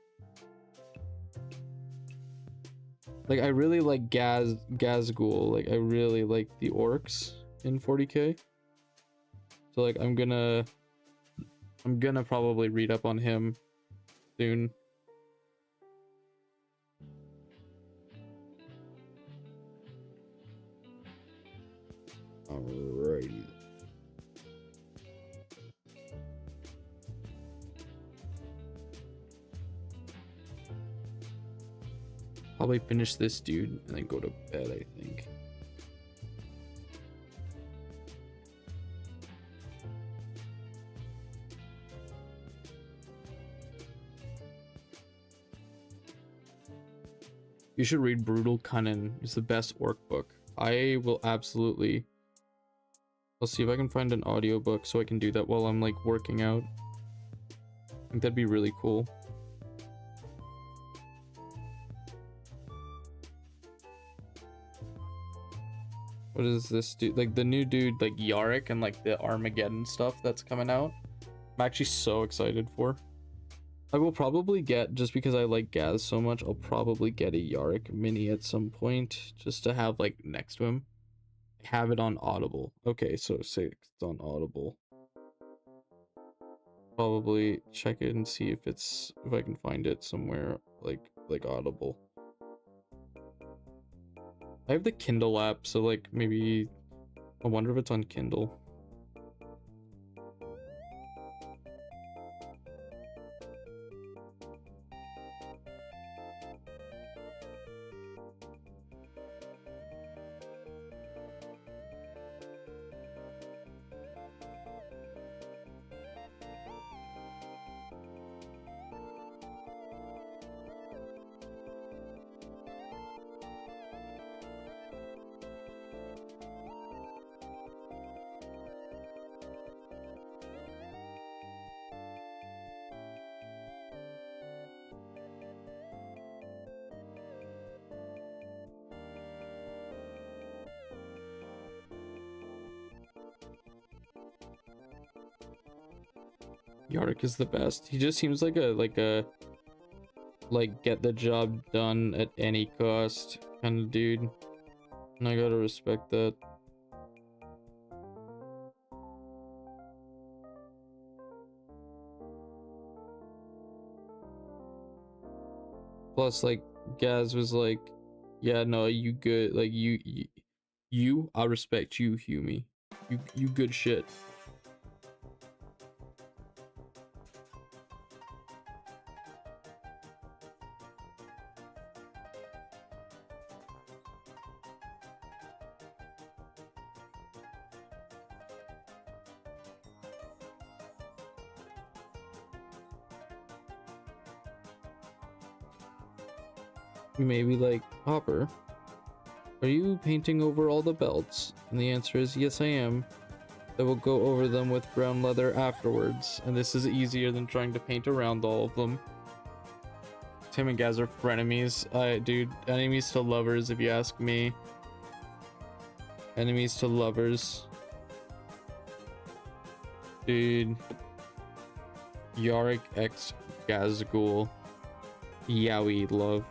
Like, I really like Gazgul. Like, I really like the orcs in 40k. So like, I'm gonna probably read up on him soon. Alrighty. Probably finish this dude and then go to bed, I think. You should read Brutal Cunnin. It's the best orc book. I will absolutely. I'll see if I can find an audiobook so I can do that while I'm like working out. I think that'd be really cool. What is this dude? Like the new dude, like Yarick, and like the Armageddon stuff that's coming out. I'm actually so excited for. I will probably get, just because I like Gaz so much, I'll probably get a Yarick mini at some point just to have like next to him. Have it on Audible. Okay, so say it's on Audible. Probably check it and see if I can find it somewhere like Audible. I have the Kindle app, so like maybe I wonder if it's on Kindle. Yarick is the best. He just seems like a get the job done at any cost kind of dude. And I gotta respect that. Plus, like, Gaz was like, yeah, no, you good. Like, I respect you, Hume. You good shit. Maybe like, Hopper, are you painting over all the belts? And the answer is yes, I am. I will go over them with brown leather afterwards, and this is easier than trying to paint around all of them. Tim and Gaz are frenemies. Dude, enemies to lovers, if you ask me. Enemies to lovers. Dude. Yarick x Gazgul. Yowie love.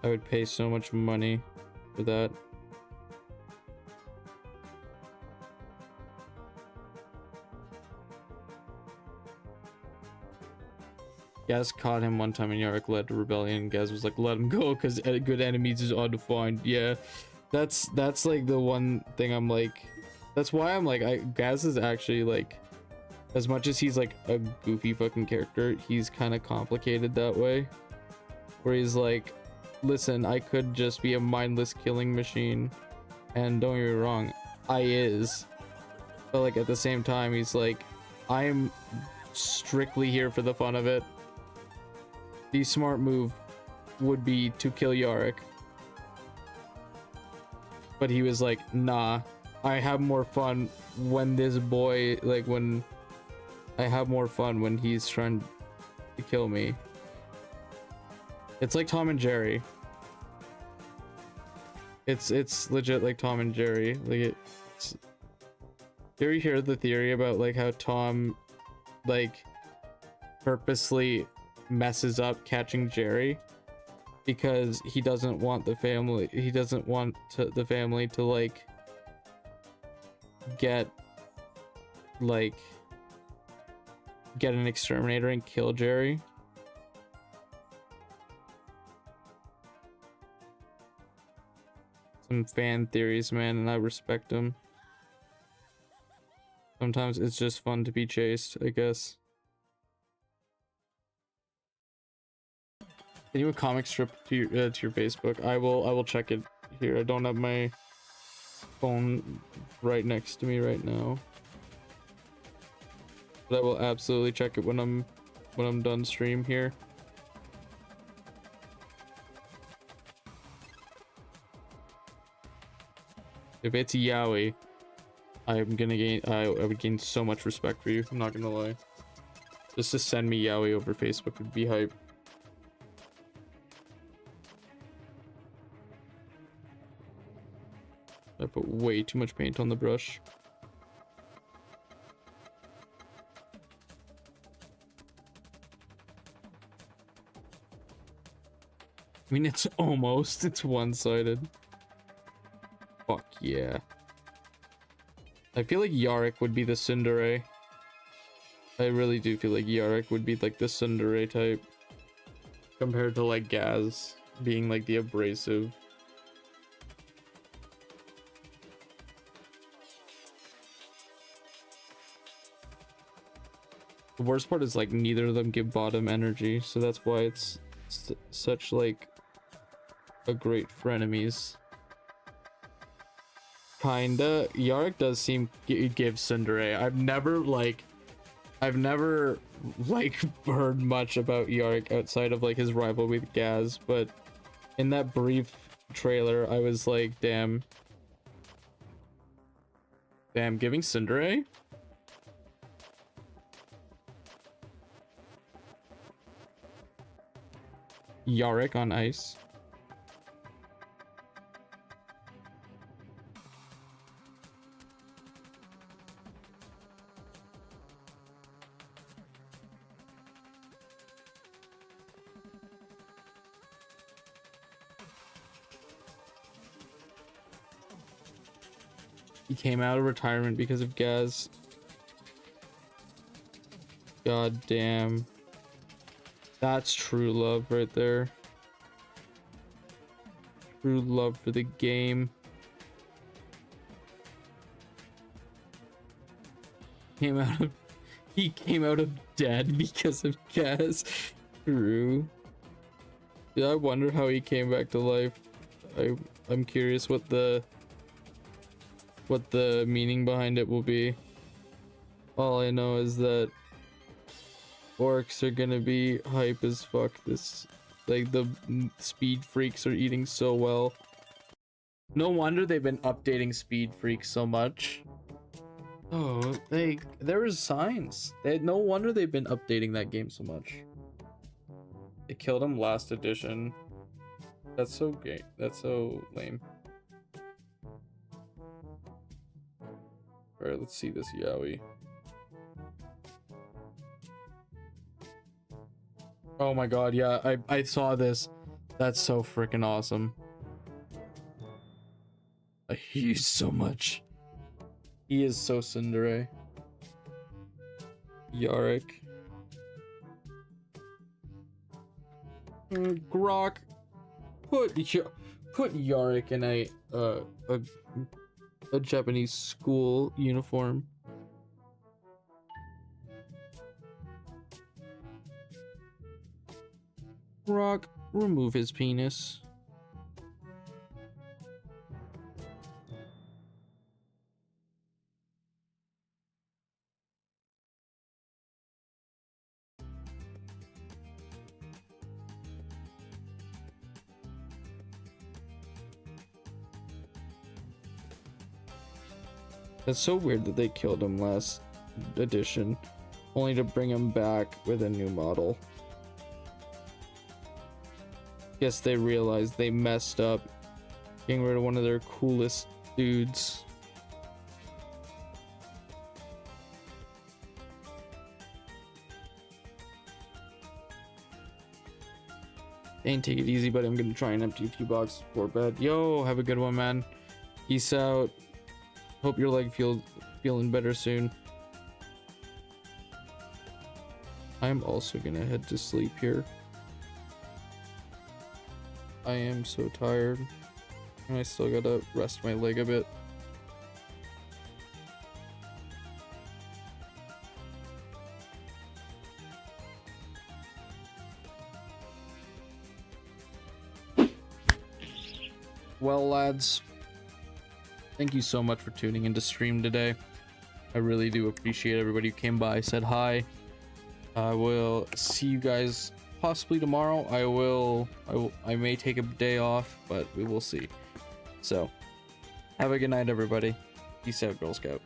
I would pay so much money for that. Gaz caught him one time and Yarick led to rebellion. Gaz was like, let him go because good enemies is hard to find. Yeah, that's like the one thing I'm like, that's why I'm like, Gaz is actually like, as much as he's like a goofy fucking character, he's kind of complicated that way, where he's like, listen, I could just be a mindless killing machine, and don't get me wrong, I is, but like at the same time he's like, I'm strictly here for the fun of it. The smart move would be to kill Yarick, but he was like, nah, I have more fun when this boy, like, when I have more fun when he's trying to kill me. It's like Tom and Jerry. It's legit like Tom and Jerry. Like, it's, do you ever hear the theory about like how Tom like purposely messes up catching Jerry because he doesn't want the family, the family to like get an exterminator and kill Jerry? Some fan theories, man, and I respect them. Sometimes it's just fun to be chased, I guess. Can you a comic strip to your Facebook? I will check it here. I don't have my phone right next to me right now, but I will absolutely check it when I'm done stream here. If it's Yowie, I would gain so much respect for you. I'm not gonna lie. Just to send me Yowie over Facebook would be hype. I put way too much paint on the brush. I mean, it's one-sided. Fuck yeah. I feel like Yarick would be the tsundere. I really do feel like Yarick would be like the tsundere type, compared to like Gaz being like the abrasive. The worst part is like neither of them give bottom energy, so that's why it's such like a great frenemies. Kinda. Yarick does seem give tsundere. I've never heard much about Yarick outside of like his rival with Gaz, but in that brief trailer I was like, damn, giving tsundere. Yarick on ice. He came out of retirement because of Gaz. God damn. That's true love right there. True love for the game. He came out of dead because of Gaz. True. Yeah, I wonder how he came back to life. I'm curious what the meaning behind it will be. All I know is that orcs are gonna be hype as fuck. This, like, the speed freaks are eating so well. No wonder they've been updating speed freaks so much. Oh, there was signs. No wonder they've been updating that game so much. They killed him last edition. That's so gay. That's so lame. Alright, let's see this Yowie. Oh my god, yeah, I saw this. That's so freaking awesome. I hate you so much. He is so tsundere. Yarick. Grok. Put Yarick in a Japanese school uniform. Grok, remove his penis. It's so weird that they killed him last edition, only to bring him back with a new model. Guess they realized they messed up getting rid of one of their coolest dudes. Ain't take it easy, but I'm gonna try and empty a few boxes before bed. Yo, have a good one, man. Peace out. Hope your leg feeling better soon. I'm also gonna head to sleep here. I am so tired, and I still gotta rest my leg a bit. Well, lads, thank you so much for tuning into stream today. I really do appreciate everybody who came by, said hi. I will see you guys possibly tomorrow. I may take a day off, but we will see. So, have a good night, everybody. Peace out, Girl Scout.